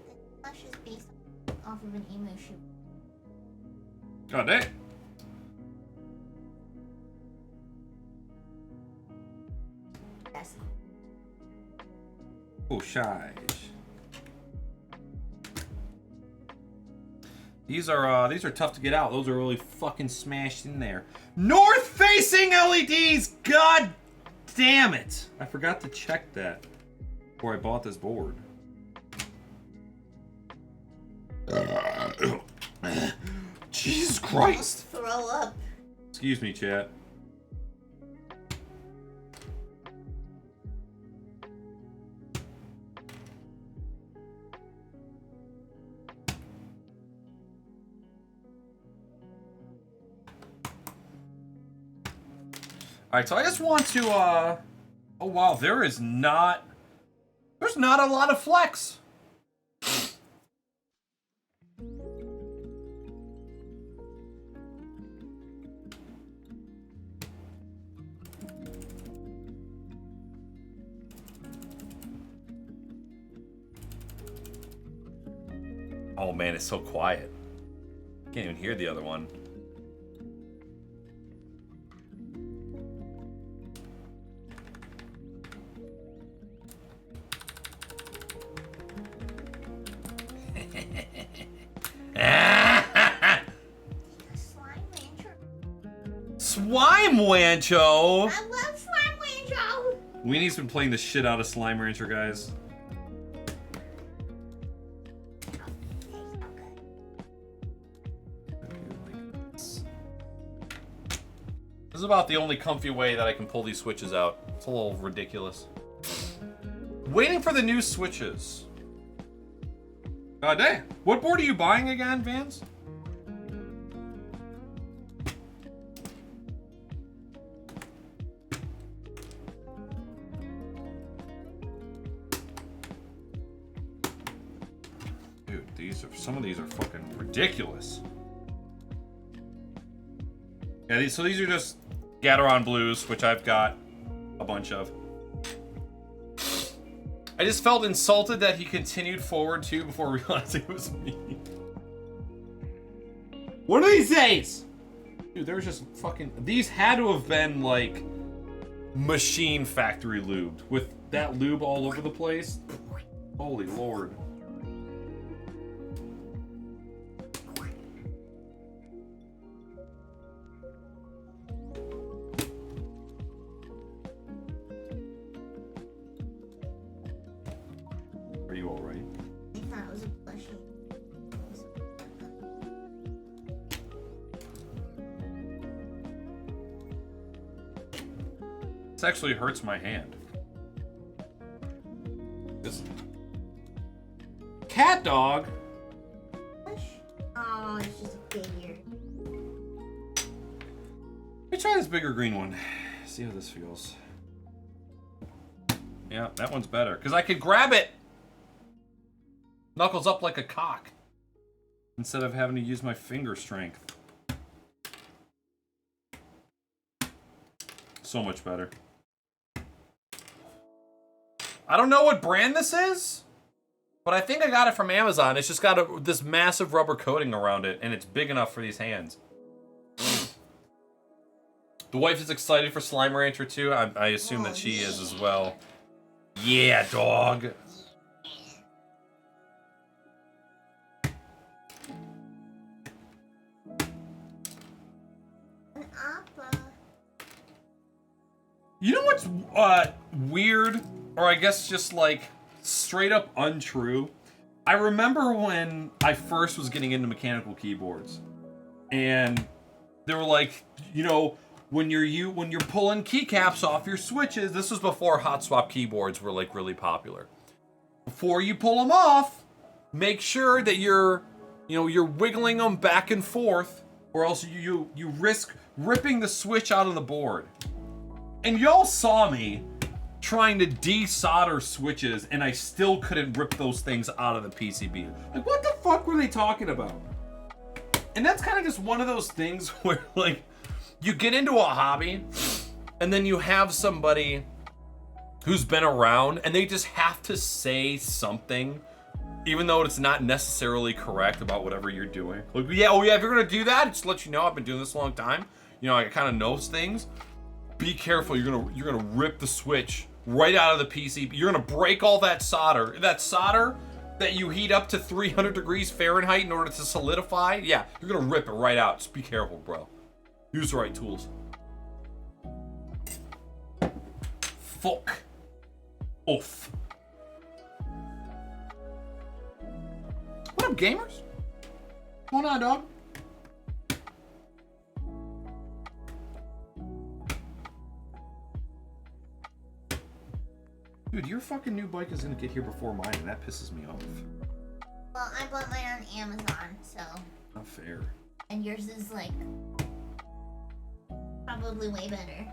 The flush is based off of an emo shoot.
God dang.
That's
Oh, shy. These are tough to get out. Those are really fucking smashed in there. North facing LEDs. God damn it! I forgot to check that before I bought this board. Jesus Christ!
throw up.
Excuse me, chat. Alright, so I just want to, oh wow, there's not a lot of flex. Oh man, it's so quiet. Can't even hear the other one.
Slime Rancher.
Swime Wancho!
I love Slime Rancher.
Weenie's been playing the shit out of Slime Rancher, guys. This is about the only comfy way that I can pull these switches out. It's a little ridiculous. Waiting for the new switches. God dang. What board are you buying again, Vans? Dude, some of these are fucking ridiculous. Yeah, so these are just Gateron Blues, which I've got a bunch of. I just felt insulted that he continued forward too before realizing it was me. One of these days! Dude, there was just fucking... These had to have been, like, machine factory lubed. With that lube all over the place. Holy lord. Are you alright?
I thought it was a plushie.
This actually hurts my hand. This cat dog.
Plush? Oh, it's just a figure.
Let me try this bigger green one. See how this feels. Yeah, that one's better because I could grab it. Knuckles up like a cock instead of having to use my finger strength. So much better. I don't know what brand this is, but I think I got it from Amazon. It's just got this massive rubber coating around it, and it's big enough for these hands. The wife is excited for Slime Rancher too. I assume that she is as well. Yeah, dog. You know what's weird, or I guess just like straight up untrue? I remember when I first was getting into mechanical keyboards, and they were like, you know, when you're pulling keycaps off your switches. This was before hot swap keyboards were like really popular. Before you pull them off, make sure that you're wiggling them back and forth, or else you risk ripping the switch out of the board. And y'all saw me trying to desolder switches, and I still couldn't rip those things out of the PCB. Like, what the fuck were they talking about? And that's kind of just one of those things where, like, you get into a hobby, and then you have somebody who's been around, and they just have to say something, even though it's not necessarily correct about whatever you're doing. Like, yeah, oh yeah, if you're gonna do that, just to let you know, I've been doing this a long time. You know, I kind of know things. Be careful, you're gonna rip the switch right out of the PCB. You're gonna break all that solder. That solder that you heat up to 300 degrees Fahrenheit in order to solidify. Yeah, you're gonna rip it right out. Just be careful, bro. Use the right tools. Fuck. Oof. What up, gamers? What's going on, dog? Dude, your fucking new bike is gonna get here before mine, and that pisses me off.
Well, I bought mine on Amazon, so.
Not fair.
And yours is like probably way better.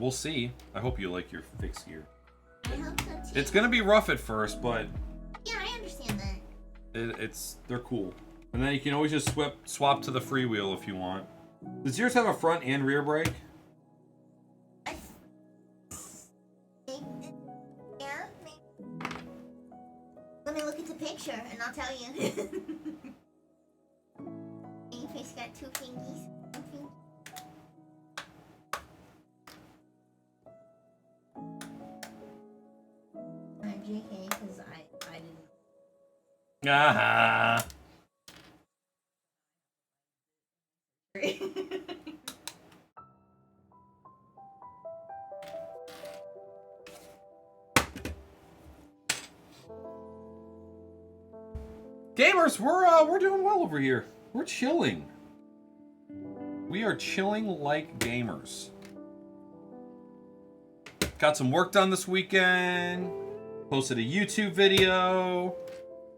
We'll see. I hope you like your fixed gear.
I hope so too.
It's gonna be rough at first, but
Yeah, I understand that.
they're cool. And then you can always just swap to the freewheel if you want. Does yours have a front and rear brake?
Yeah, maybe. Let me look at the picture and I'll tell you. Your face got two fingies. JK, because I didn't.
Ah. Gamers, we're doing well over here. We're chilling. We are chilling like gamers. Got some work done this weekend. Posted a YouTube video.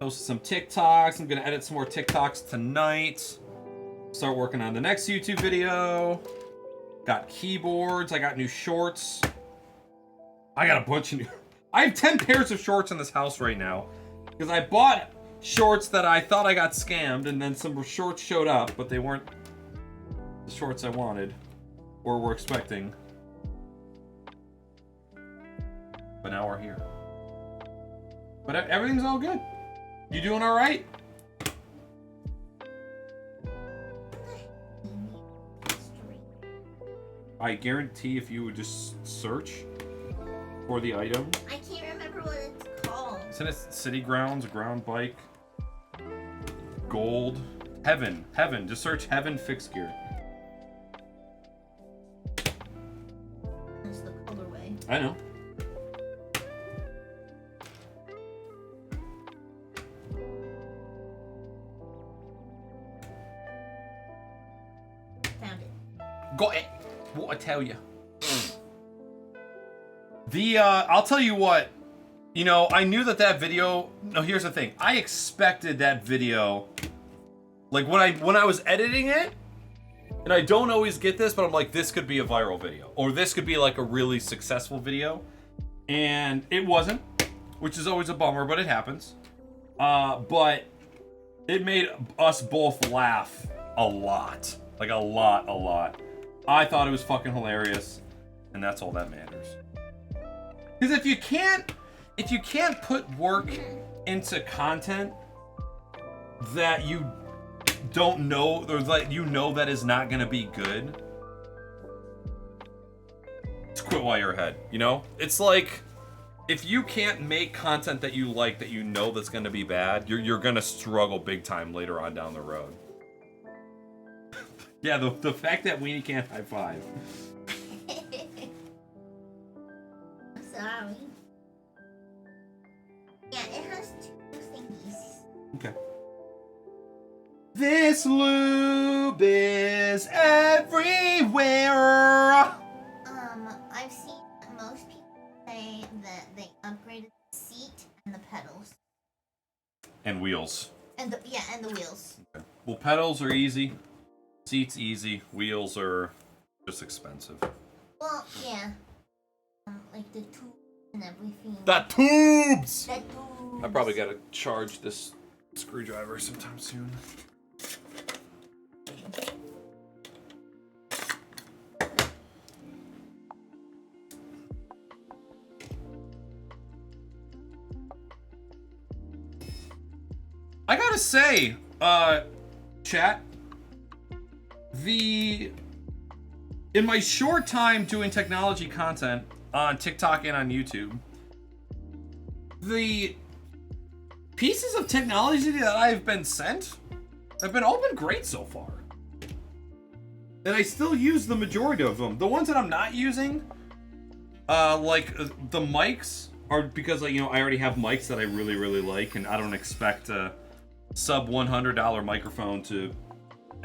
Posted some TikToks. I'm gonna edit some more TikToks tonight. Start working on the next YouTube video. Got keyboards. I got new shorts. I got a bunch of new... I have 10 pairs of shorts in this house right now. Because I bought shorts that I thought I got scammed, and then some shorts showed up, but they weren't the shorts I wanted or were expecting. But now we're here. But everything's all good. You doing all right? I guarantee if you would just search for the item.
I can't remember what it's called.
Isn't it City Grounds, ground bike, gold, heaven. Just search heaven fixed gear.
That's the colorway.
I know.
Found it.
Got it. What I tell you. I'll tell you what. You know, I knew that video. No, here's the thing. I expected that video. Like when I was editing it, and I don't always get this, but I'm like, this could be a viral video, or this could be like a really successful video, and it wasn't, which is always a bummer, but it happens. But it made us both laugh a lot, like a lot. I thought it was fucking hilarious. And that's all that matters. Because if you can't put work into content that you don't know, or like you know that is not gonna be good, just quit while you're ahead. You know, it's like if you can't make content that you like, that you know that's gonna be bad, you're gonna struggle big time later on down the road. Yeah, the fact that Weenie can't high five.
I'm sorry. Yeah, it has 2 thingies.
Okay. This lube is everywhere.
I've seen most people say that they upgraded the seat and the pedals.
And wheels.
And the wheels.
Okay. Well, pedals are easy. Seats easy. Wheels are just expensive.
Well, yeah. Like the tube and everything.
The tubes!
The tubes.
I probably gotta charge this screwdriver sometime soon. I gotta say, chat, in my short time doing technology content on TikTok and on YouTube, the pieces of technology that I've been sent have all been great so far. And I still use the majority of them. The ones that I'm not using, like the mics, are because, like, you know, I already have mics that I really, really like, and I don't expect a sub $100 microphone to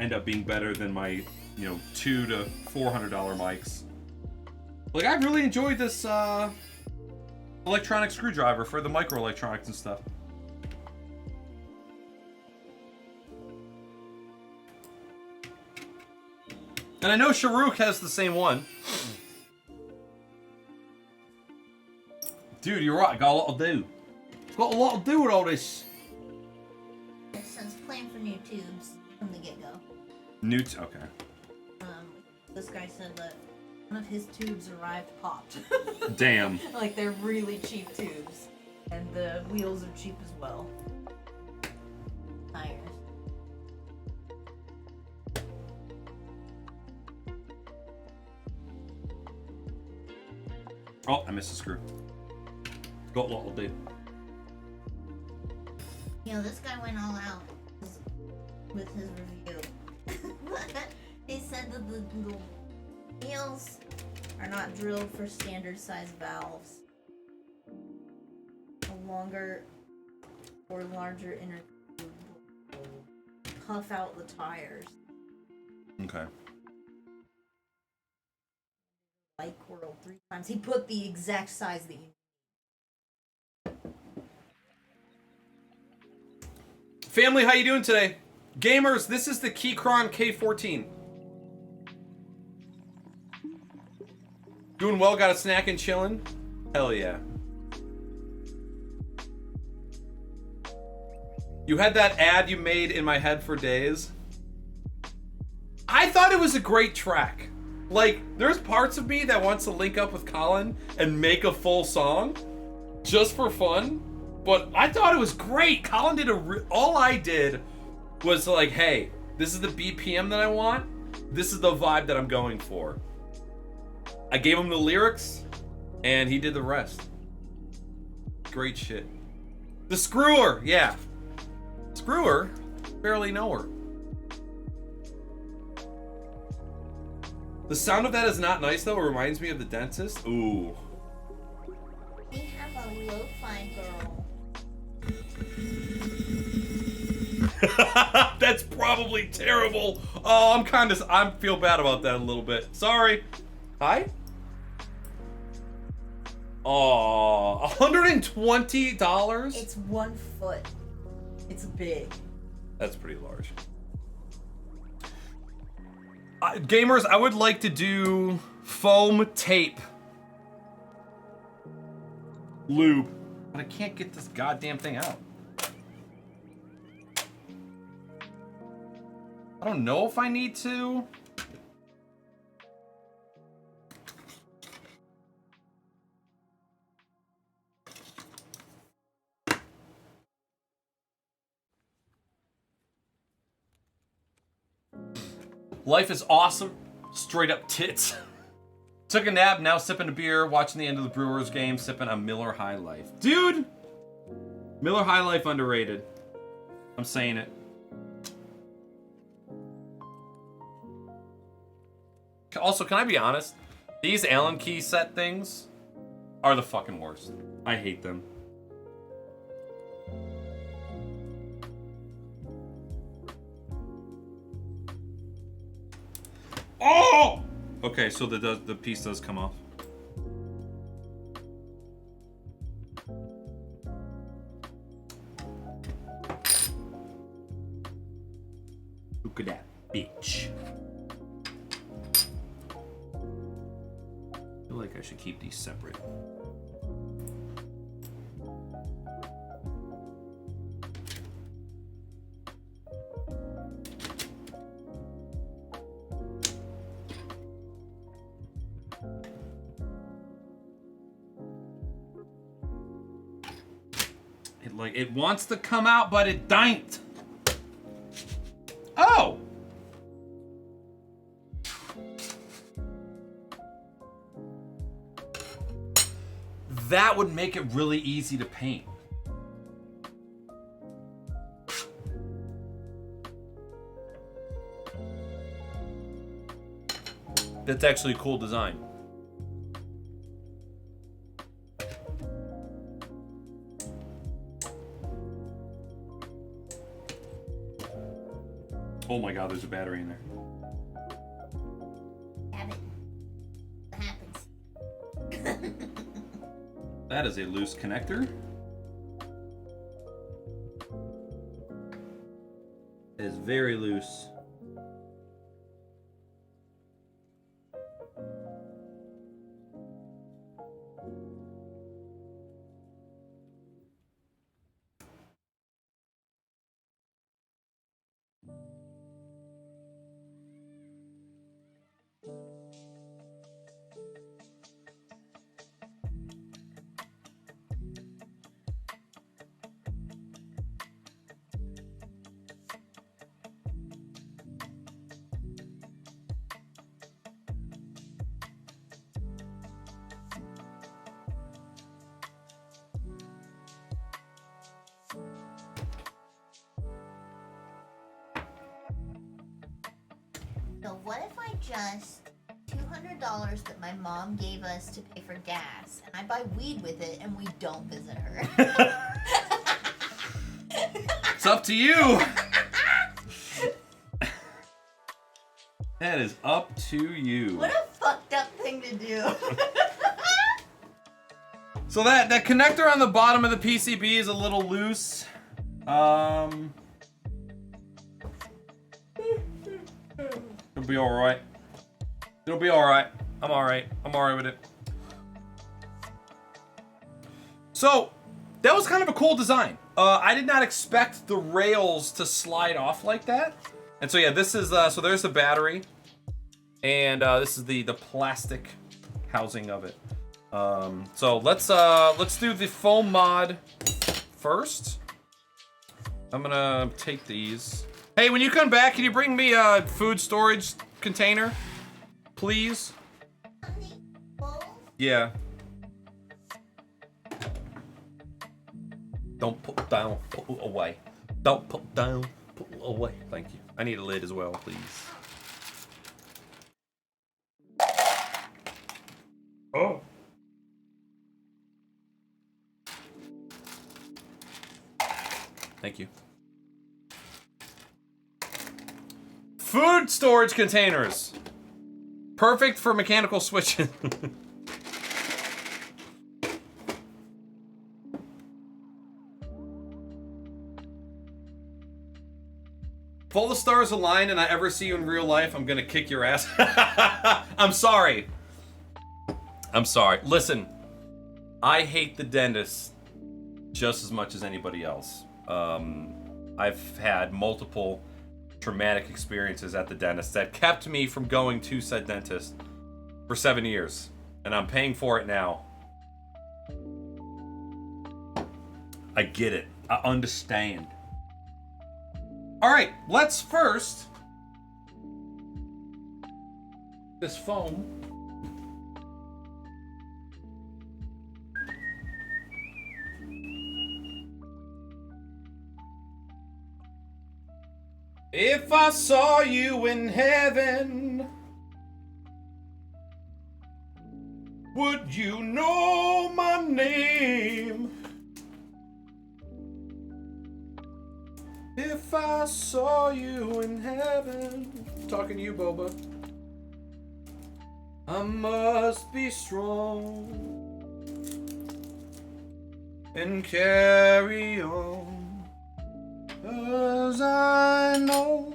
end up being better than my, you know, $200 to $400 mics. Like, I really enjoyed this electronic screwdriver for the microelectronics and stuff. And I know Sharuk has the same one. Dude, you're right. Got a lot to do. Got a lot to do with all this.
Since playing for new tubes from the get-go.
Okay.
This guy said that one of his tubes arrived popped.
Damn.
Like, they're really cheap tubes. And the wheels are cheap as well.
Tires.
Oh, I missed a screw. Got a lot to do.
You know, this guy went all out with his review. He said that the wheels
Are not drilled for standard size valves. A longer or larger inner tube will puff out the tires.
Okay.
Bike whirl 3 times. He put the exact size that you need.
Family, how you doing today? Gamers, this is the Keychron K14. Doing well, got a snack and chilling? Hell yeah. You had that ad you made in my head for days. I thought it was a great track. Like, there's parts of me that wants to link up with Colin and make a full song just for fun. But I thought it was great. Colin did all I did was like, hey, this is the BPM that I want. This is the vibe that I'm going for. I gave him the lyrics, and he did the rest. Great shit. The Screwer, yeah. Screwer? Barely know her. The sound of that is not nice, though. It reminds me of the dentist. Ooh.
we have a lo-fi girl.
That's probably terrible. Oh, I feel bad about that a little bit. Sorry. Hi? Oh, $120?
It's 1 foot. It's big.
That's pretty large. Gamers, I would like to do foam tape lube, but I can't get this goddamn thing out. I don't know if I need to. Life is awesome. Straight up tits. Took a nap, now sipping a beer, watching the end of the Brewers game, sipping a Miller High Life. Dude! Miller High Life underrated. I'm saying it. Also, can I be honest? These Allen key set things are the fucking worst. I hate them. Oh! Okay, so the piece does come off. Look at that bitch. I feel like I should keep these separate. It wants to come out, but it don't. Oh! That would make it really easy to paint. That's actually a cool design. Oh my god, there's a battery in there.
Have it. What happens?
That is a loose connector. It is very loose.
So what if I just $200 that my mom gave us to pay for gas, and I buy weed with it, and we don't visit her?
It's up to you. That is up to you.
What a fucked up thing to do.
So that connector on the bottom of the PCB is a little loose. It'll be all right. It'll be all right. I'm all right. I'm all right with it. So that was kind of a cool design. I did not expect the rails to slide off like that. And so yeah, this is so there's the battery, and this is the plastic housing of it. So let's do the foam mod first. I'm gonna take these. Hey, when you come back, can you bring me a food storage container, please? Yeah. Don't put down, put away. Don't put down, put away. Thank you. I need a lid as well, please. Oh. Thank you. Food storage containers. Perfect for mechanical switches. If all the stars align and I ever see you in real life, I'm gonna kick your ass. I'm sorry. I'm sorry. Listen, I hate the dentist just as much as anybody else. I've had multiple traumatic experiences at the dentist that kept me from going to said dentist for 7 years, and I'm paying for it now. I get it. I understand. All right, let's first this foam. If I saw you in heaven, would you know my name? If I saw you in heaven. Talking to you, Boba. I must be strong and carry on. 'Cause I know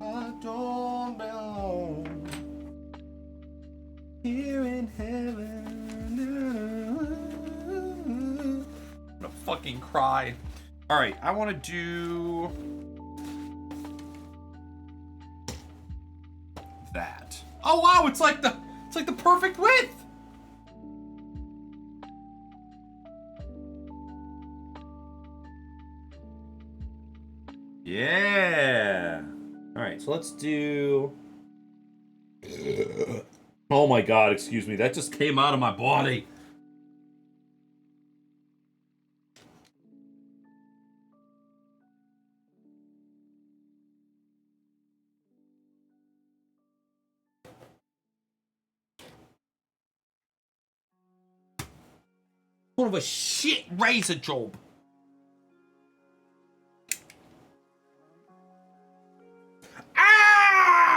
I don't belong here in heaven. I'm gonna fucking cry. Alright, I wanna do that. Oh wow, it's like the perfect width! Yeah. All right, so let's do. Oh my God! Excuse me. That just came out of my body. One of a shit razor job.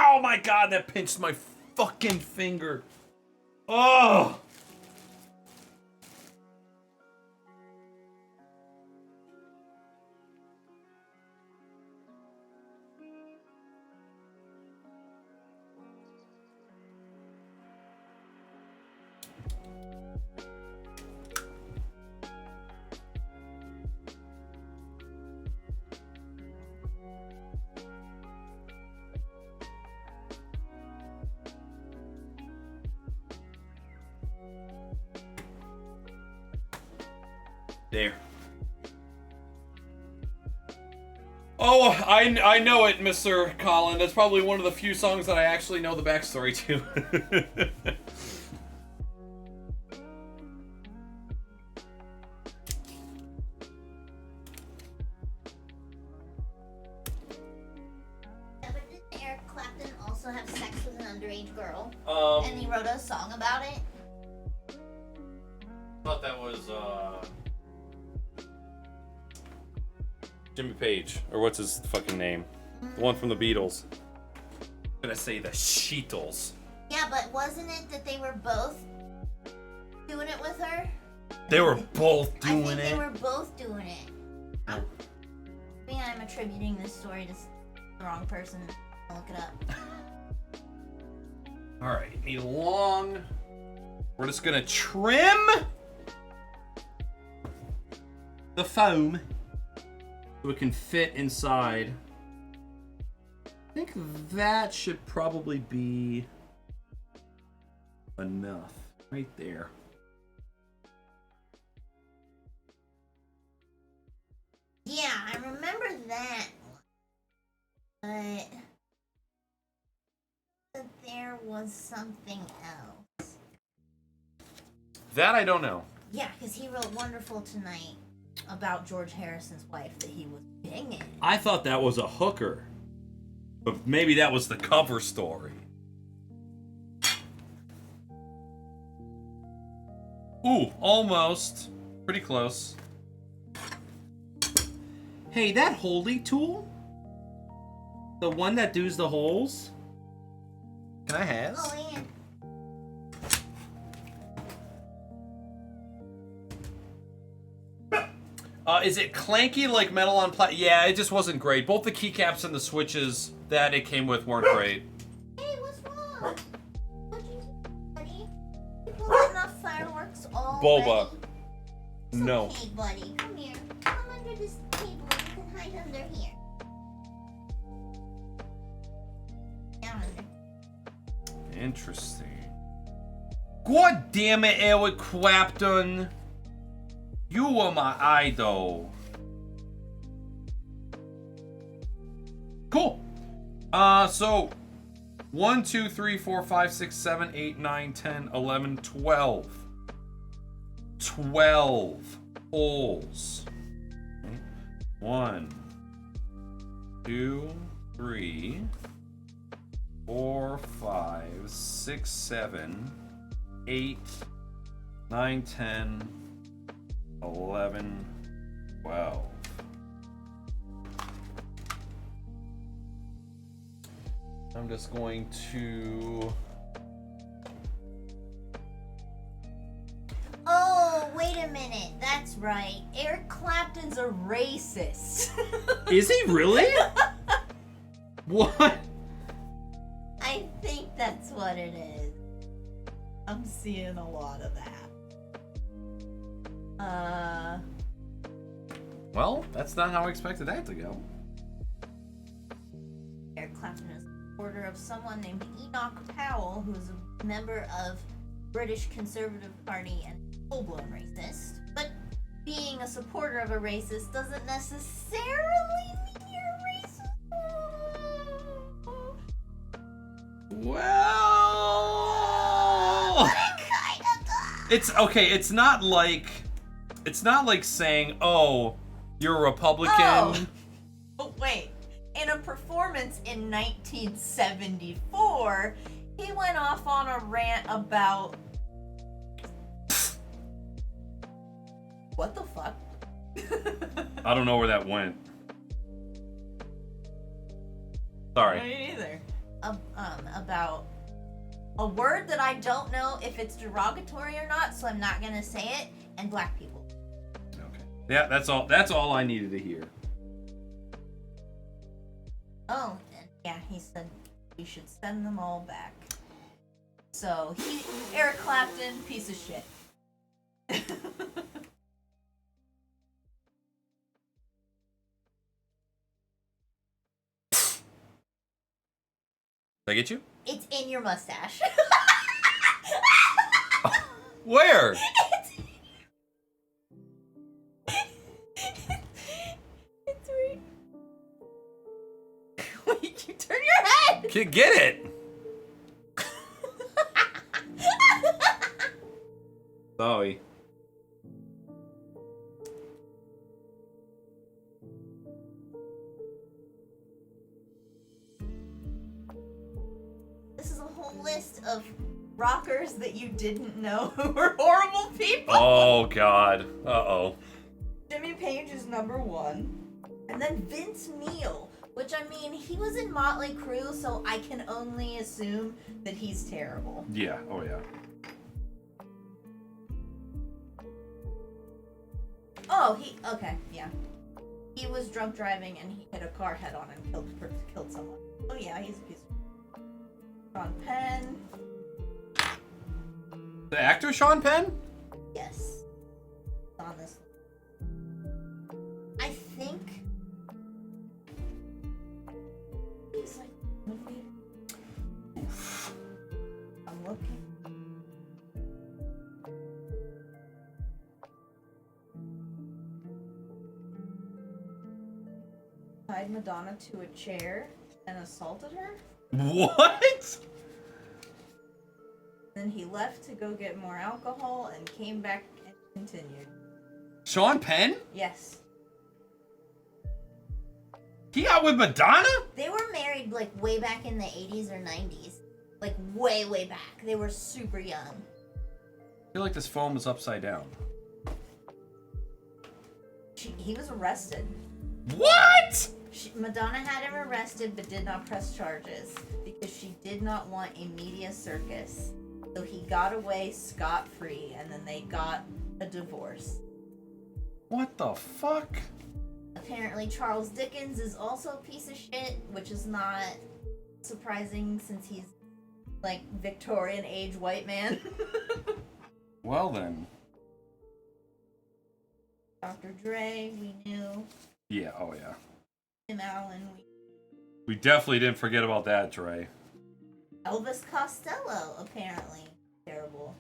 Oh my God, that pinched my fucking finger. Oh. There. Oh, I know it, Mr. Colin. That's probably one of the few songs that I actually know the backstory to.
Yeah, but didn't Eric Clapton also have sex with an underage girl? And he wrote a song about it?
I thought that was, Jimmy Page, or what's his fucking name? The one from the Beatles. I'm gonna say the Sheetles.
Yeah, but wasn't it that they were both doing it with her?
They were both
I
doing
think
it.
they were both doing it. I think I'm attributing this story to the wrong person. I'll look it up.
Alright, need a long. We're just gonna trim the foam so it can fit inside. I think that should probably be enough right there.
Yeah, I remember that one. But there was something else.
That I don't know.
Yeah, because he wrote Wonderful Tonight about George Harrison's wife that he was banging.
I thought that was a hooker. But maybe that was the cover story. Ooh, almost. Pretty close. Hey, that holy tool? The one that does the holes? Can I have?
Oh, yeah.
Is it clanky like metal on plastic? Yeah, it just wasn't great. Both the keycaps and the switches that it came with weren't great.
Hey, what's wrong? What'd you do, buddy? You pulled enough fireworks already?
Boba.
It's
No.
okay, buddy. Come here. Come under this table. You can hide under here. Down under.
Interesting. God damn it, Eric Clapton. You were my idol. Cool. So 1, 2, 3, 4, 5, 6, 7, 8, 9, 10, 11, 12. 12 holes. 1, 2, 3, 4, 5, 6, 7, 8, 9, 10, 11, 12. I'm just going to...
Oh, wait a minute. That's right. Eric Clapton's a racist.
Is he really? What?
I think that's what it is. I'm seeing a lot of that.
Well, that's not how I expected that to go.
Eric Clapton is a supporter of someone named Enoch Powell, who is a member of British Conservative Party and full-blown racist. But being a supporter of a racist doesn't necessarily mean you're racist.
Well,
Kind of does.
it's okay. It's not like saying, "Oh, you're a Republican."
Oh, wait. In a performance in 1974, he went off on a rant about... What the fuck?
I don't know where that went. Sorry.
Me neither. About a word that I don't know if it's derogatory or not, so I'm not gonna say it, and black people.
Okay. Yeah, that's all. That's all I needed to hear.
Oh, and yeah, he said we should send them all back. So Eric Clapton, piece of shit.
Did I get you?
It's in your mustache.
Where?
It's right. Wait, you turn your head.
Get it. Sorry.
This is a whole list of rockers that you didn't know who were horrible people.
Oh God. Uh-oh.
Jimmy Page is number 1.
And then Vince Neil, which I mean, he was in Motley Crue, so I can only assume that he's terrible.
Yeah. Oh yeah.
Oh, okay, yeah. He was drunk driving and he hit a car head on and killed someone. Oh yeah, he's a piece of... Sean Penn.
The actor Sean Penn?
Yes. On this. I think he's like movie.
Oof.
I'm looking. Tied Madonna to a chair and assaulted her.
What?
Then he left to go get more alcohol and came back and continued.
Sean Penn?
Yes.
He got with Madonna?
They were married like way back in the 80s or 90s. Like way, way back. They were super young.
I feel like this phone is upside down.
He was arrested.
What?
Madonna had him arrested but did not press charges because she did not want a media circus. So he got away scot-free and then they got a divorce.
What the fuck?
Apparently Charles Dickens is also a piece of shit, which is not surprising since he's like Victorian age white man.
Well then.
Dr. Dre, we knew.
Yeah, oh yeah.
Tim Allen,
We definitely didn't forget about that, Trey.
Elvis Costello, apparently. Terrible.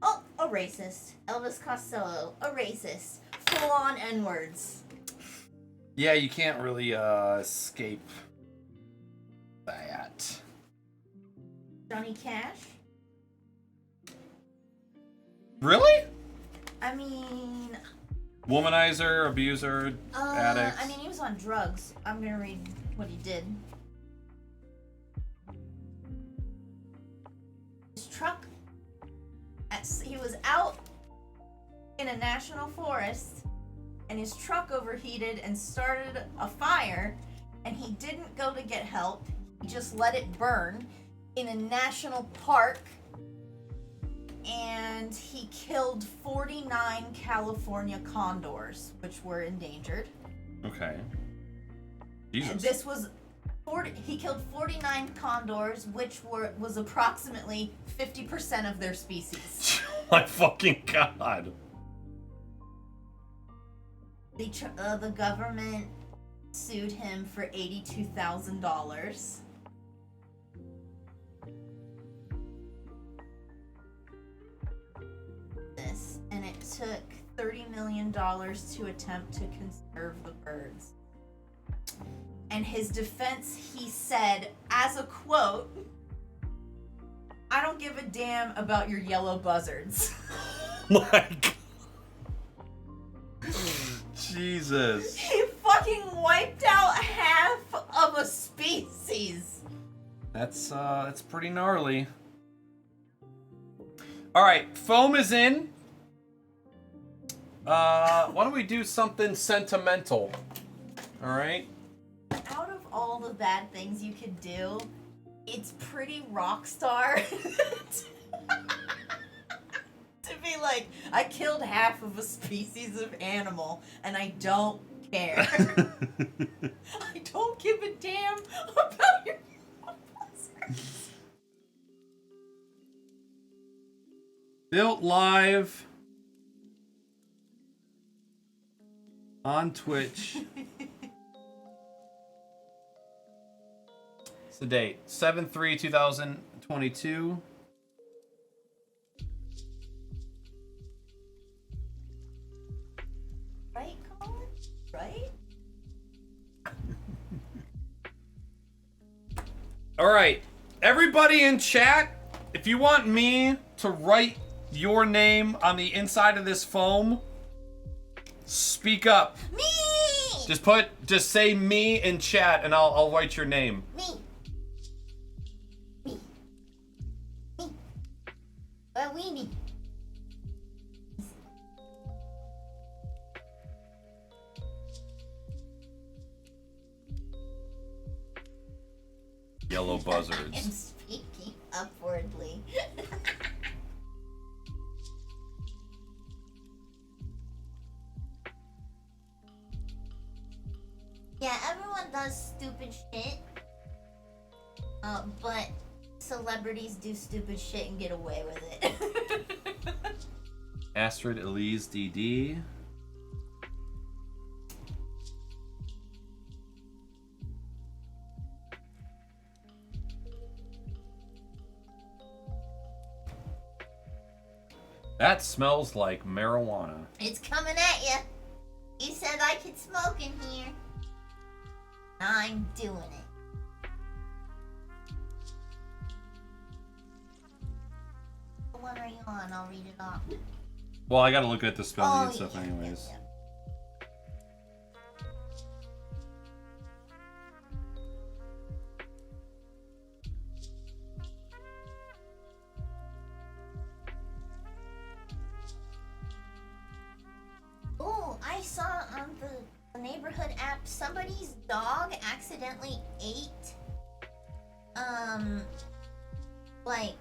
Oh, a racist. Elvis Costello, a racist. Full on N-words.
Yeah, you can't really escape that.
Johnny Cash?
Really?
I mean,
Womanizer, abuser, addict.
I mean, he was on drugs. I'm gonna read what he did. His truck. He was out in a national forest, and his truck overheated and started a fire, and he didn't go to get help. He just let it burn in a national park, and he killed 49 California condors, which were endangered.
Okay. Jesus.
And this was he killed 49 condors, which was approximately 50% of their species.
My fucking god.
The government sued him for $82,000. And it took $30 million to attempt to conserve the birds. And his defense, he said, as a quote, "I don't give a damn about your yellow buzzards."
My god. Jesus.
He fucking wiped out half of a species.
That's pretty gnarly. All right, foam is in. Why don't we do something sentimental? All right.
Out of all the bad things you could do, it's pretty rock star to be like, I killed half of a species of animal and I don't care. I don't give a damn about your buzzards.
Built live on Twitch. It's the date 7/3/2022.
Right, Colin? Right?
All right, everybody in chat, if you want me to write your name on the inside of this foam, speak up.
Me!
Just say me in chat and I'll write your name.
Me. Me. Me. A weenie.
Yellow
I'm
buzzards.
speaking upwardly. Yeah, everyone does stupid shit. But celebrities do stupid shit and get away with it.
Astrid Elise DD. That smells like marijuana.
It's coming at you. You said I could smoke in here. I'm doing it. What one are you on? I'll read it off.
Well, I gotta look at the spelling
Oh,
and stuff
yeah,
anyways.
yeah. Oh, I saw on the neighborhood app somebody's dog accidentally ate like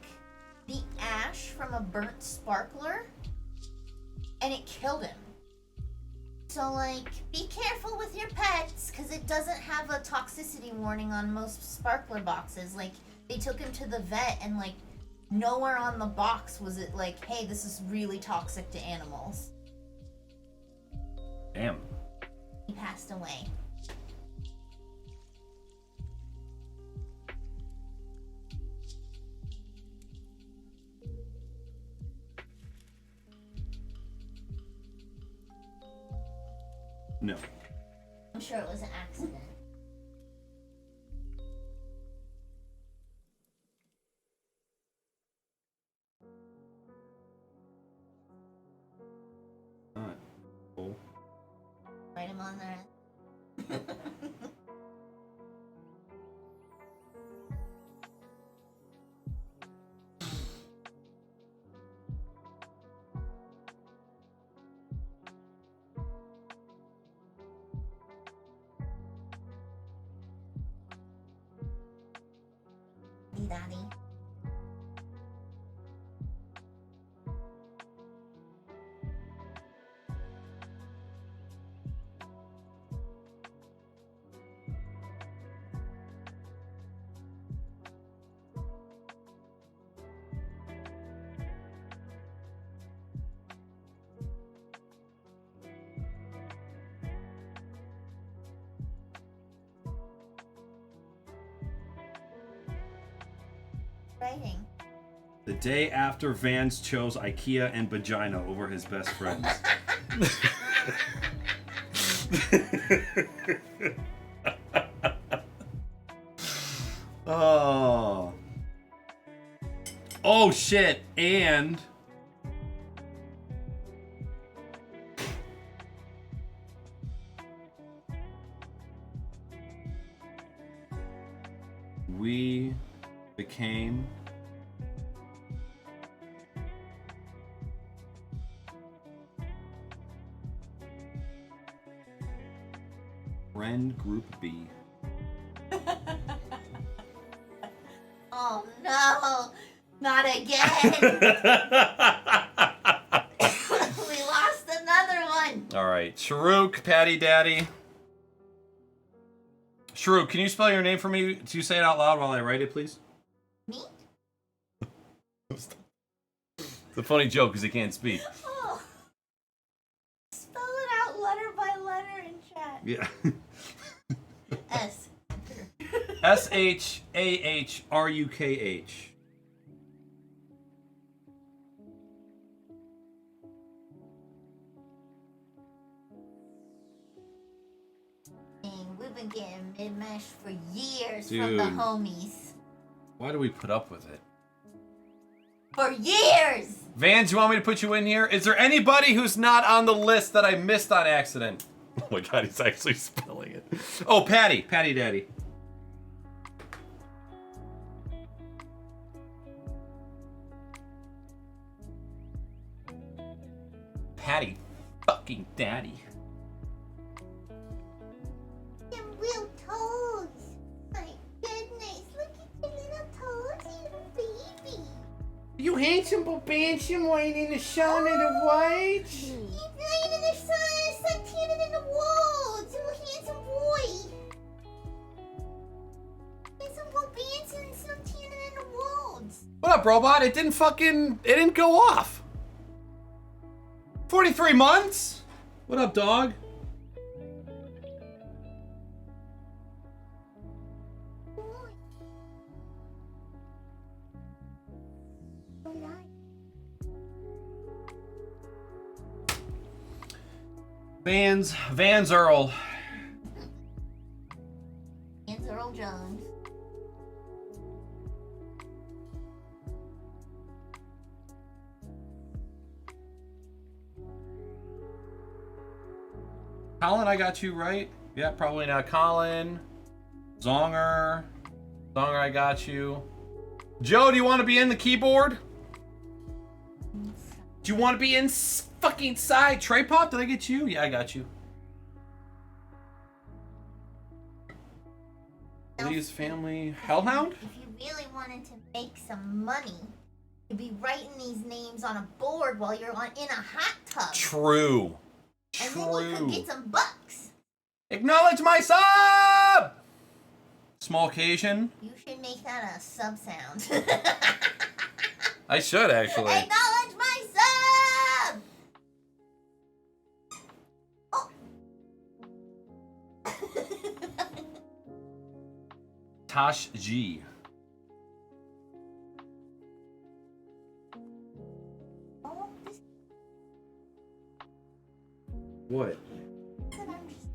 the ash from a burnt sparkler and it killed him. So like be careful with your pets because it doesn't have a toxicity warning on most sparkler boxes. Like they took him to the vet and like nowhere on the box was it like, hey, this is really toxic to animals.
Damn.
He passed away.
No.
I'm sure sure it was an accident.
Not cool.
Write him on there. Daddy. Writing.
The day after Vance chose IKEA and vagina over his best friends. Oh. Oh shit, and we became friend group B.
Oh no! Not again! We lost another one!
All right, Sharuk, Patty Daddy. Sharuk, can you spell your name for me? Do you say it out loud while I write it, please?
Me?
It's a funny joke because he can't speak.
Oh. Spell it out letter by letter in chat.
Yeah.
S.
SHAHRUKH.
Dang, we've been getting mid-mesh for years from
Dude.
the homies.
Why do we put up with it?
For years!
Vans, you want me to put you in here? Is there anybody who's not on the list that I missed on accident? Oh my god, he's actually spelling it. Oh, Patty. Patty Daddy. Patty fucking Daddy.
Them real toes. My goodness, look at your little toes, you little baby.
You handsome Bobansham lying in the sun and the white.
He's laying in the sun, tanning in the woods. Little handsome boy. Handsome boy dancing, sun tanning in the woods.
What up, robot? It didn't go off. 43 months? What up, dog? Vans Earl.
Vans Earl Jones.
Colin, I got you right. Yeah, probably not Colin. Zonger, I got you. Joe, do you want to be in the keyboard? Do you want to be in fucking side? Trey Pop, did I get you? Yeah, I got you. Please, family. Hellhound?
If you really wanted to make some money, you'd be writing these names on a board while you're in a hot tub.
True.
And then you could get some bucks.
Acknowledge my sub! Small occasion.
You should make that a sub sound.
I should, actually.
Acknowledge my sub! Oh.
Tosh G.
Oh, this
What?
is what I'm just...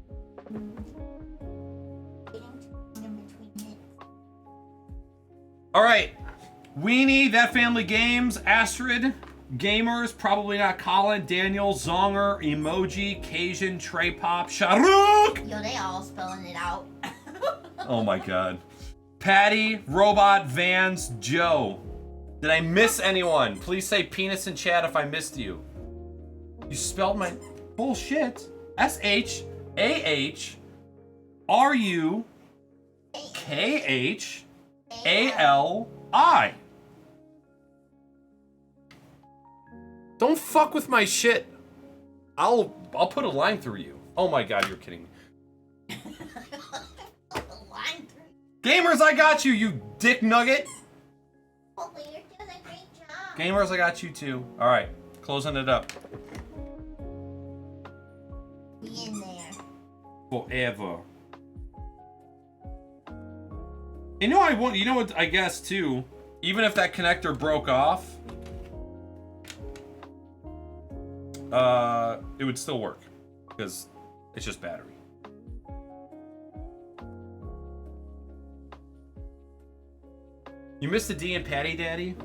All right. Weenie, That Family Games, Astrid, Gamers, probably not Colin, Daniel, Zonger, Emoji, Cajun, Trey Pop, Sharuk.
Yo, they all spelling it out.
Oh my god. Patty, Robot, Vans, Joe. Did I miss anyone? Please say penis in chat if I missed you. You spelled my bullshit. SHAHRUKHALI. Don't fuck with my shit. I'll put a line through you. Oh my god, you're kidding me. Gamers, I got you, you dick nugget.
Oh, you're doing a great job.
Gamers, I got you too. All right, closing it up.
Be in there.
Forever. You know, you know what? I guess too. Even if that connector broke off, it would still work because it's just battery. You missed the D and Patty Daddy?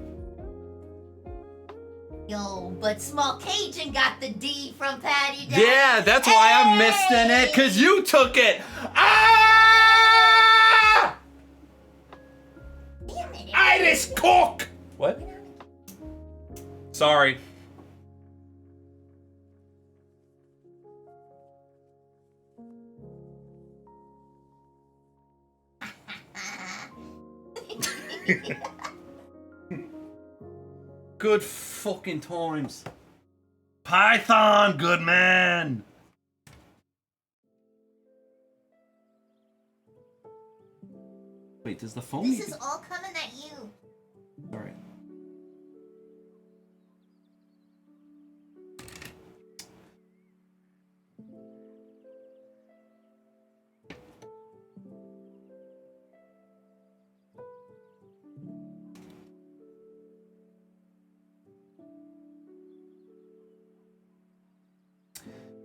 Yo, but Small Cajun got the D from Patty Daddy.
Yeah, that's why I'm missing it, because you took it. Ah!
Damn it.
Irish cook! What? Sorry. Good fucking times. Python, good man. Wait, does the phone?
This is all coming at you.
All right.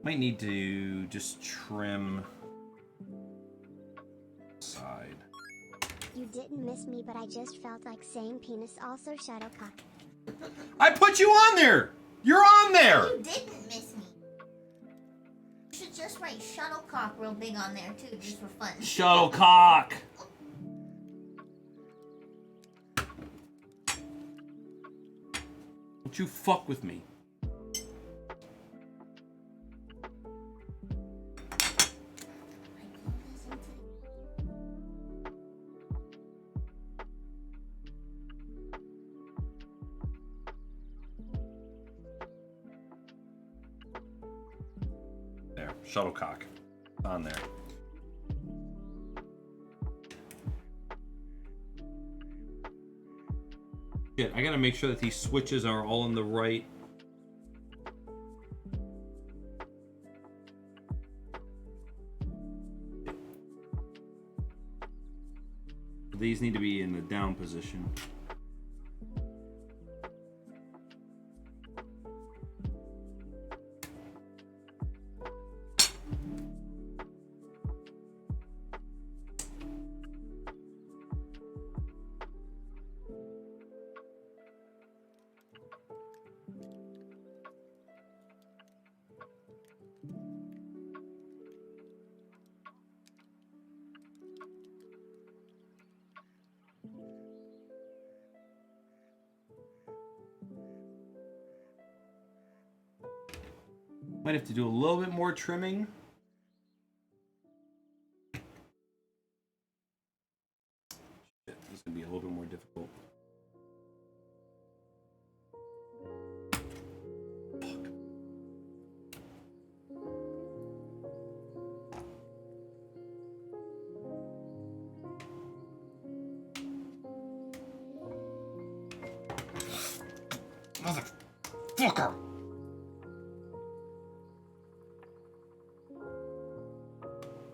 Might need to just trim side.
You didn't miss me, but I just felt like saying penis also shuttlecock.
I put you on there! You're on there!
You didn't miss me. You should just write shuttlecock real big on there too, just for fun.
Shuttlecock! Don't you fuck with me. There, shuttlecock. On there. Shit, I gotta make sure that these switches are all in the right. These need to be in the down position. Might have to do a little bit more trimming. Shit, this is gonna be a little bit more difficult. Motherfucker!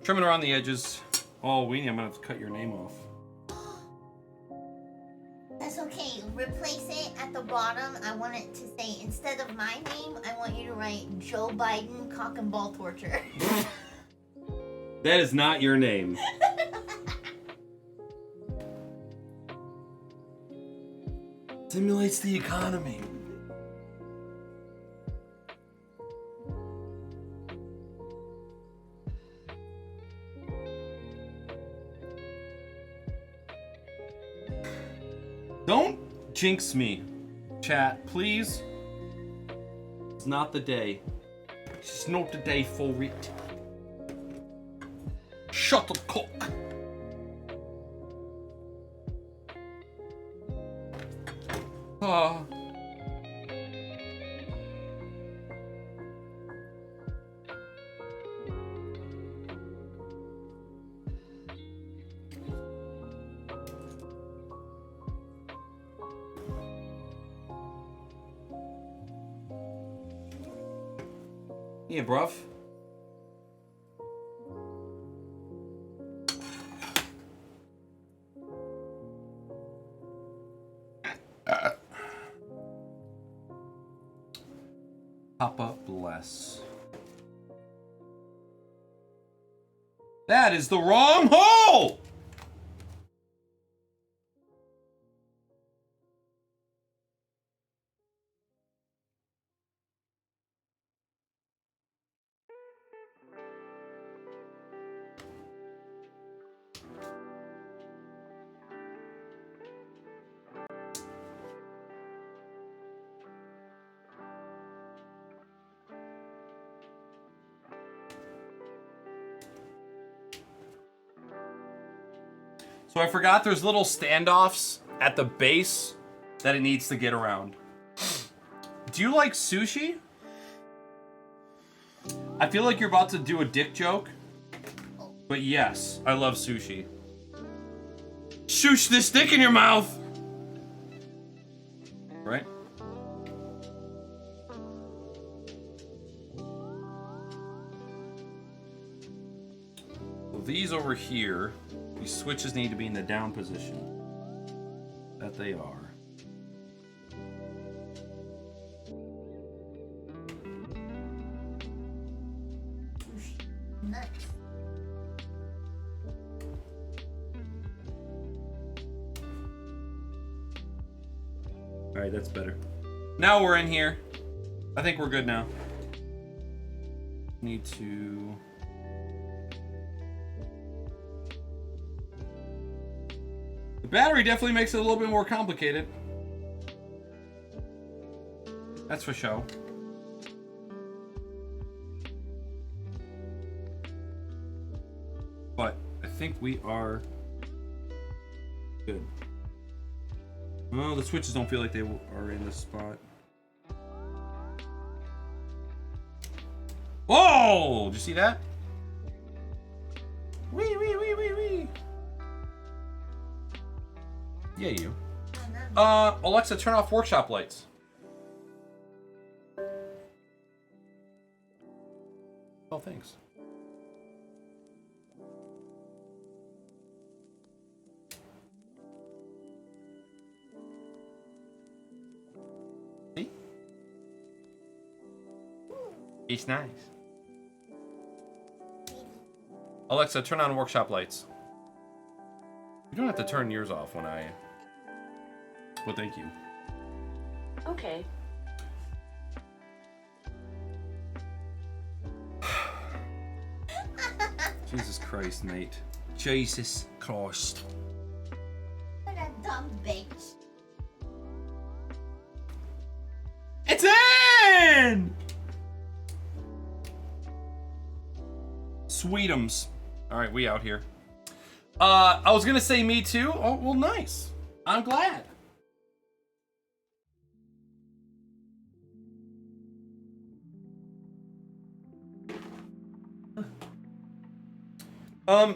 Trimming around the edges. Oh, Weenie, I'm gonna have to cut your name off.
That's okay. Replace it at the bottom. I want it to say, instead of my name, I want you to write Joe Biden cock and ball torture.
That is not your name. Stimulates the economy. Don't jinx me, chat, please. It's not the day. It's not the day for it. Shuttlecock. Ah. Yeah, bruv. Papa bless. That is the wrong hole! So I forgot there's little standoffs at the base that it needs to get around. Do you like sushi? I feel like you're about to do a dick joke. But yes, I love sushi. Shoosh this dick in your mouth! Right? So these over here, these switches need to be in the down position. That they are.
Nuts.
Alright, that's better. Now we're in here. I think we're good now. Need to... The battery definitely makes it a little bit more complicated. That's for sure. But I think we are good. Well, the switches don't feel like they are in this spot. Whoa! Did you see that? Wee, wee, wee, wee, wee. Yeah, you. Alexa, turn off workshop lights. Oh, thanks. See? It's nice. Alexa, turn on workshop lights. You don't have to turn yours off when I... Well, thank you.
Okay.
Jesus Christ, Nate. Jesus Christ.
What a dumb bitch.
It's in! Sweetums. Alright, we out here. I was gonna say me too. Oh, well, nice. I'm glad.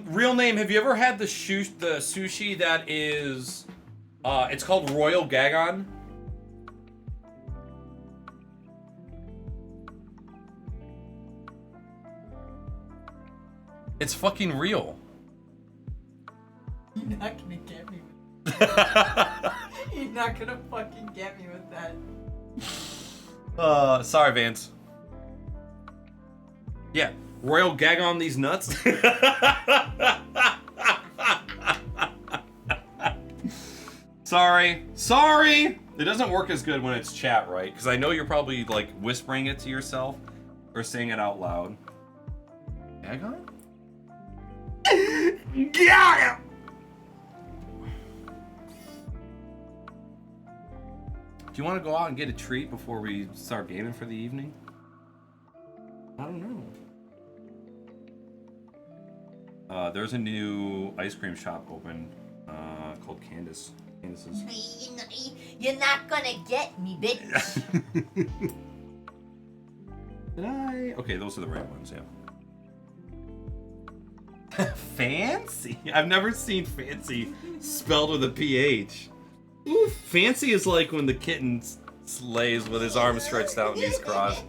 Real name, have you ever had the sushi that is, it's called Royal Gagon? It's fucking real.
You're not gonna get me with that. You're not gonna fucking get me with that.
Sorry, Vance. Yeah, Royal Gagon these nuts. Sorry. Sorry! It doesn't work as good when it's chat, right? Because I know you're probably, like, whispering it to yourself or saying it out loud. Gagon? Got him! Do you want to go out and get a treat before we start gaming for the evening? I don't know. There's a new ice cream shop open called Candace's.
You're not gonna get me, bitch.
Did I? Okay, those are the right ones, yeah. Fancy? I've never seen fancy spelled with a PH. Ooh, fancy is like when the kitten slays with his arms stretched out and knees crossed.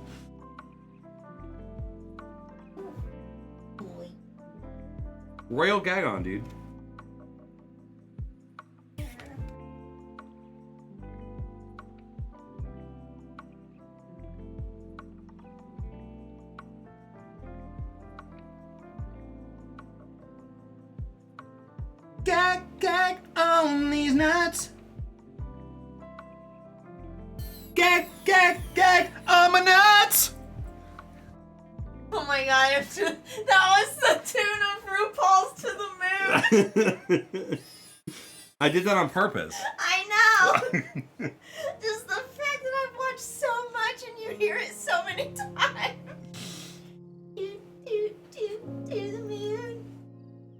Royal Gagon, dude. Gag on these nuts. Gag on my nuts.
Oh my god, that was the tune of RuPaul's To the Moon.
I did that on purpose.
I know. Just the fact that I've watched so much and you hear it so many times. To the moon.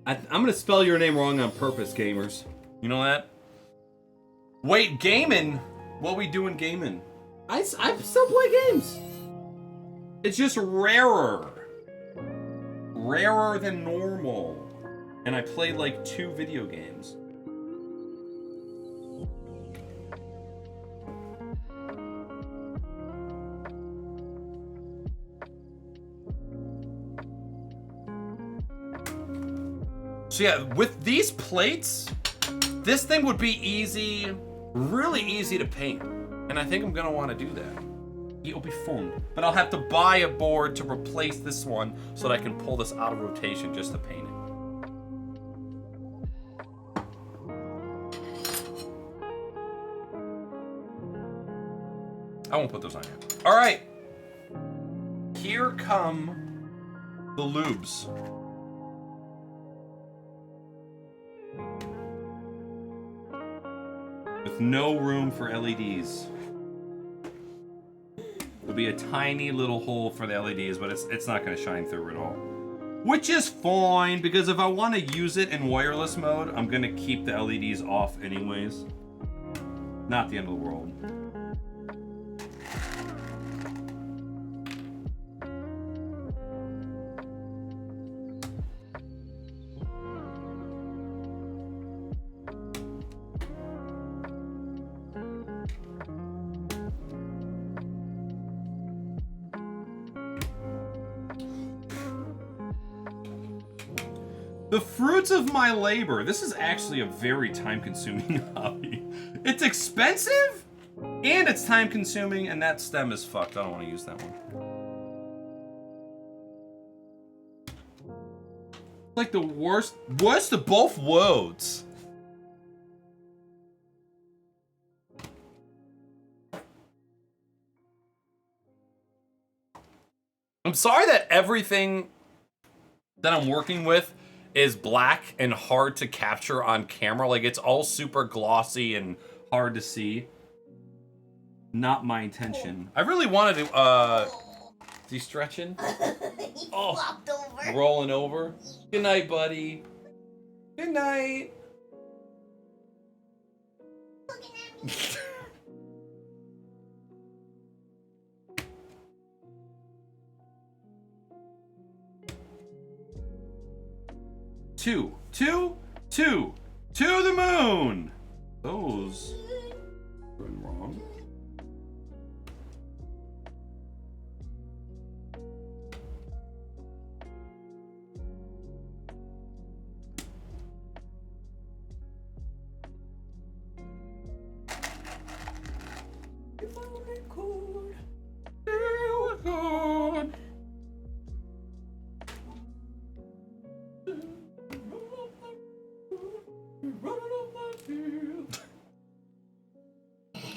I'm gonna spell your name wrong on purpose, gamers. You know that? Wait, gaming? What we doing gaming? I still play games. It's just rarer. Rarer than normal. And I play like 2 video games. So yeah, with these plates, this thing would be easy, really easy to paint. And I think I'm gonna wanna do that. It'll be fun. But I'll have to buy a board to replace this one so that I can pull this out of rotation just to paint it. I won't put those on yet. All right. Here come the lubes. With no room for LEDs. There'll be a tiny little hole for the LEDs, but it's not going to shine through at all. Which is fine, because if I want to use it in wireless mode, I'm going to keep the LEDs off anyways. Not the end of the world. The fruits of my labor. This is actually a very time-consuming hobby. It's expensive, and it's time-consuming, and that stem is fucked. I don't want to use that one. Like the worst of both worlds. I'm sorry that everything that I'm working with is black and hard to capture on camera. Like, it's all super glossy and hard to see. Not my intention. I really wanted to, is he stretching?
He flopped over.
Rolling over. Good night, buddy. Good night.
Looking at me.
Two to the moon. Those went wrong.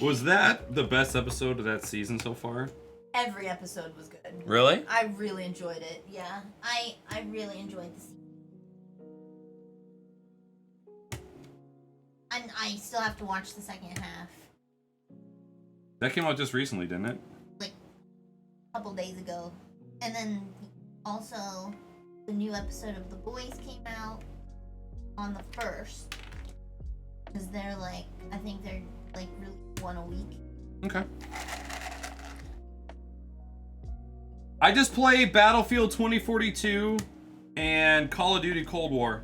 Was that the best episode of that season so far?
Every episode was good.
Really?
I really enjoyed it. Yeah, I really enjoyed the season. And I still have to watch the second half.
That came out just recently, didn't it?
Like a couple days ago. And then also the new episode of The Boys came out on the 1st. Because they're like, I think they're like really one a week.
Okay. I just played Battlefield 2042 and Call of Duty Cold War.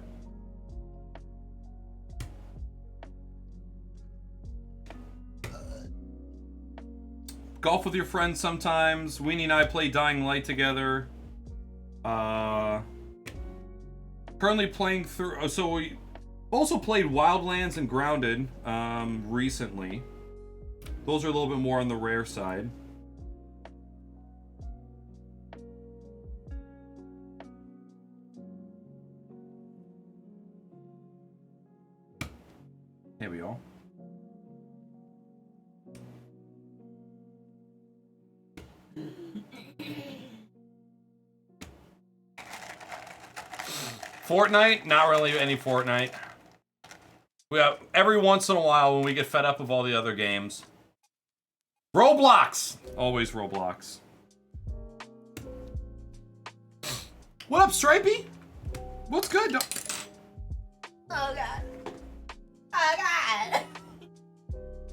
Golf with your friends sometimes. Weenie and I play Dying Light together. Currently playing through... So we also played Wildlands and Grounded recently. Those are a little bit more on the rare side. Here we go. Fortnite? Not really any Fortnite. We have every once in a while when we get fed up of all the other games. Roblox! Always Roblox. What up, Stripey? What's good?
Oh god. Oh god.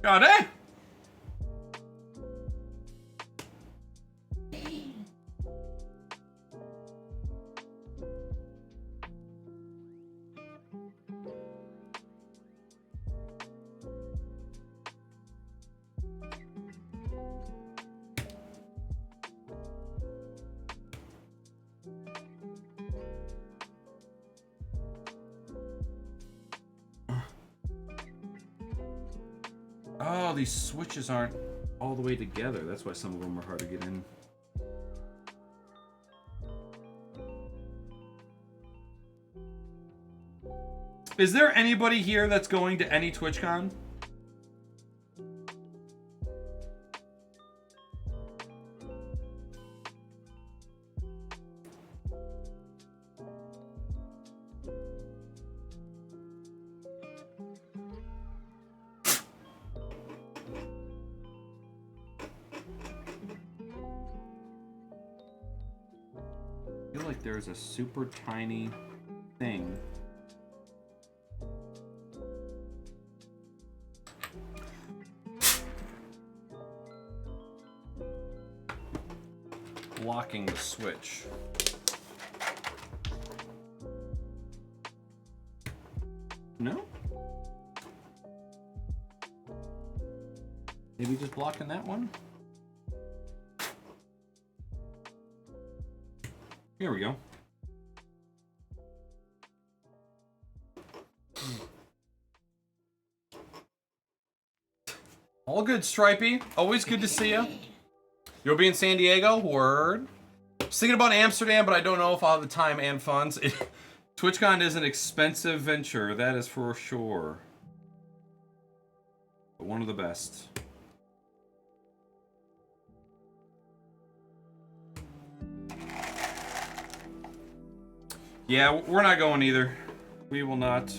God, eh? Oh, these switches aren't all the way together. That's why some of them are hard to get in. Is there anybody here that's going to any TwitchCon? I feel like there's a super tiny thing. Blocking the switch. No? Maybe just blocking that one? Here we go. All good, Stripey. Always good to see you. You'll be in San Diego? Word. Just thinking about Amsterdam, but I don't know if I'll have the time and funds. TwitchCon is an expensive venture, that is for sure. But one of the best. Yeah, we're not going either. We will not.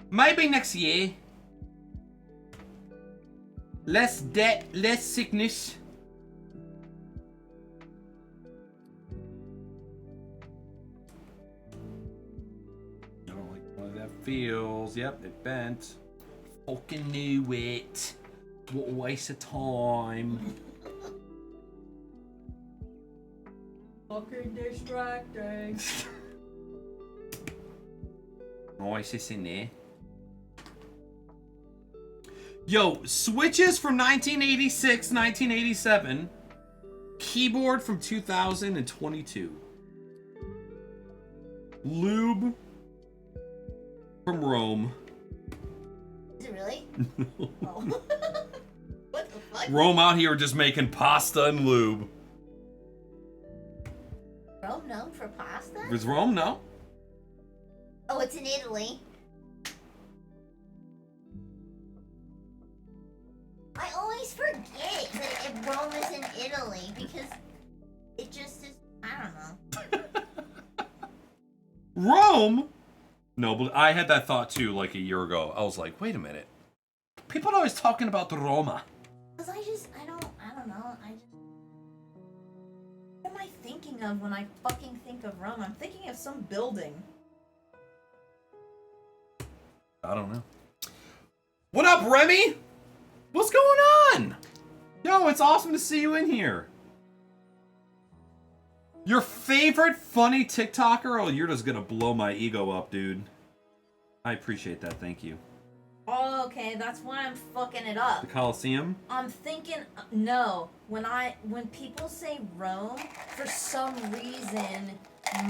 Maybe next year. Less debt, less sickness. I don't like the way that feels. Yep, it bent. Fucking knew it. What a waste of time.
Fucking distracting.
Nice, it's in there. Yo, switches from 1986, 1987. Keyboard from 2022. Lube from Rome.
Is it really? Oh. What the fuck?
Rome out here just making pasta and lube.
Rome known for pasta?
Is Rome? No.
Oh, it's in Italy. like Rome is in Italy because it just is. I don't know.
Rome? No, but I had that thought too like a year ago. I was like, wait a minute. People are always talking about Roma.
Cause I don't know. What am I thinking of when I fucking think of Rome? I'm thinking of some building.
I don't know. What up, Remy? What's going on? Yo, it's awesome to see you in here. Your favorite funny TikToker? Oh, you're just gonna blow my ego up, dude. I appreciate that, thank you.
Oh, okay, that's why I'm fucking it up.
The Colosseum?
I'm thinking, no. When people say Rome, for some reason,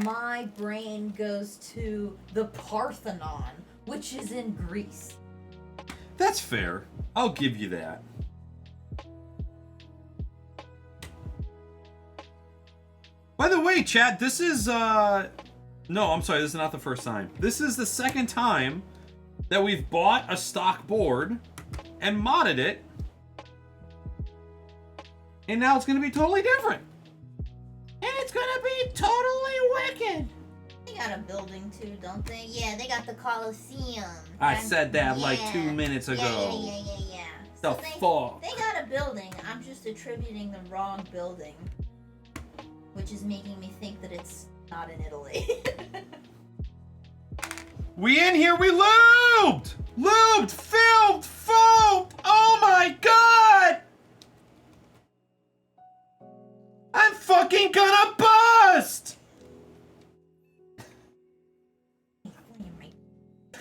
my brain goes to the Parthenon, which is in Greece.
That's fair. I'll give you that. By the way, chat, this is, no, I'm sorry, this is not the first time. This is the second time that we've bought a stock board and modded it. And now it's going to be totally different. And it's going to be totally wicked.
They got a building too, don't they? Yeah, they got the Colosseum.
I said that like 2 minutes ago.
Yeah.
The fuck?
They got a building. I'm just attributing the wrong building, which is making me think that it's not in Italy.
We in here, we lubed! Lubed, filmed, foamed! Oh my god! I'm fucking gonna bust!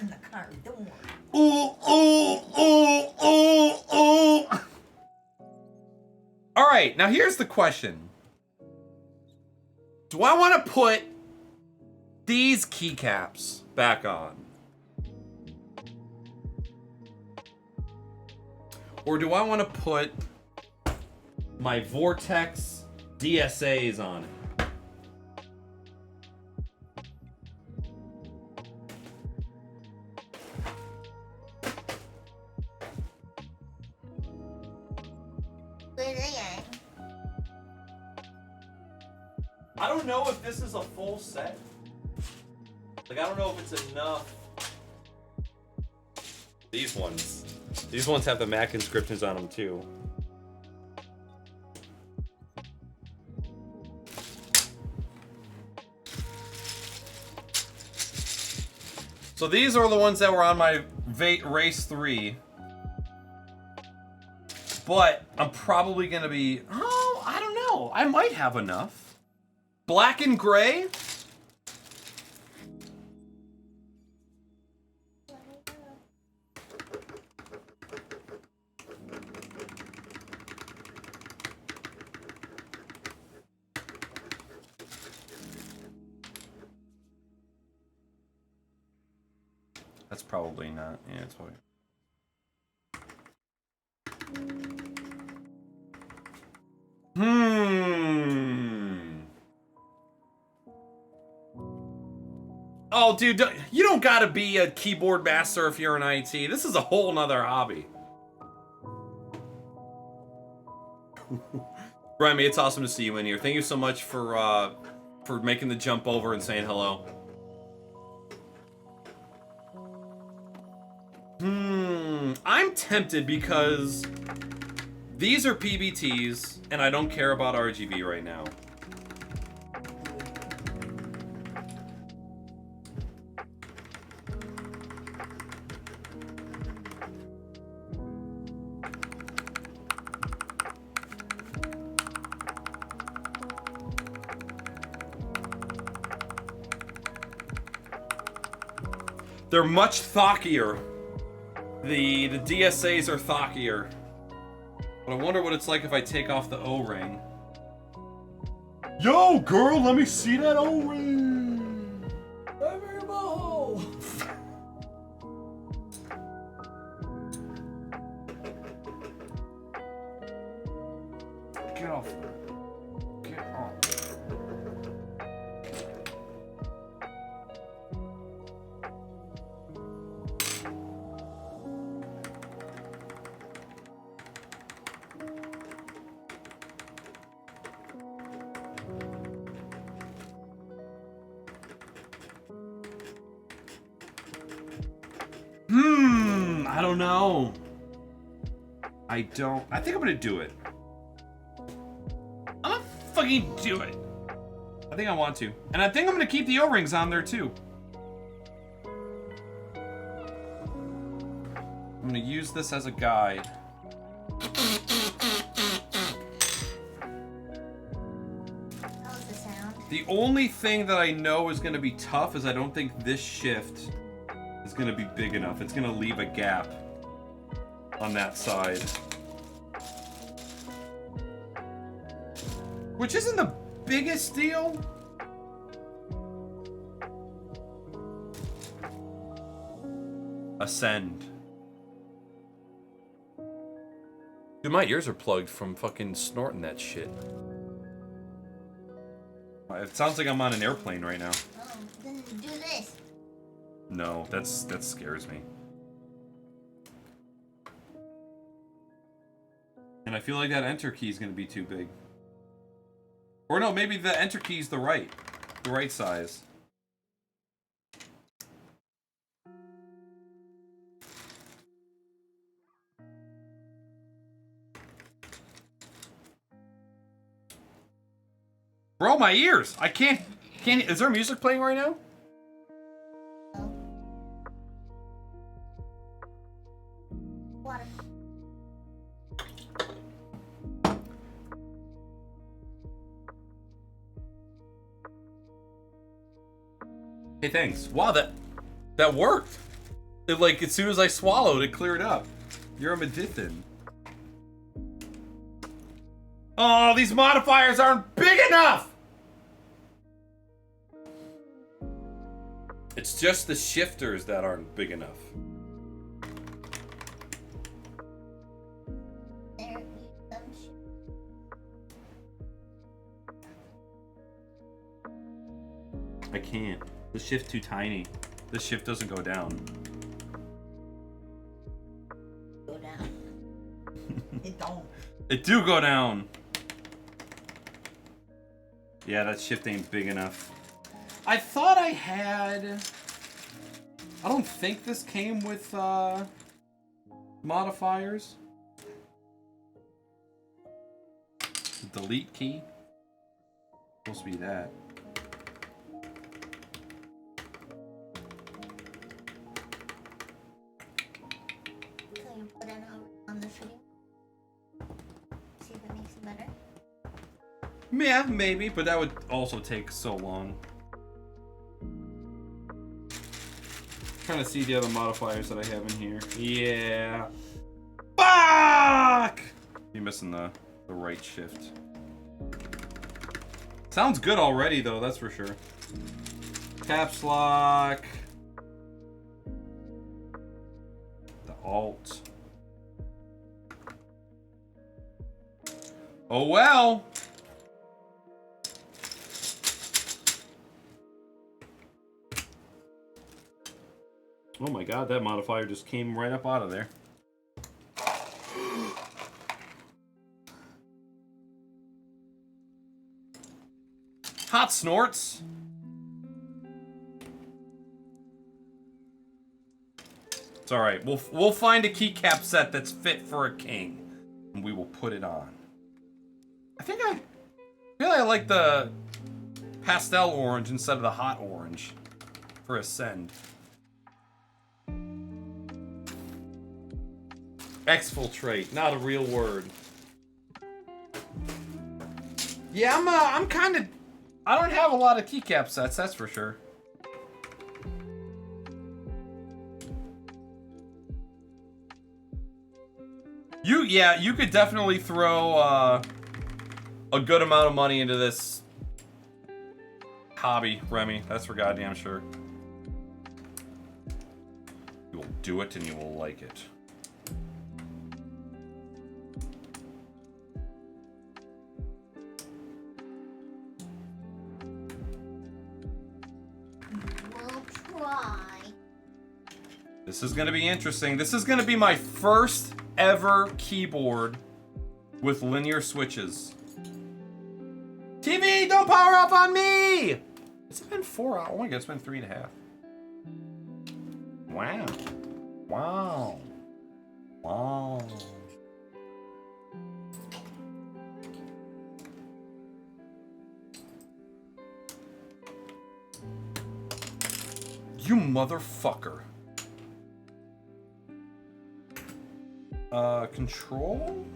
In the car door.
Ooh. Alright, now here's the question. Do I want to put these keycaps back on? Or do I want to put my Vortex DSAs on it? I don't know if this is a full set. Like, I don't know if it's enough. These ones have the Mac inscriptions on them too. So these are the ones that were on my Race 3. But I'm probably gonna be, oh, I don't know. I might have enough. Black and gray? That's probably not. Yeah, it's probably. Oh, dude, you don't gotta be a keyboard master if you're in IT. This is a whole nother hobby. Remy, it's awesome to see you in here. Thank you so much for making the jump over and saying hello. I'm tempted because these are PBTs and I don't care about RGB right now. They're much thockier. The DSAs are thockier. But I wonder what it's like if I take off the O-ring. Yo, girl, let me see that O-ring. Let me know. Get off. Get off. I don't know. I think I'm gonna do it. I'm gonna fucking do it. I think I want to. And I think I'm gonna keep the O-rings on there too. I'm gonna use this as a guide.
How was the sound?
The only thing that I know is gonna be tough is I don't think this shift is gonna be big enough. It's gonna leave a gap on that side. Which isn't the biggest deal. Ascend. Dude, my ears are plugged from fucking snorting that shit. It sounds like I'm on an airplane right now.
Oh, then do this.
No, that scares me. And I feel like that enter key is gonna be too big. Or no, maybe the enter key is the right size. Bro, my ears! I can't, is there music playing right now?
No. Water.
Hey, thanks. Wow, that worked. It, like, as soon as I swallowed, it cleared up. You're a magician. Oh, these modifiers aren't big enough! It's just the shifters that aren't big enough.
There, use some
I can't. The shift too tiny. The shift doesn't go down.
go down.
It don't.
It do go down. Yeah, that shift ain't big enough. I thought I had... I don't think this came with modifiers. The delete key. Supposed to be that.
Can you put it on the shooting? See if it makes it better.
Yeah, maybe, but that would also take so long. Trying to see the other modifiers that I have in here. Yeah. Fuck! You're missing the right shift. Sounds good already, though, that's for sure. Caps lock. The alt. Oh well. Oh my god, that modifier just came right up out of there. Hot snorts. It's all right. We'll find a keycap set that's fit for a king, and we will put it on. I feel like I like the pastel orange instead of the hot orange for Ascend. Exfiltrate, not a real word. Yeah, I'm kind of... I don't have a lot of keycap sets, that's for sure. You could definitely throw a good amount of money into this hobby, Remy. That's for goddamn sure. You will do it and you will like it.
We'll try.
This is gonna be interesting. This is gonna be my first ever keyboard with linear switches. TV, don't power up on me! It's been 4 hours. Oh my god, it's been 3.5. Wow. Wow. Wow. You motherfucker. Control?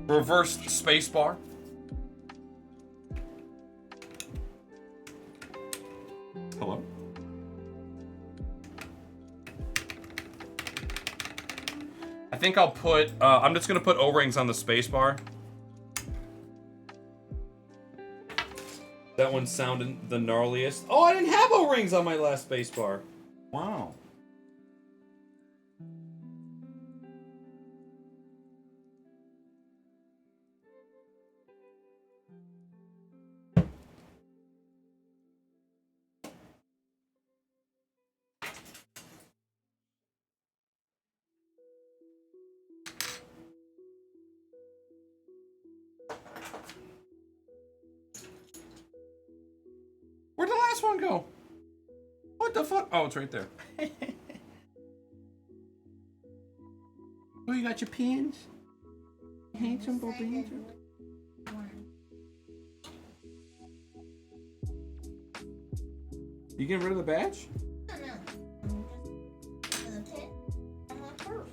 Reverse spacebar. Hello? I think I'll put, I'm just gonna put O-rings on the spacebar. That one sounded the gnarliest. Oh, I didn't have O-rings on my last spacebar. Wow. Where'd the last one go? What the fuck? Oh, it's right there. Oh, you got your pins? Handsome pins? You getting rid of the badge?
I don't know. I'm just gonna put on my purse.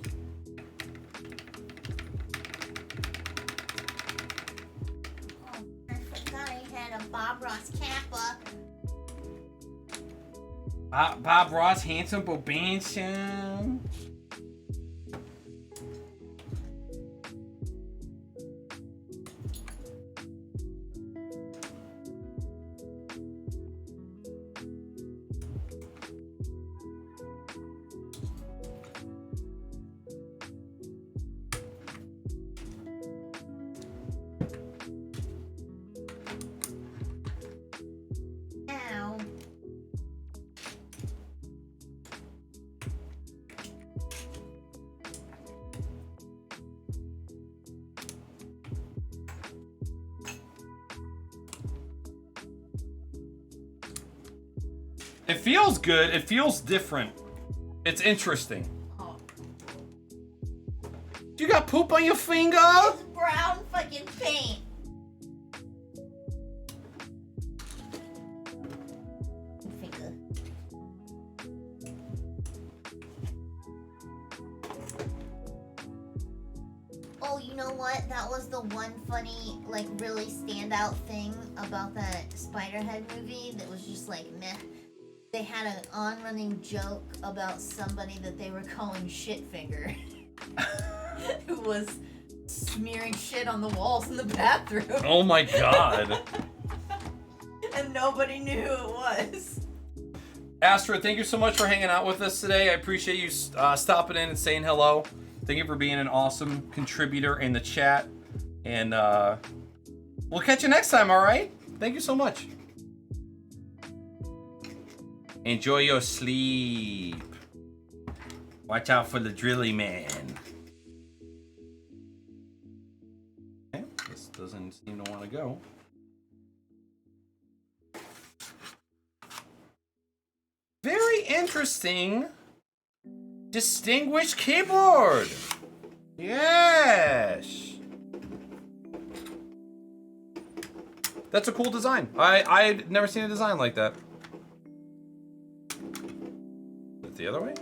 Oh, I forgot I had a Bob Ross Kappa.
Bob Ross, handsome Bobanson.
Ow.
It feels good. It feels different. It's interesting.
Oh.
You got poop on your finger?
It's brown fucking paint. Finger. Oh, you know what? That was the one funny, like, really standout thing about that Spiderhead movie that was just like, meh. They had an on-running joke about somebody that they were calling Shitfinger. Who was smearing shit on the walls in the bathroom.
Oh my god.
And nobody knew who it was.
Astra, thank you so much for hanging out with us today. I appreciate you stopping in and saying hello. Thank you for being an awesome contributor in the chat. And we'll catch you next time, all right? Thank you so much. Enjoy your sleep. Watch out for the drilly man. Okay, this doesn't seem to want to go. Very interesting. Distinguished keyboard. Yes. That's a cool design. I'd never seen a design like that. Is it the other way?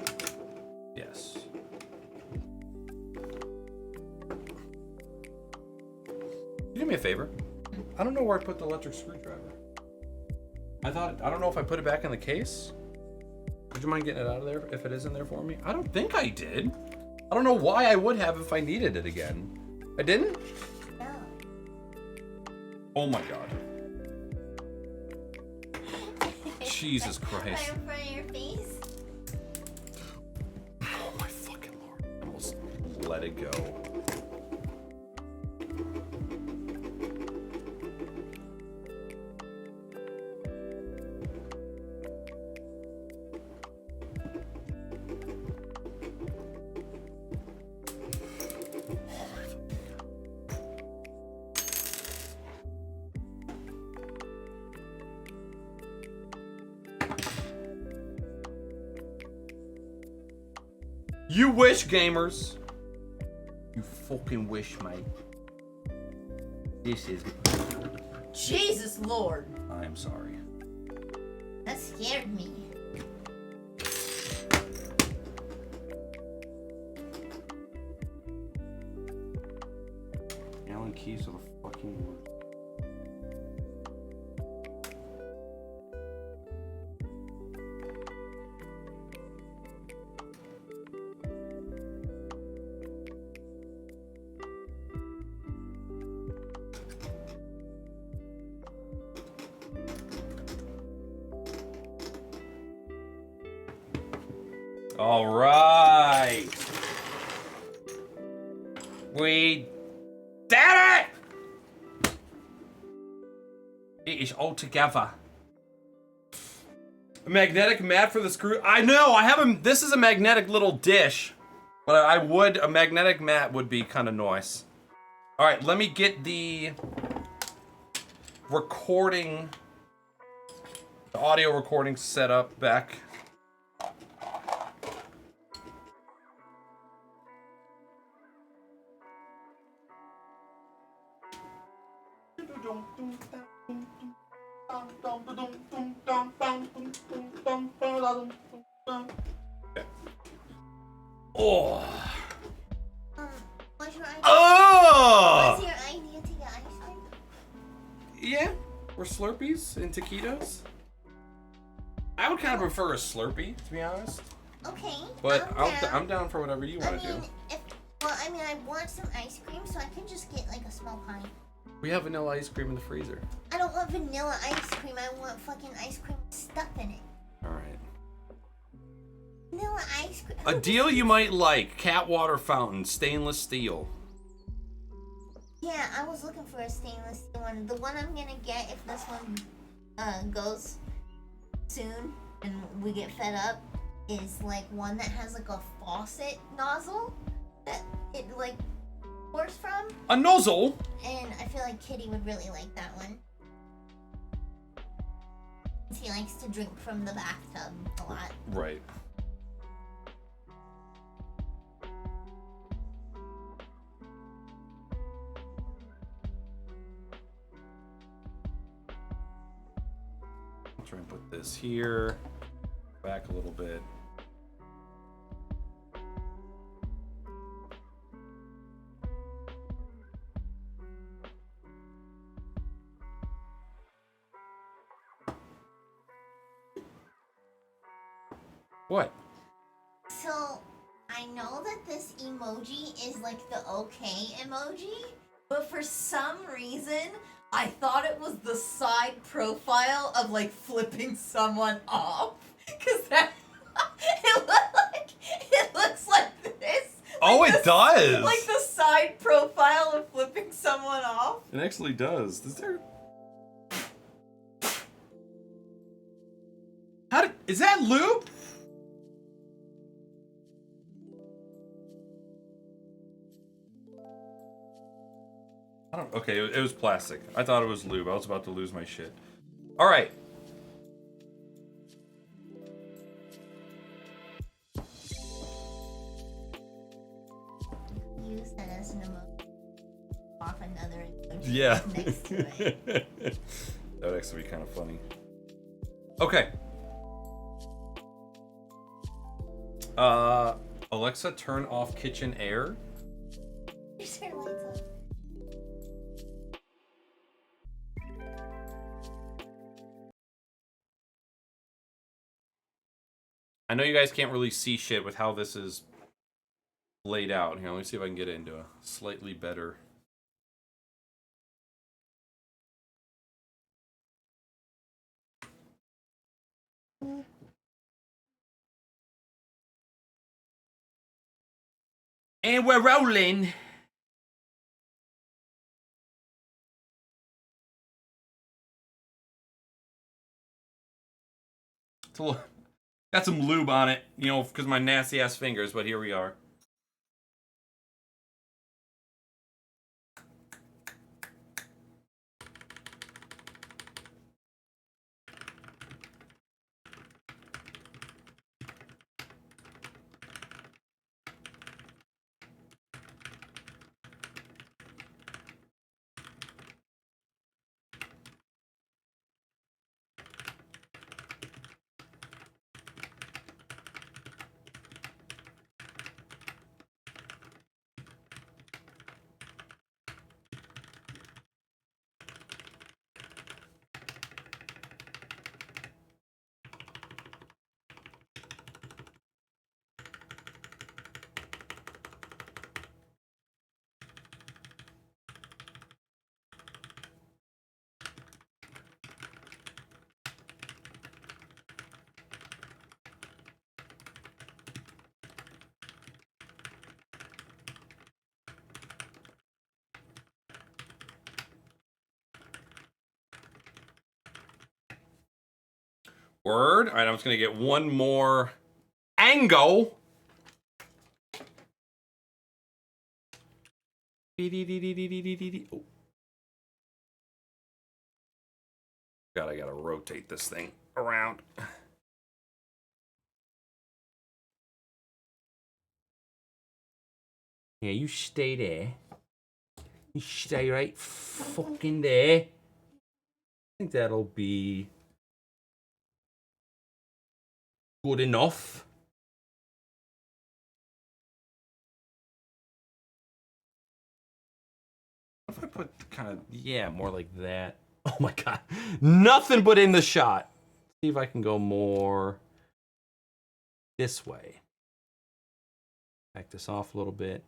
Yes. You do me a favor. I don't know where I put the electric screwdriver. I don't know if I put it back in the case. Would you mind getting it out of there if it is in there for me? I don't think I did. I don't know why I would have if I needed it again. I didn't?
No.
Oh my god. Jesus Christ.
Right in front of your face?
Oh my fucking lord. I almost let it go. You wish, gamers. You fucking wish, mate. This is...
Jesus Lord.
I am sorry.
That scared me.
Allen keys to the fucking word. All right. We did it! It is all together. A magnetic mat for the screw. I know, I have a, this is a magnetic little dish. But a magnetic mat would be kind of nice. All right, let me get the recording, the audio recording set up back. Oh.
What's your idea?
Oh.
What's your idea to get ice cream?
Yeah, we're Slurpees and taquitos. I would kind of prefer a Slurpee, to be honest.
Okay.
But
I'm
I'm down for whatever you want to do.
I want some ice cream, so I can just get like a small pint.
We have vanilla ice cream in the freezer.
I don't want vanilla ice cream. I want fucking ice cream with stuff in it.
All right.
Vanilla ice cream.
A deal you might like: cat water fountain, stainless steel.
Yeah, I was looking for a stainless steel one. The one I'm gonna get if this one goes soon and we get fed up is like one that has like a faucet nozzle that it like pours from.
A nozzle.
And I feel like Kitty would really like that one. He likes to drink from the bathtub a lot.
Right. I'll try and put this here. Back a little bit. What?
So, I know that this emoji is like the okay emoji, but for some reason, I thought it was the side profile of like flipping someone off. Cause that, it looks like this.
Oh,
Like
it does!
Like the side profile of flipping someone off.
It actually does. Is there... Is that lube? I don't... Okay, it was plastic. I thought it was lube. I was about to lose my shit. Alright.
Use that as an emoji. Off another emoji
Yeah.
next to it.
That would actually be kind of funny. Okay. Alexa, turn off kitchen air.
Just turn lights on.
I know you guys can't really see shit with how this is laid out. Here, let me see if I can get it into a slightly better... And we're rolling. It's a little, got some lube on it, you know, because my nasty ass fingers, but here we are. Word. All right, I'm just gonna get one more angle. Oh. God, I gotta rotate this thing around. Yeah, you stay there. You stay right fucking there. I think that'll be good enough. What if I put kind of, yeah, more like that? Oh my God. Nothing but in the shot. See if I can go more this way. Back this off a little bit.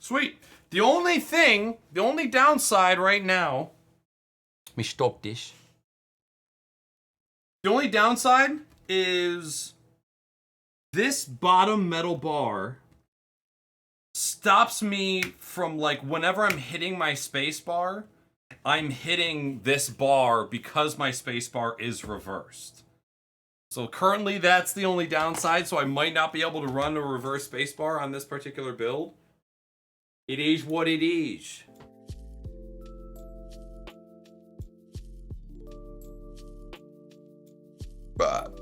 Sweet. The only downside right now, let me stop this. The only downside is this bottom metal bar stops me from, like, whenever I'm hitting my space bar, I'm hitting this bar because my space bar is reversed. So currently that's the only downside, so I might not be able to run a reverse space bar on this particular build. It is what it is. But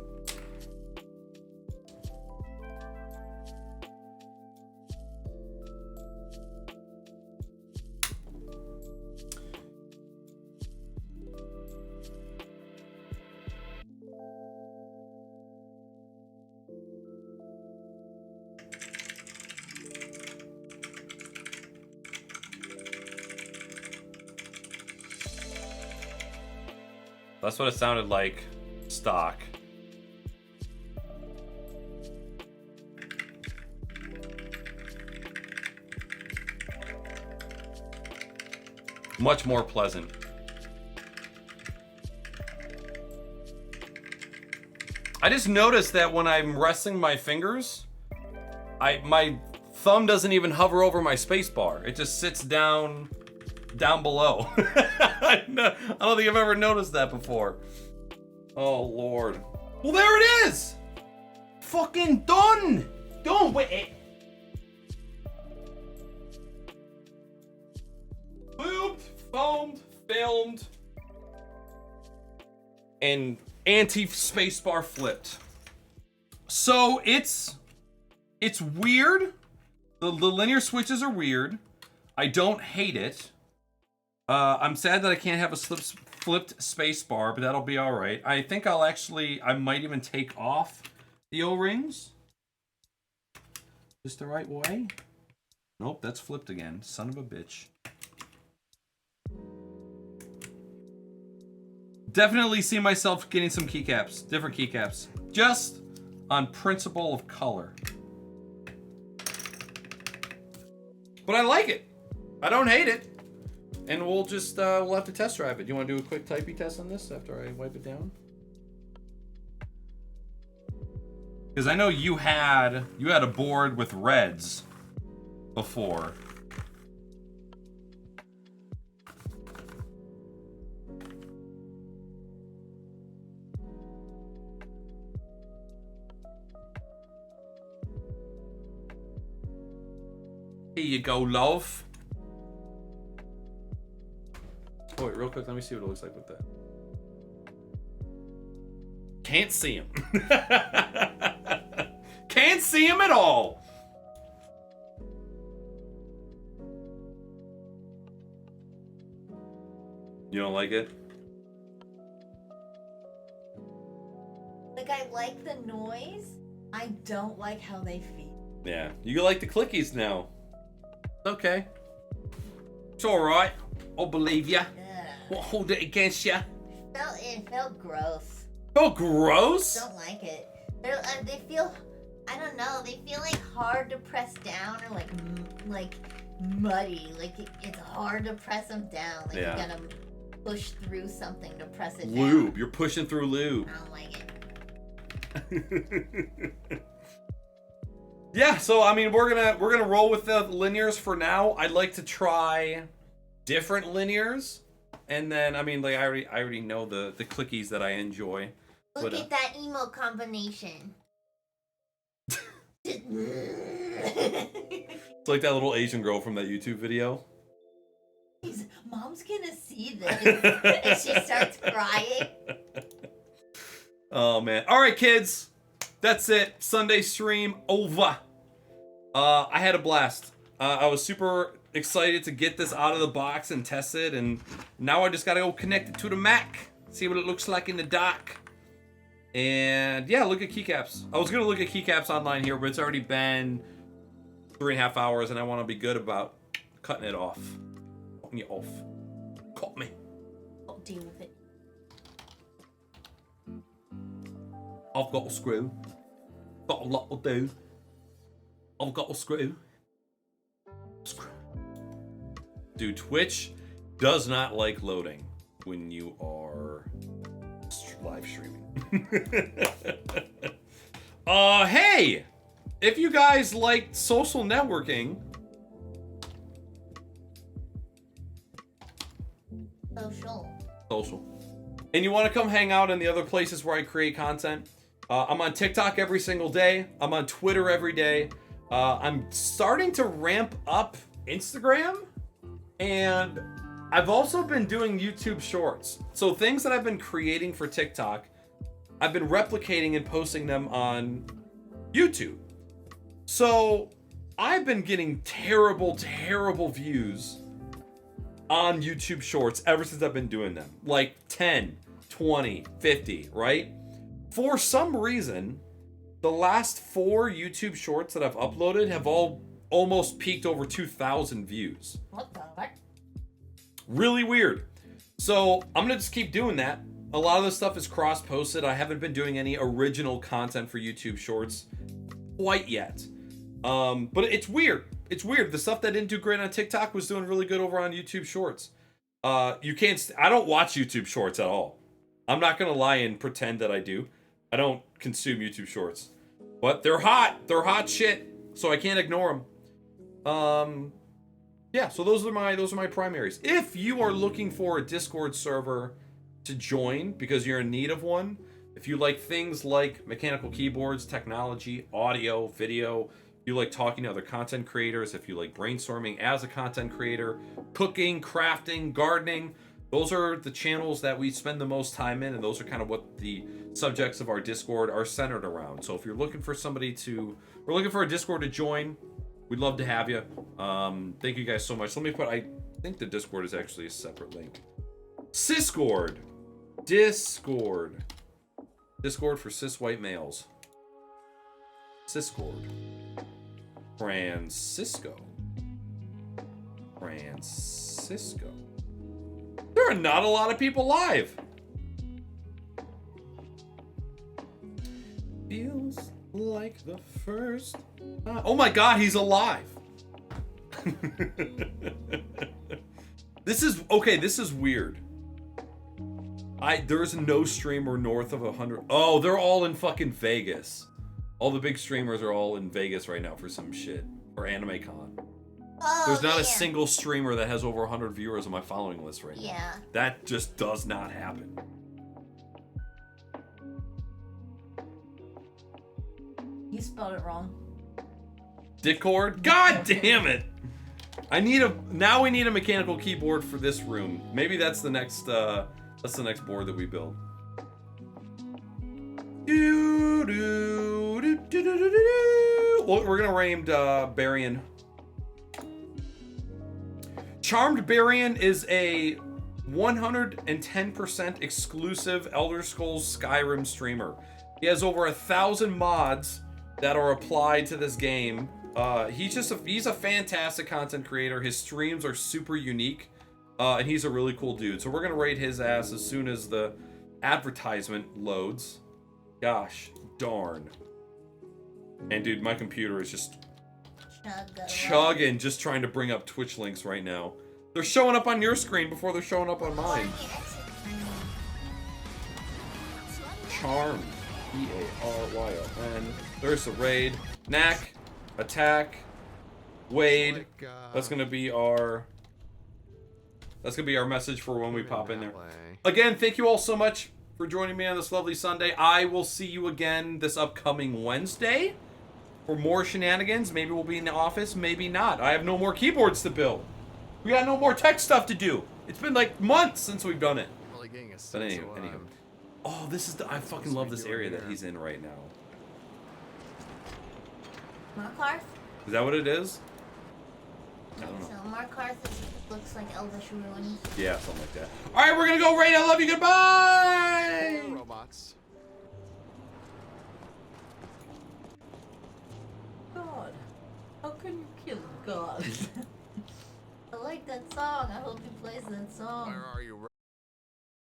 that's what it sounded like stock. Much more pleasant. I just noticed that when I'm resting my fingers, my thumb doesn't even hover over my space bar. It just sits down below. I don't think I've ever noticed that before. Oh Lord. Well, there it is. Fucking done. Done with it. Lubed, foamed, filmed, and anti-spacebar flipped. So it's weird. The linear switches are weird. I don't hate it. I'm sad that I can't have a flipped spacebar, but that'll be all right. I think I might even take off the O-rings. Just the right way? Nope, that's flipped again. Son of a bitch. Definitely see myself getting some keycaps, different keycaps, just on principle of color. But I like it. I don't hate it. And we'll just, we'll have to test drive it. Do you want to do a quick typey test on this after I wipe it down? Because I know you had a board with reds before. Here you go, love. Oh wait, real quick, let me see what it looks like with that. Can't see him. Can't see him at all. You don't like it?
Like, I like the noise. I don't like how they feel.
Yeah, you like the clickies now. Okay. It's alright. I'll believe ya. Won't hold it against ya.
It felt gross.
Oh, gross?
Don't like it. They feel, I don't know, they feel like hard to press down or like muddy. Like it's hard to press them down. Like
Yeah.
you gotta push through something to press it down.
Lube. You're pushing through lube.
I don't like it.
Yeah, so I mean we're gonna roll with the linears for now. I'd like to try different linears, and then I mean like I already know the clickies that I enjoy.
Look
But,
at that emo combination.
It's like that little Asian girl from that YouTube video.
Mom's gonna see this and she starts crying.
Oh man. Alright kids. That's it. Sunday stream over. I had a blast. I was super excited to get this out of the box and test it, and now I just gotta go connect it to the Mac. See what it looks like in the dock. And yeah, look at keycaps. I was gonna look at keycaps online here, but it's already been 3.5 hours, and I want to be good about cutting it off. Cutting it off. Cut me.
I'll deal with it.
I've got a screw. Got a lot to do. I've got a screw. Screw. Dude, Twitch does not like loading when you are live streaming. Hey! If you guys like social networking, social, and you want to come hang out in the other places where I create content, I'm on TikTok every single day. I'm on Twitter every day. I'm starting to ramp up Instagram, and I've also been doing YouTube Shorts. So things that I've been creating for TikTok, I've been replicating and posting them on YouTube. So I've been getting terrible views on YouTube Shorts ever since I've been doing them. Like 10, 20, 50, right? For some reason, the last 4 YouTube Shorts that I've uploaded have all almost peaked over 2,000 views.
What the heck?
Really weird. So I'm gonna just keep doing that. A lot of this stuff is cross-posted. I haven't been doing any original content for YouTube Shorts quite yet. But it's weird. It's weird. The stuff that didn't do great on TikTok was doing really good over on YouTube Shorts. You can't. I don't watch YouTube Shorts at all. I'm not gonna lie and pretend that I do. I don't consume YouTube Shorts, but they're hot. They're hot shit. So I can't ignore them. Yeah. So those are my primaries. If you are looking for a Discord server to join because you're in need of one, if you like things like mechanical keyboards, technology, audio, video, you like talking to other content creators, if you like brainstorming as a content creator, cooking, crafting, gardening, those are the channels that we spend the most time in, and those are kind of what the subjects of our Discord are centered around. So if you're looking for we're looking for a Discord to join, we'd love to have you. Thank you guys so much. Let me I think the Discord is actually a separate link. Discord for cis white males. Discord. Francisco. There are not a lot of people live. Feels like the first time. Oh my god, he's alive. This is weird. There's no streamer north of 100. Oh, they're all in fucking Vegas. All the big streamers are all in Vegas right now for some shit. For Anime Con.
Oh,
There's not
yeah.
a single streamer that has over 100 viewers on my following list right now.
Yeah.
That just does not happen.
You spelled it wrong.
Discord? God damn it! Now we need a mechanical keyboard for this room. Maybe that's the next board that we build. Do, do, do, do, do, do, do, do. Well, we're gonna name Barian. Charmed Barian is a 110% exclusive Elder Scrolls Skyrim streamer. He has over 1,000 mods that are applied to this game. He's a fantastic content creator. His streams are super unique, and he's a really cool dude. So we're gonna rate his ass as soon as the advertisement loads. Gosh darn. And dude, my computer is just chugging, just trying to bring up Twitch links right now. They're showing up on your screen before they're showing up on mine. Charmed. B-A-R-Y-O-N. There's the raid. Knack. Attack. Wade. That's gonna be our message for when we pop in there. Again, thank you all so much for joining me on this lovely Sunday. I will see you again this upcoming Wednesday for more shenanigans. Maybe we'll be in the office, maybe not. I have no more keyboards to build. We got no more tech stuff to do. It's been like months since we've done it. But anyway. Oh, I fucking love this area that he's in right now.
Markarth?
Is that what it is? I don't know.
So Markarth looks like Elvish ruins.
Yeah, something like that. Alright, we're gonna go raid. I love you. Goodbye!
Robots.
God. How can you kill God?
I like that song. I hope he plays that song.
Where are you?